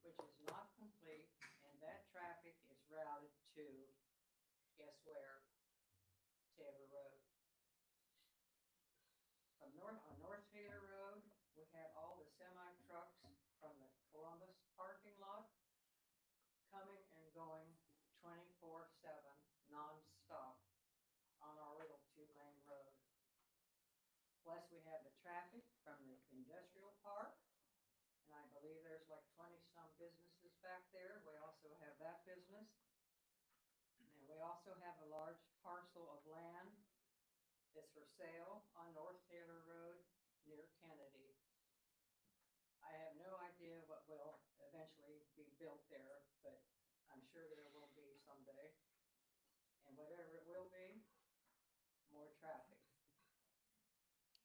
which is not complete, and that traffic is routed to, guess where? Taylor Road. On North Taylor Road, we have all the semi-trucks from the Columbus parking lot coming and going 24/7, non-stop on our little 2-lane road. Plus, we have the traffic from the industrial park, and I believe there's like 20-some businesses back there. We also have that business. And we also have a large parcel of land that's for sale on North Taylor Road near Kennedy. I have no idea what will eventually be built there, but I'm sure there will be someday. And whatever it will be, more traffic.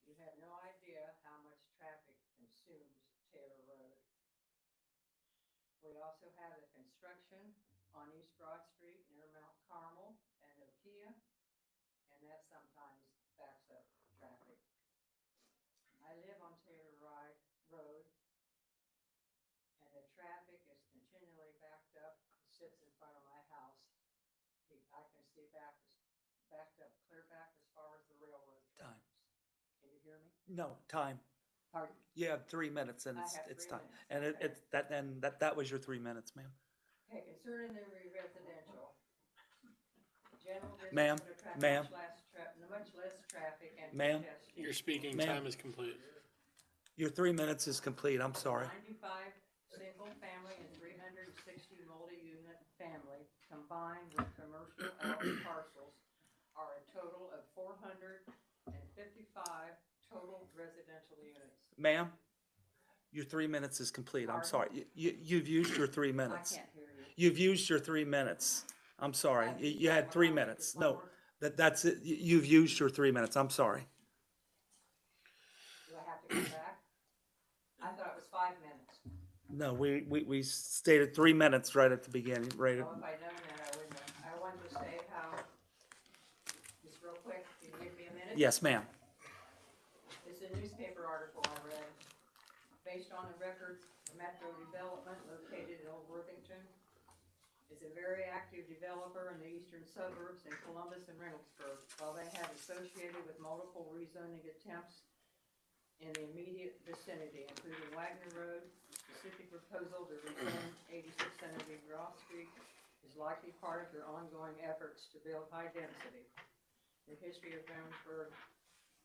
You have no idea how much traffic consumes Taylor Road. We also have the construction on East Broad Street near Mount Carmel and Nokia, and that sometimes backs up traffic. I live on Taylor Road, and the traffic is continually backed up. It sits in front of my house. I can see backed up, clear back as far as the railroad tracks.
Time.
Can you hear me?
No, time.
Pardon?
You have 3 minutes and
I
it's,
have
it's
3
time.
minutes,
And
okay.
that was your 3 minutes, ma'am.
Okay, concerning the residential. General
Ma'am,
business would attract
ma'am.
much less traffic and
Ma'am.
congestion.
You're speaking,
Ma'am.
time is complete.
Your 3 minutes is complete. I'm sorry.
95 single-family and 360 multi-unit family combined with commercial parcels are a total of 455 total residential units.
Ma'am, your 3 minutes is complete. I'm
Pardon?
sorry. You've used your 3 minutes.
I can't hear you.
You've used your 3 minutes. I'm sorry. You had 3 minutes. No, that's it. You've used your 3 minutes. I'm sorry.
Do I have to come back? I thought it was 5 minutes.
No, we stated 3 minutes right at the beginning, right at,
Oh, if I'd known that, I wouldn't have. I wanted to say how, just real quick, can you give me a minute?
yes, ma'am.
It's a newspaper article I read. Based on the records of Metro Development located in Old Worthington, is a very active developer in the eastern suburbs in Columbus and Reynoldsburg. While they have associated with multiple rezoning attempts in the immediate vicinity, including Wagner Road, specific proposal to rezone 8670 Gross Street is likely part of their ongoing efforts to build high density. The history of Reynoldsburg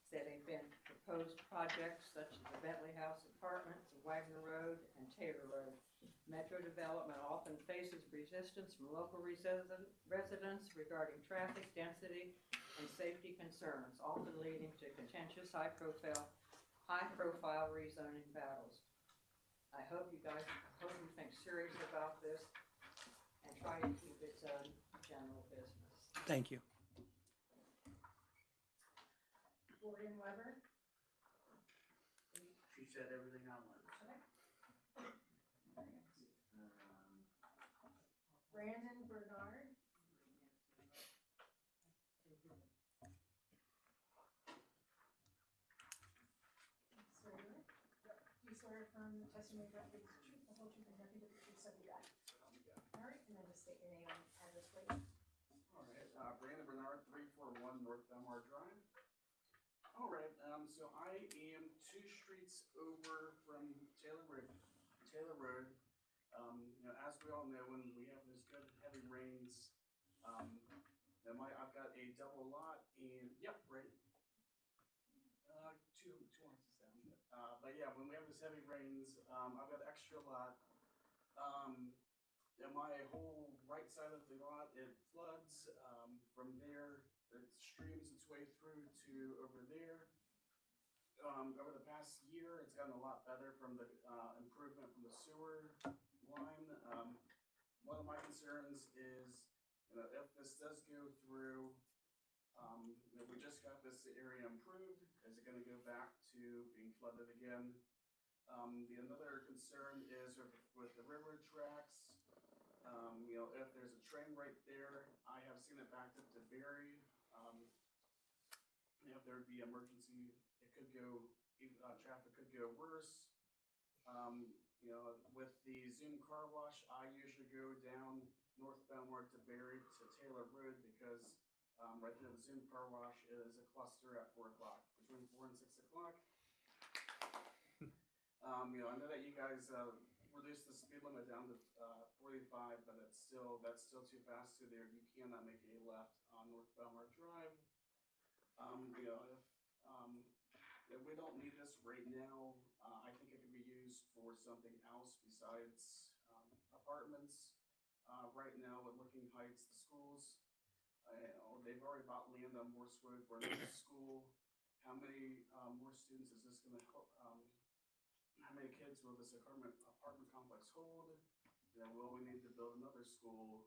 said they've been proposed projects such as the Bentley House Apartments, Wagner Road, and Taylor Road. Metro Development often faces resistance from local residents regarding traffic density and safety concerns, often leading to contentious, high-profile rezoning battles. I hope you think serious about this and try to keep it general business.
Thank you.
Gordon Weber?
She said everything I wanted.
Brandon Bernard?
swear affirm the testimony you're about to give is the truth, the whole truth, and nothing but the truth, so help you God. All right, and then just state your name and address, please.
All right, Brandon Bernard, 341 North Belmar Drive. All right, so I am 2 streets over from Taylor Road. As we all know, when we have those good heavy rains, I've got a double lot and, yep, right. Two houses down. But yeah, when we have those heavy rains, I've got an extra lot. And my whole right side of the lot, it floods. From there, it streams its way through to over there. Over the past year, it's gotten a lot better from the improvement from the sewer line. One of my concerns is, if this does go through, we just got this area improved. Is it going to go back to being flooded again? Another concern is with the railroad tracks. If there's a train right there, I have seen it backed up to Berry. If there'd be emergency, it could go, traffic could go worse. With the Zoom car wash, I usually go down North Belmar to Berry to Taylor Road because right there, the Zoom car wash is a cluster at 4 o'clock, between 4 and 6 o'clock. I know that you guys reduced the speed limit down to 45, but that's still too fast to there. You cannot make a left on North Belmar Drive. If we don't need this right now, I think it can be used for something else besides apartments. Right now, with Looking Heights, the schools, they've already bought land on Morse Road for another school. How many more students is this going to help? How many kids will this apartment complex hold? Will we need to build another school?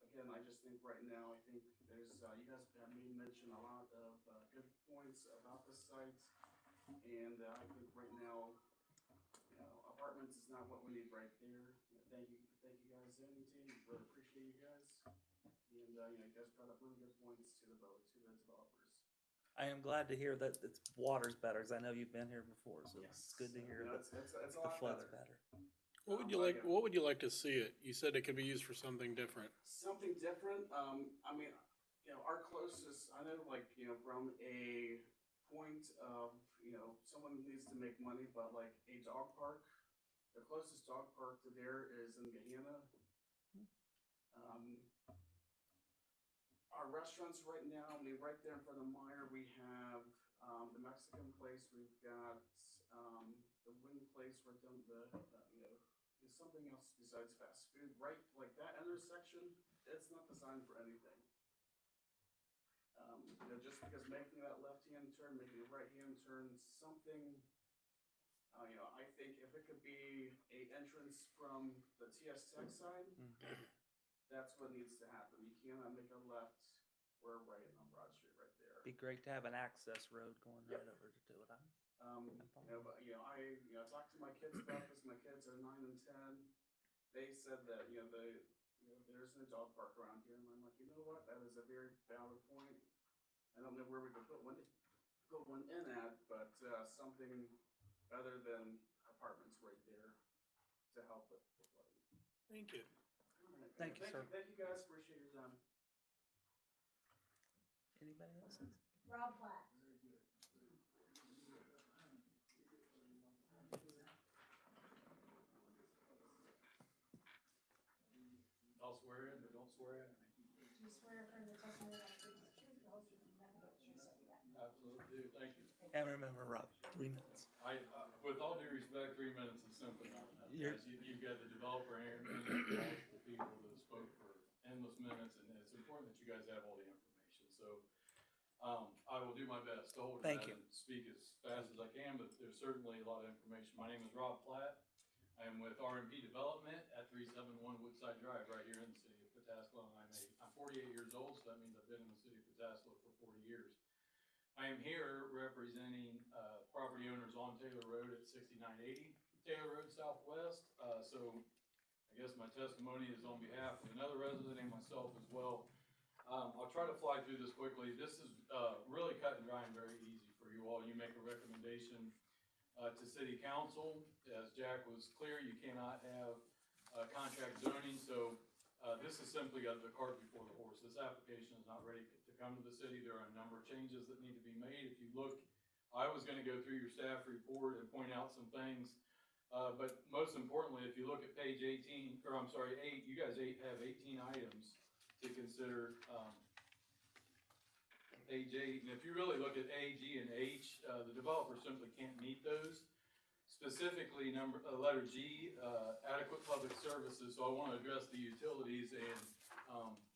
Again, I just think right now, I think there's, you guys have mentioned a lot of good points about this site. And I think right now, apartments is not what we need right there. Thank you guys, zoning team. Really appreciate you guys. And you guys brought up really good points to the developers.
I am glad to hear that it's water's better, because I know you've been here before, so it's good to hear that
it's a
the
lot
flood's
better.
better.
What would you like? What would you like to see it? You said it could be used for something different.
Something different. I mean, our closest. I know, from a point of, someone needs to make money, but like a dog park. The closest dog park to there is in Gahanna. Our restaurants right now, right there in front of Meyer, we have the Mexican place. We've got the wing place. We're done there's something else besides fast food. Right, like that intersection, it's not designed for anything. Just because making that left-hand turn, making a right-hand turn, something. I think if it could be a entrance from the TS Tech side, that's what needs to happen. You cannot make a left or a right on Broad Street right there.
Be great to have an access road going right over to it.
I talked to my kids about this. My kids are 9 and 10. They said that there's no dog park around here, and I'm like, you know what? That is a very valid point. I don't know where we could put one in at, but something other than apartments right there to help with the flooding.
Thank you.
Right.
Thank you, sir.
Thank you guys. Appreciate your time.
Anybody else?
Rob Platt.
I'll swear in, but don't swear in.
Do you swear affirm the testimony you're about to give is the truth, the whole truth, and nothing but the truth, so help you God?
Absolutely do, thank you.
And remember, Rob, 3 minutes.
With all due respect, 3 minutes is simply not enough.
You're-
Guys, you've got the developer here, and multiple people that have spoke for endless minutes, and it's important that you guys have all the information. So, I will do my best to hold
Thank
that
you.
and speak as fast as I can, but there's certainly a lot of information. My name is Rob Platt. I am with RMP Development at 371 Woodside Drive, right here in the city of Pataskala. I'm 48 years old, so that means I've been in the city of Pataskala for 40 years. I am here representing property owners on Taylor Road at 6980 Taylor Road Southwest. So I guess my testimony is on behalf of another resident and myself as well. I'll try to fly through this quickly. This is really cut and dry and very easy for you all. You make a recommendation.
to city council. As Jack was clear, you cannot have contract zoning, so this is simply the cart before the horse. This application is not ready to come to the city. There are a number of changes that need to be made. If you look, I was gonna go through your staff report and point out some things, but most importantly, if you look at page 18, or I'm sorry, 8, you guys have 18 items to consider. Page 8, and if you really look at A, G, and H, the developer simply can't meet those. Specifically, letter G, adequate public services. So I want to address the utilities, and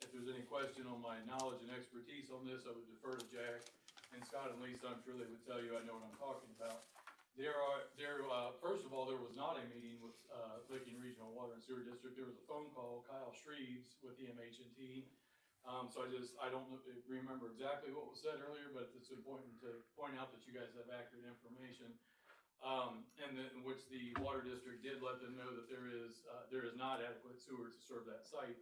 if there's any question on my knowledge and expertise on this, I would defer to Jack and Scott and Lisa. I'm sure they would tell you I know what I'm talking about. First of all, there was not a meeting with Licking Regional Water and Sewer District. There was a phone call, Kyle Shreves with the MH&T. So I don't remember exactly what was said earlier, but it's important to point out that you guys have accurate information. In which the water district did let them know that there is not adequate sewer to serve that site.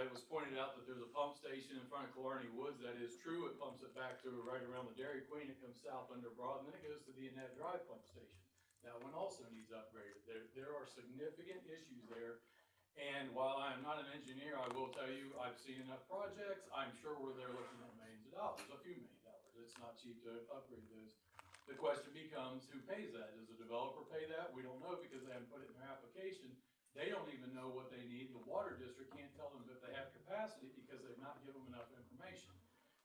It was pointed out that there's a pump station in front of Killarney Woods. That is true. It pumps it back to right around the Dairy Queen. It comes south under Broad, and then it goes to the Annette Drive pump station. That one also needs upgraded. There are significant issues there. And while I am not an engineer, I will tell you, I've seen enough projects. I'm sure we're there looking at millions of dollars, a few $1 million. It's not cheap to upgrade those. The question becomes, who pays that? Does the developer pay that? We don't know because they haven't put it in their application. They don't even know what they need. The water district can't tell them that they have capacity because they've not given them enough information.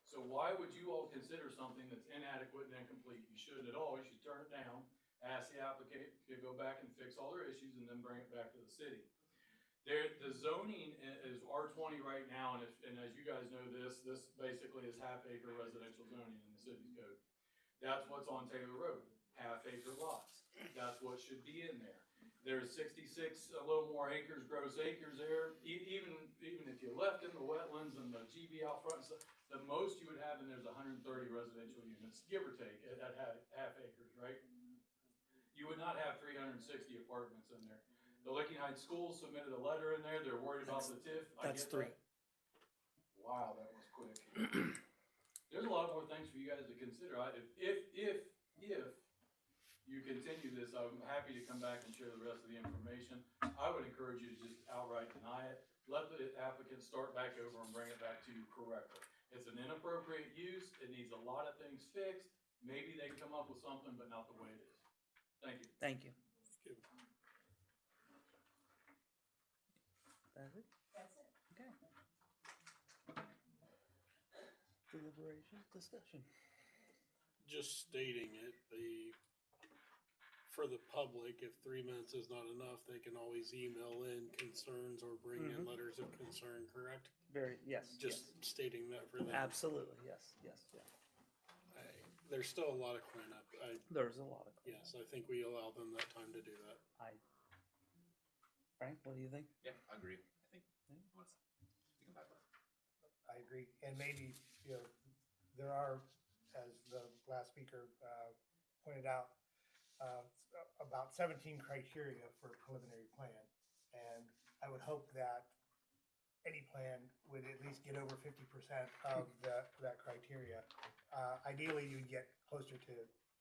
So why would you all consider something that's inadequate and incomplete? You shouldn't at all. You should turn it down, ask the applicant to go back and fix all their issues, and then bring it back to the city. The zoning is R20 right now, and as you guys know, this basically is half-acre residential zoning in the city's code. That's what's on Taylor Road, half-acre lots. That's what should be in there. There's 66, a little more acres, gross acres there. Even if you left in the wetlands and the GB out front, so the most you would have in there's 130 residential units, give or take, at half acres, right? You would not have 360 apartments in there. The Licking Heights School submitted a letter in there. They're worried about the TIF.
That's 3.
Wow, that was quick. There's a lot more things for you guys to consider. If you continue this, I'm happy to come back and share the rest of the information. I would encourage you to just outright deny it. Let the applicant start back over and bring it back to you correctly. It's an inappropriate use. It needs a lot of things fixed. Maybe they can come up with something, but not the way it is. Thank you.
Thank you. That's it?
That's it.
Okay. Deliberations, discussion.
Just stating it, for the public, if 3 minutes is not enough, they can always email in concerns or bring in letters of concern, correct?
Yes.
Just stating that for them.
Absolutely, yes.
There's still a lot of cleanup.
There's a lot of.
Yes, I think we allow them that time to do that.
Frank, what do you think?
Yeah, I agree. I think let's we can back up.
I agree, and maybe, there are, as the last speaker pointed out, about 17 criteria for a preliminary plan. And I would hope that any plan would at least get over 50% of that criteria. Ideally, you'd get closer to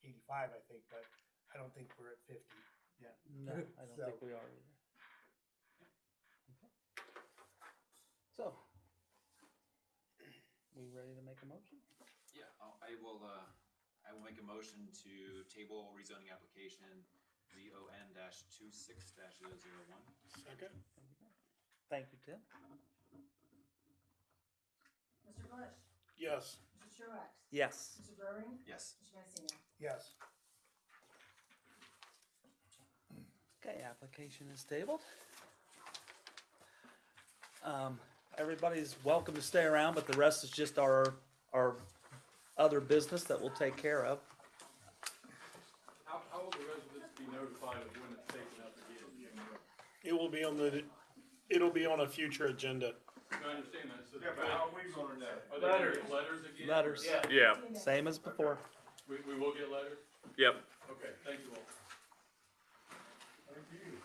85, I think, but I don't think we're at 50 yet.
No, I don't think we are either. Okay. So, we ready to make a motion?
Yeah, I will make a motion to table rezoning application ZON-26-001.
Second.
Thank you, Tim.
Mr. Bush?
Yes.
Mr. Truax?
Yes.
Mr. Burring?
Yes.
Mr. Messina?
Yes.
Okay, application is tabled. Everybody's welcome to stay around, but the rest is just our other business that we'll take care of.
How will the residents be notified of when it's taken up again?
It'll be on a future agenda.
I understand that. So
but how are we gonna know?
Are they gonna get letters again?
Letters.
Yeah,
Same as before.
We will get letters?
yep.
Okay, thank you all.
Thank you.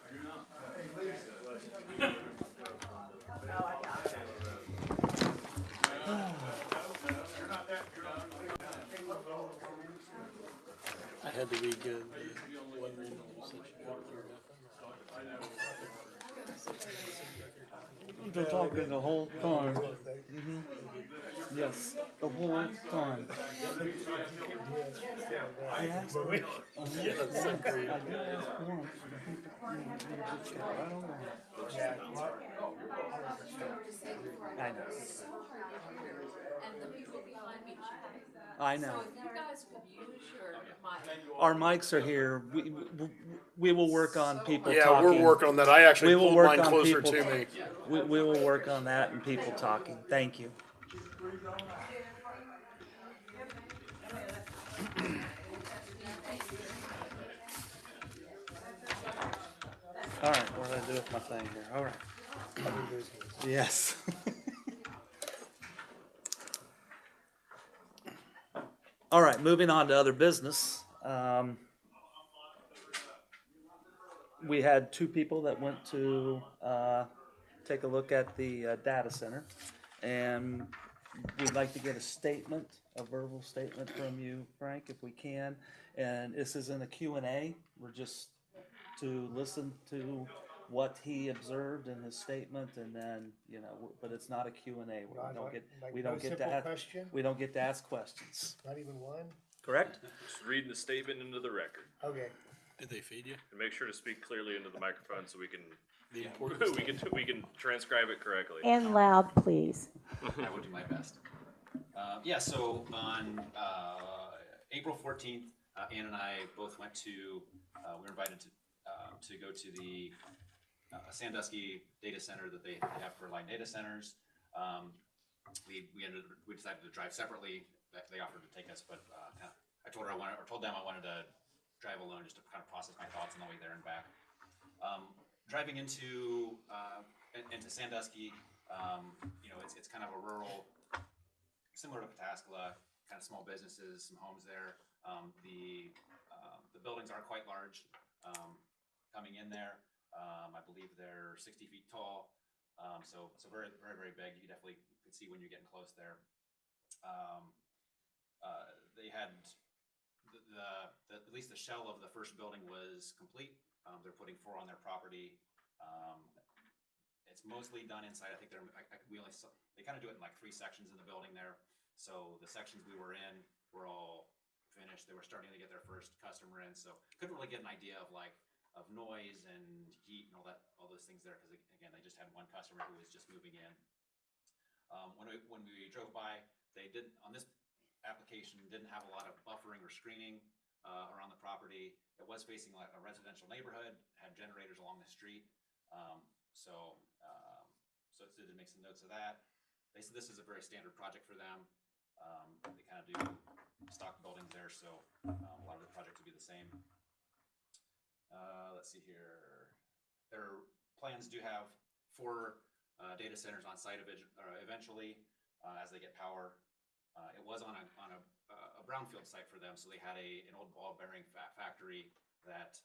I do not.
Hey, Lisa.
Oh, I got it.
You're not that, you're not.
had to be good. One reason you said you couldn't hear nothing.
They're talking the whole time. Yes, the whole time. I asked them.
Yes, agreed.
I did ask once, and people, they just kept right on going. I know. I know.
So if you guys could use your mic.
Our mics are here. We will work on people
Yeah,
talking.
we're working on that. I actually
We will
pulled
work
mine
on
closer
people.
to me.
We will work on that and people talking. Thank you. All right, what did I do with my thing here? All right. Yes. All right, moving on to other business. We had two people that went to take a look at the data center, and we'd like to get a statement, a verbal statement from you, Frank, if we can. And this isn't a Q&A. We're just to listen to what he observed in his statement, and then, you know, but it's not a Q&A. We don't get to ask, we don't get to ask questions.
Not even one?
Correct?
Just reading the statement into the record.
Okay.
Did they feed you?
And make sure to speak clearly into the microphone so we can
The important
we can transcribe it correctly.
And loud, please.
I will do my best. Yeah, so on April 14th, Ann and I both went to, we were invited to go to the Sandusky data center that they have for line data centers. We decided to drive separately. They offered to take us, but I told them I wanted to drive alone just to kind of process my thoughts on the way there and back. Driving into Sandusky, you know, it's kind of a rural, similar to Pataskala, kind of small businesses, some homes there. The buildings are quite large. Coming in there, I believe they're 60 feet tall, so very, very, very big. You definitely could see when you're getting close there. They had at least the shell of the first building was complete. They're putting 4 on their property. It's mostly done inside. I think they kind of do it in like 3 sections in the building there. So the sections we were in were all finished. They were starting to get their first customer in, so couldn't really get an idea of noise and heat and all those things there, because again, they just had one customer who was just moving in. When we drove by, they didn't, on this application, didn't have a lot of buffering or screening around the property. It was facing like a residential neighborhood, had generators along the street, so it did make some notes of that. They said this is a very standard project for them. They kind of do stock buildings there, so a lot of the projects will be the same. Let's see here. Their plans do have 4 data centers on site eventually as they get power. It was on a brownfield site for them, so they had an old ball bearing factory that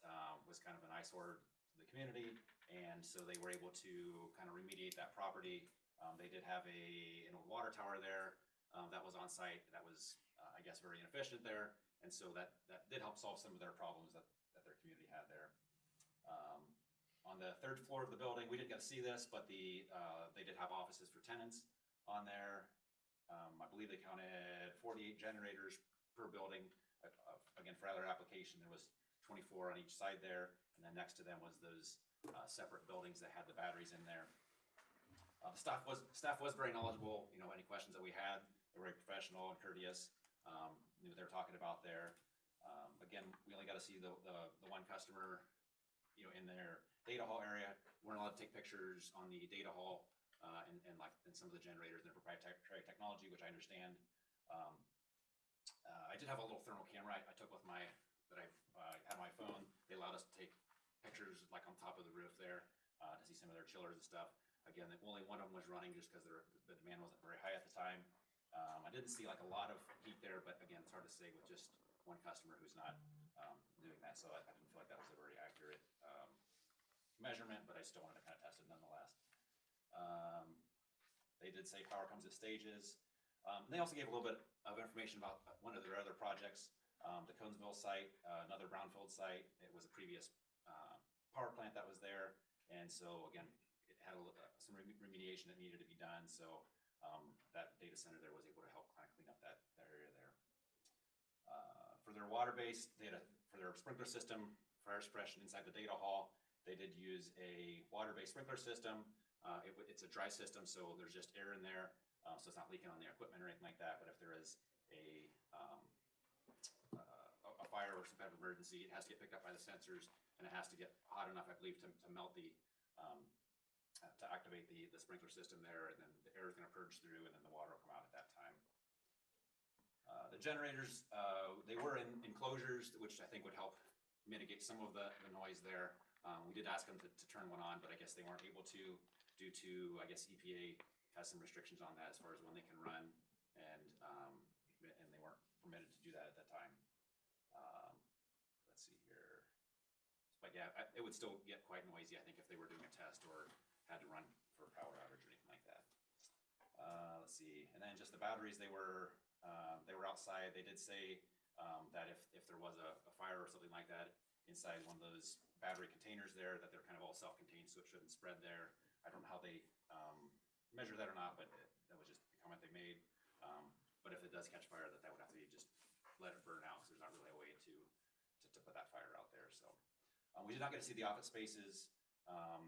was kind of an eyesore to the community, and so they were able to kind of remediate that property. They did have an old water tower there that was on site that was, I guess, very inefficient there, and so that did help solve some of their problems that their community had there. On the 3rd floor of the building, we didn't get to see this, but they did have offices for tenants on there. I believe they counted 48 generators per building. Again, for other application, there was 24 on each side there, and then next to them was those separate buildings that had the batteries in there. Staff was very knowledgeable. You know, any questions that we had, they were very professional and courteous. Knew what they were talking about there. Again, we only got to see the one customer, you know, in their data hall area. We're not allowed to take pictures on the data hall and some of the generators and their proprietary technology, which I understand. I did have a little thermal camera I took with I had on my phone. They allowed us to take pictures like on top of the roof there to see some of their chillers and stuff. Again, only one of them was running just because the demand wasn't very high at the time. I didn't see like a lot of heat there, but again, it's hard to say with just one customer who's not doing that. So I didn't feel like that was a very accurate measurement, but I still wanted to kind of test it nonetheless. They did say power comes at stages. They also gave a little bit of information about one of their other projects. The Conesville site, another brownfield site, it was a previous power plant that was there. And so again, it had some remediation that needed to be done. So that data center there was able to help kind of clean up that area there. For their water base, for their sprinkler system, fire suppression inside the data hall, they did use a water-based sprinkler system. It's a dry system, so there's just air in there, so it's not leaking on the equipment or anything like that. But if there is a fire or some kind of emergency, it has to get picked up by the sensors, and it has to get hot enough, I believe, to melt to activate the sprinkler system there, and then the air is going to purge through, and then the water will come out at that time. The generators, they were in enclosures, which I think would help mitigate some of the noise there. We did ask them to turn one on, but I guess they weren't able to due to, I guess EPA has some restrictions on that as far as when they can run, and they weren't permitted to do that at that time. Let's see here. But yeah, it would still get quite noisy, I think, if they were doing a test or had to run for a power outage or anything like that. Let's see, and then just the batteries, they were outside. They did say that if there was a fire or something like that inside one of those battery containers there, that they're kind of all self-contained, so it shouldn't spread there. I don't know how they measure that or not, but that was just the comment they made. But if it does catch fire, that would have to be just let it burn out, because there's not really a way to put that fire out there. So we did not get to see the office spaces, I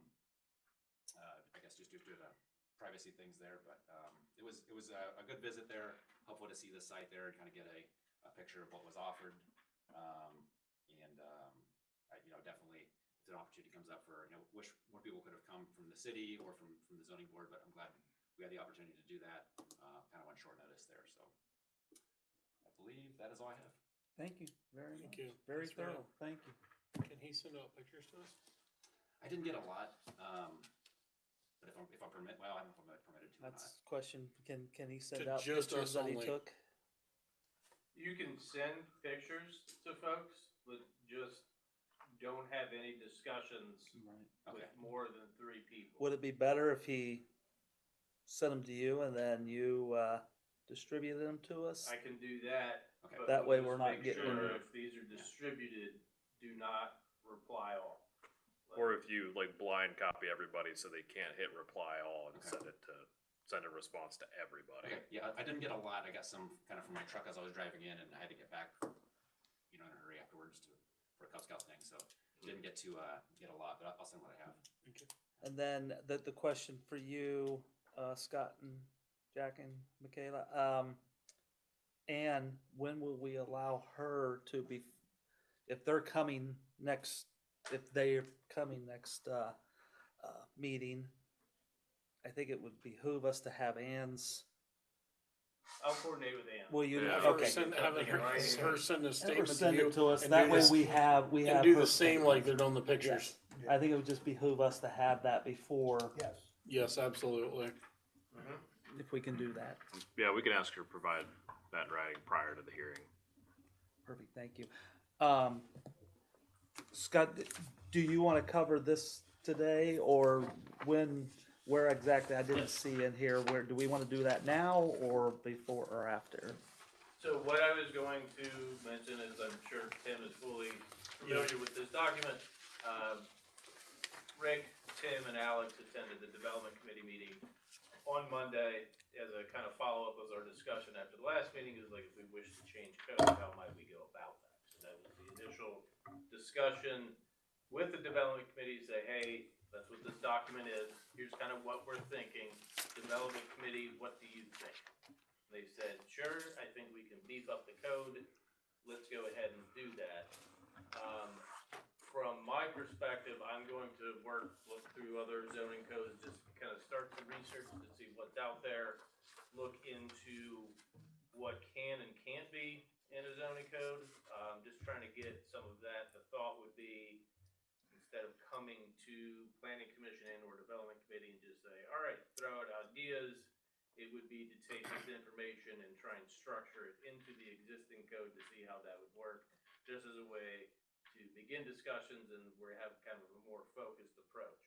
guess just due to the privacy things there, but it was a good visit there. Helpful to see the site there and kind of get a picture of what was offered. Definitely, if an opportunity comes up for, wish more people could have come from the city or from the zoning board, but I'm glad we had the opportunity to do that kind of on short notice there. So I believe that is all I have.
Thank you very much.
Thank you.
Very
Thanks, Matt.
thorough. Thank you.
Can he send out pictures to us?
I didn't get a lot, but if I'm permitted, well, I don't know if I'm permitted to or not.
That's the question. Can he send
To
out
just
pictures
us
that he
only.
took?
You can send pictures to folks, but just don't have any discussions
Right.
with
Okay.
more than 3 people.
Would it be better if he sent them to you and then you distributed them to us?
I can do that.
Okay.
but
That
we'll
way
just
we're not
make
getting
sure
into-
if these are distributed, do not reply all.
Or if you like blind copy everybody so they can't hit reply all and
Okay.
send a response to everybody.
Okay, yeah, I didn't get a lot. I got some kind of from my truck as I was driving in, and I had to get back, in a hurry afterwards for a Cub Scout thing. So didn't get to get a lot, but I'll send what I have.
And then the question for you, Scott and Jack and Michaela, and when will we allow her to be, if they're coming next meeting, I think it would behoove us to have Ann's.
I'll coordinate with Ann.
Will you?
Yeah.
Have her
Okay.
send, have her send a
Have her
statement to
send
you.
it to us.
and
That
do
way
this-
we have
And do
her
the same
statement.
like they're on the pictures.
Yes. I think it would just behoove us to have that before,
Yes.
Yes, absolutely.
if we can do that.
Yeah, we can ask her to provide that in writing prior to the hearing.
Perfect, thank you. Scott, do you want to cover this today, or where exactly? I didn't see in here, where, do we want to do that now, or before or after?
So what I was going to mention is, I'm sure Tim is fully familiar with this document. Rick, Tim, and Alex attended the development committee meeting on Monday as a kind of follow-up of our discussion after the last meeting, is like, if we wish to change code, how might we go about that? So that was the initial discussion with the development committee, say, hey, that's what this document is, here's kind of what we're thinking. Development committee, what do you think? They said, sure, I think we can beef up the code, let's go ahead and do that. From my perspective, I'm going to look through other zoning codes, just kind of start the research to see what's out there, look into what can and can't be in a zoning code, just trying to get some of that. The thought would be, instead of coming to planning commission and or development committee and just say, all right, throw out ideas, it would be to take this information and try and structure it into the existing code to see how that would work, just as a way to begin discussions and we have kind of a more focused approach.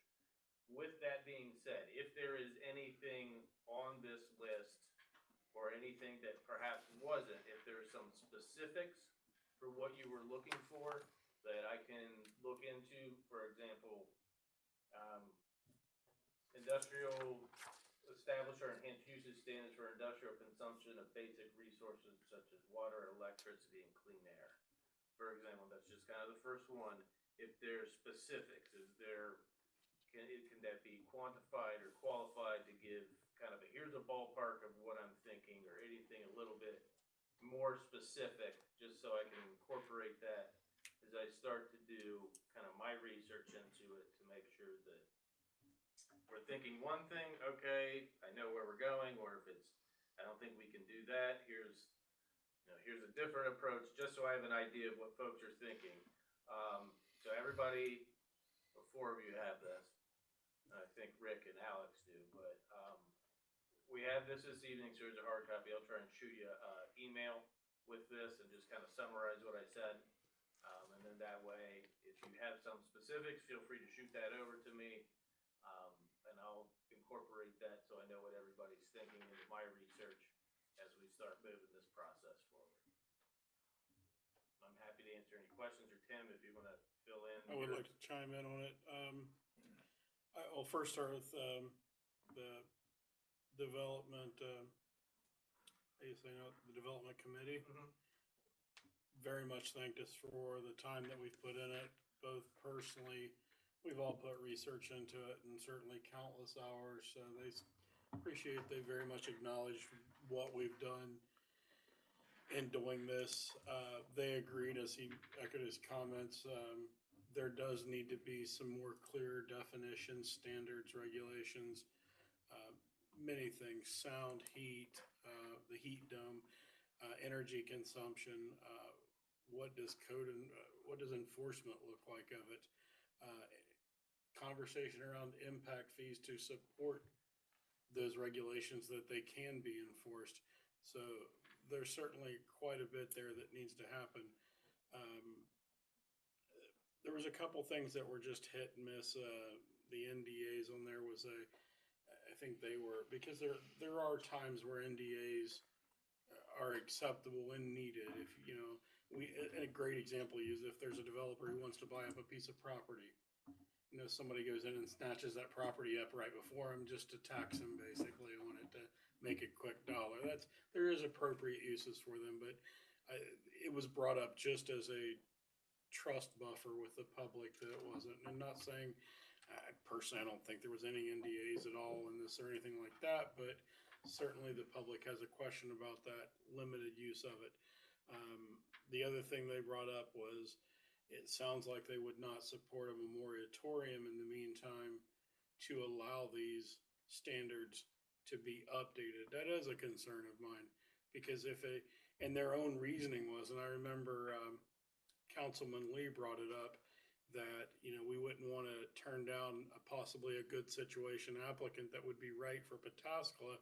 With that being said, if there is anything on this list or anything that perhaps wasn't, if there's some specifics for what you were looking for that I can look into, for example, industrial establish or enhance usage standards for industrial consumption of basic resources such as water, electricity, and clean air. For example, that's just kind of the first one. If there's specifics, can that be quantified or qualified to give kind of here's a ballpark of what I'm thinking, or anything a little bit more specific, just so I can incorporate that as I start to do kind of my research into it to make sure that we're thinking one thing, okay, I know where we're going, or if it's, I don't think we can do that, here's a different approach, just so I have an idea of what folks are thinking. So everybody, the four of you have this, and I think Rick and Alex do, but we have this evening, so here's a hard copy. I'll try and shoot you an email with this and just kind of summarize what I said. And then that way, if you have some specifics, feel free to shoot that over to me. And I'll incorporate that so I know what everybody's thinking into my research as we start moving this process forward. I'm happy to answer any questions, or Tim, if you want to fill in.
I would like to chime in on it. I'll first start with the development, the development committee. Very much thanked us for the time that we've put in it, both personally. We've all put research into it, and certainly countless hours, so they appreciate, they very much acknowledge what we've done in doing this. They agreed, as he echoed his comments, there does need to be some more clear definitions, standards, regulations, many things, sound, heat, the heat dome, energy consumption, what does what does enforcement look like of it? Conversation around impact fees to support those regulations that they can be enforced. So there's certainly quite a bit there that needs to happen. There was a couple things that were just hit and miss. The NDAs on there was I think they were, because there are times where NDAs are acceptable and needed. If, a great example is if there's a developer who wants to buy up a piece of property, somebody goes in and snatches that property up right before him just to tax him, basically, on it to make a quick dollar. There is appropriate uses for them, but it was brought up just as a trust buffer with the public that it wasn't. And I'm not saying, personally, I don't think there was any NDAs at all in this or anything like that, but certainly the public has a question about that limited use of it. The other thing they brought up was, it sounds like they would not support a moratorium in the meantime to allow these standards to be updated. That is a concern of mine, because and their own reasoning was, and I remember Councilman Lee brought it up, that, we wouldn't want to turn down possibly a good situation applicant that would be right for Pataskala,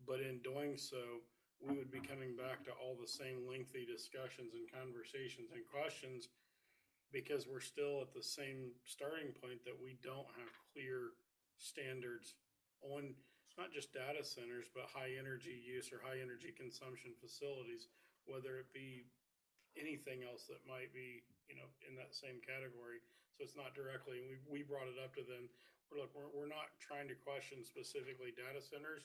but in doing so, we would be coming back to all the same lengthy discussions and conversations and questions, because we're still at the same starting point that we don't have clear standards on not just data centers, but high energy use or high energy consumption facilities, whether it be anything else that might be, in that same category. So it's not directly, and we brought it up to them. We're not trying to question specifically data centers,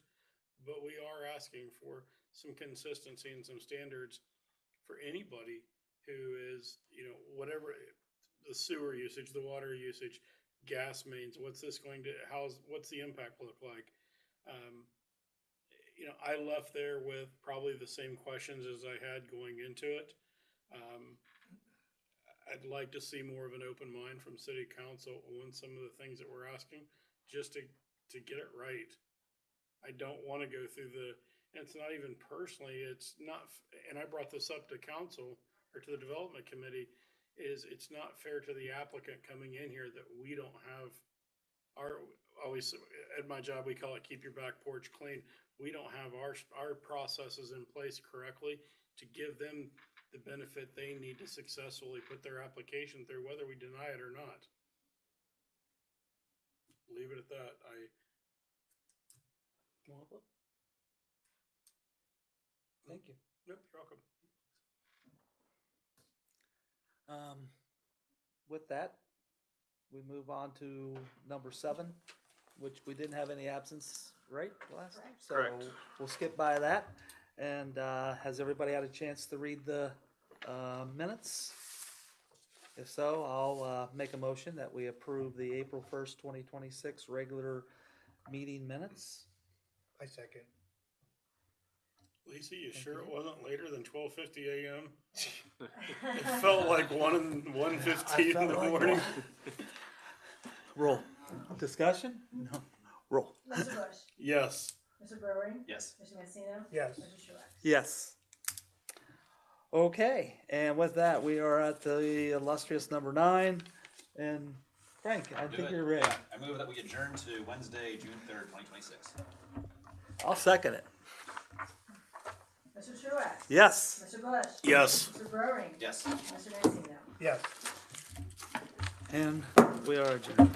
but we are asking for some consistency and some standards for anybody who is, whatever, the sewer usage, the water usage, gas mains, what's the impact look like? I left there with probably the same questions as I had going into it. I'd like to see more of an open mind from city council on some of the things that we're asking, just to get it right. I don't want to go through and it's not even personally, it's not, and I brought this up to council or to the development committee, it's not fair to the applicant coming in here that we don't have always, at my job, we call it keep your back porch clean. We don't have our processes in place correctly to give them the benefit they need to successfully put their application through, whether we deny it or not. Leave it at that.
Thank you.
Yep, you're welcome.
With that, we move on to number 7, which we didn't have any absence, right, last time? So
Correct.
we'll skip by that. And has everybody had a chance to read the minutes? If so, I'll make a motion that we approve the April 1st, 2026 regular meeting minutes.
I second.
Lisa, you sure it wasn't later than 12:50 a.m.? It felt like 1:15 in the morning.
Roll. Discussion? No. Roll.
Mr. Bush?
Yes.
Mr. Burry?
Yes.
Mr. Mancino?
Yes.
Mr. Truax?
Yes. Okay, and with that, we are at the illustrious number 9. And Frank, I think you're ready.
Yeah, I move that we adjourn to Wednesday, June 3rd, 2026.
I'll second it.
Mr. Truax?
Yes.
Mr. Bush?
Yes.
Mr. Burry?
Yes.
Mr. Mancino?
Yes.
And we are adjourned.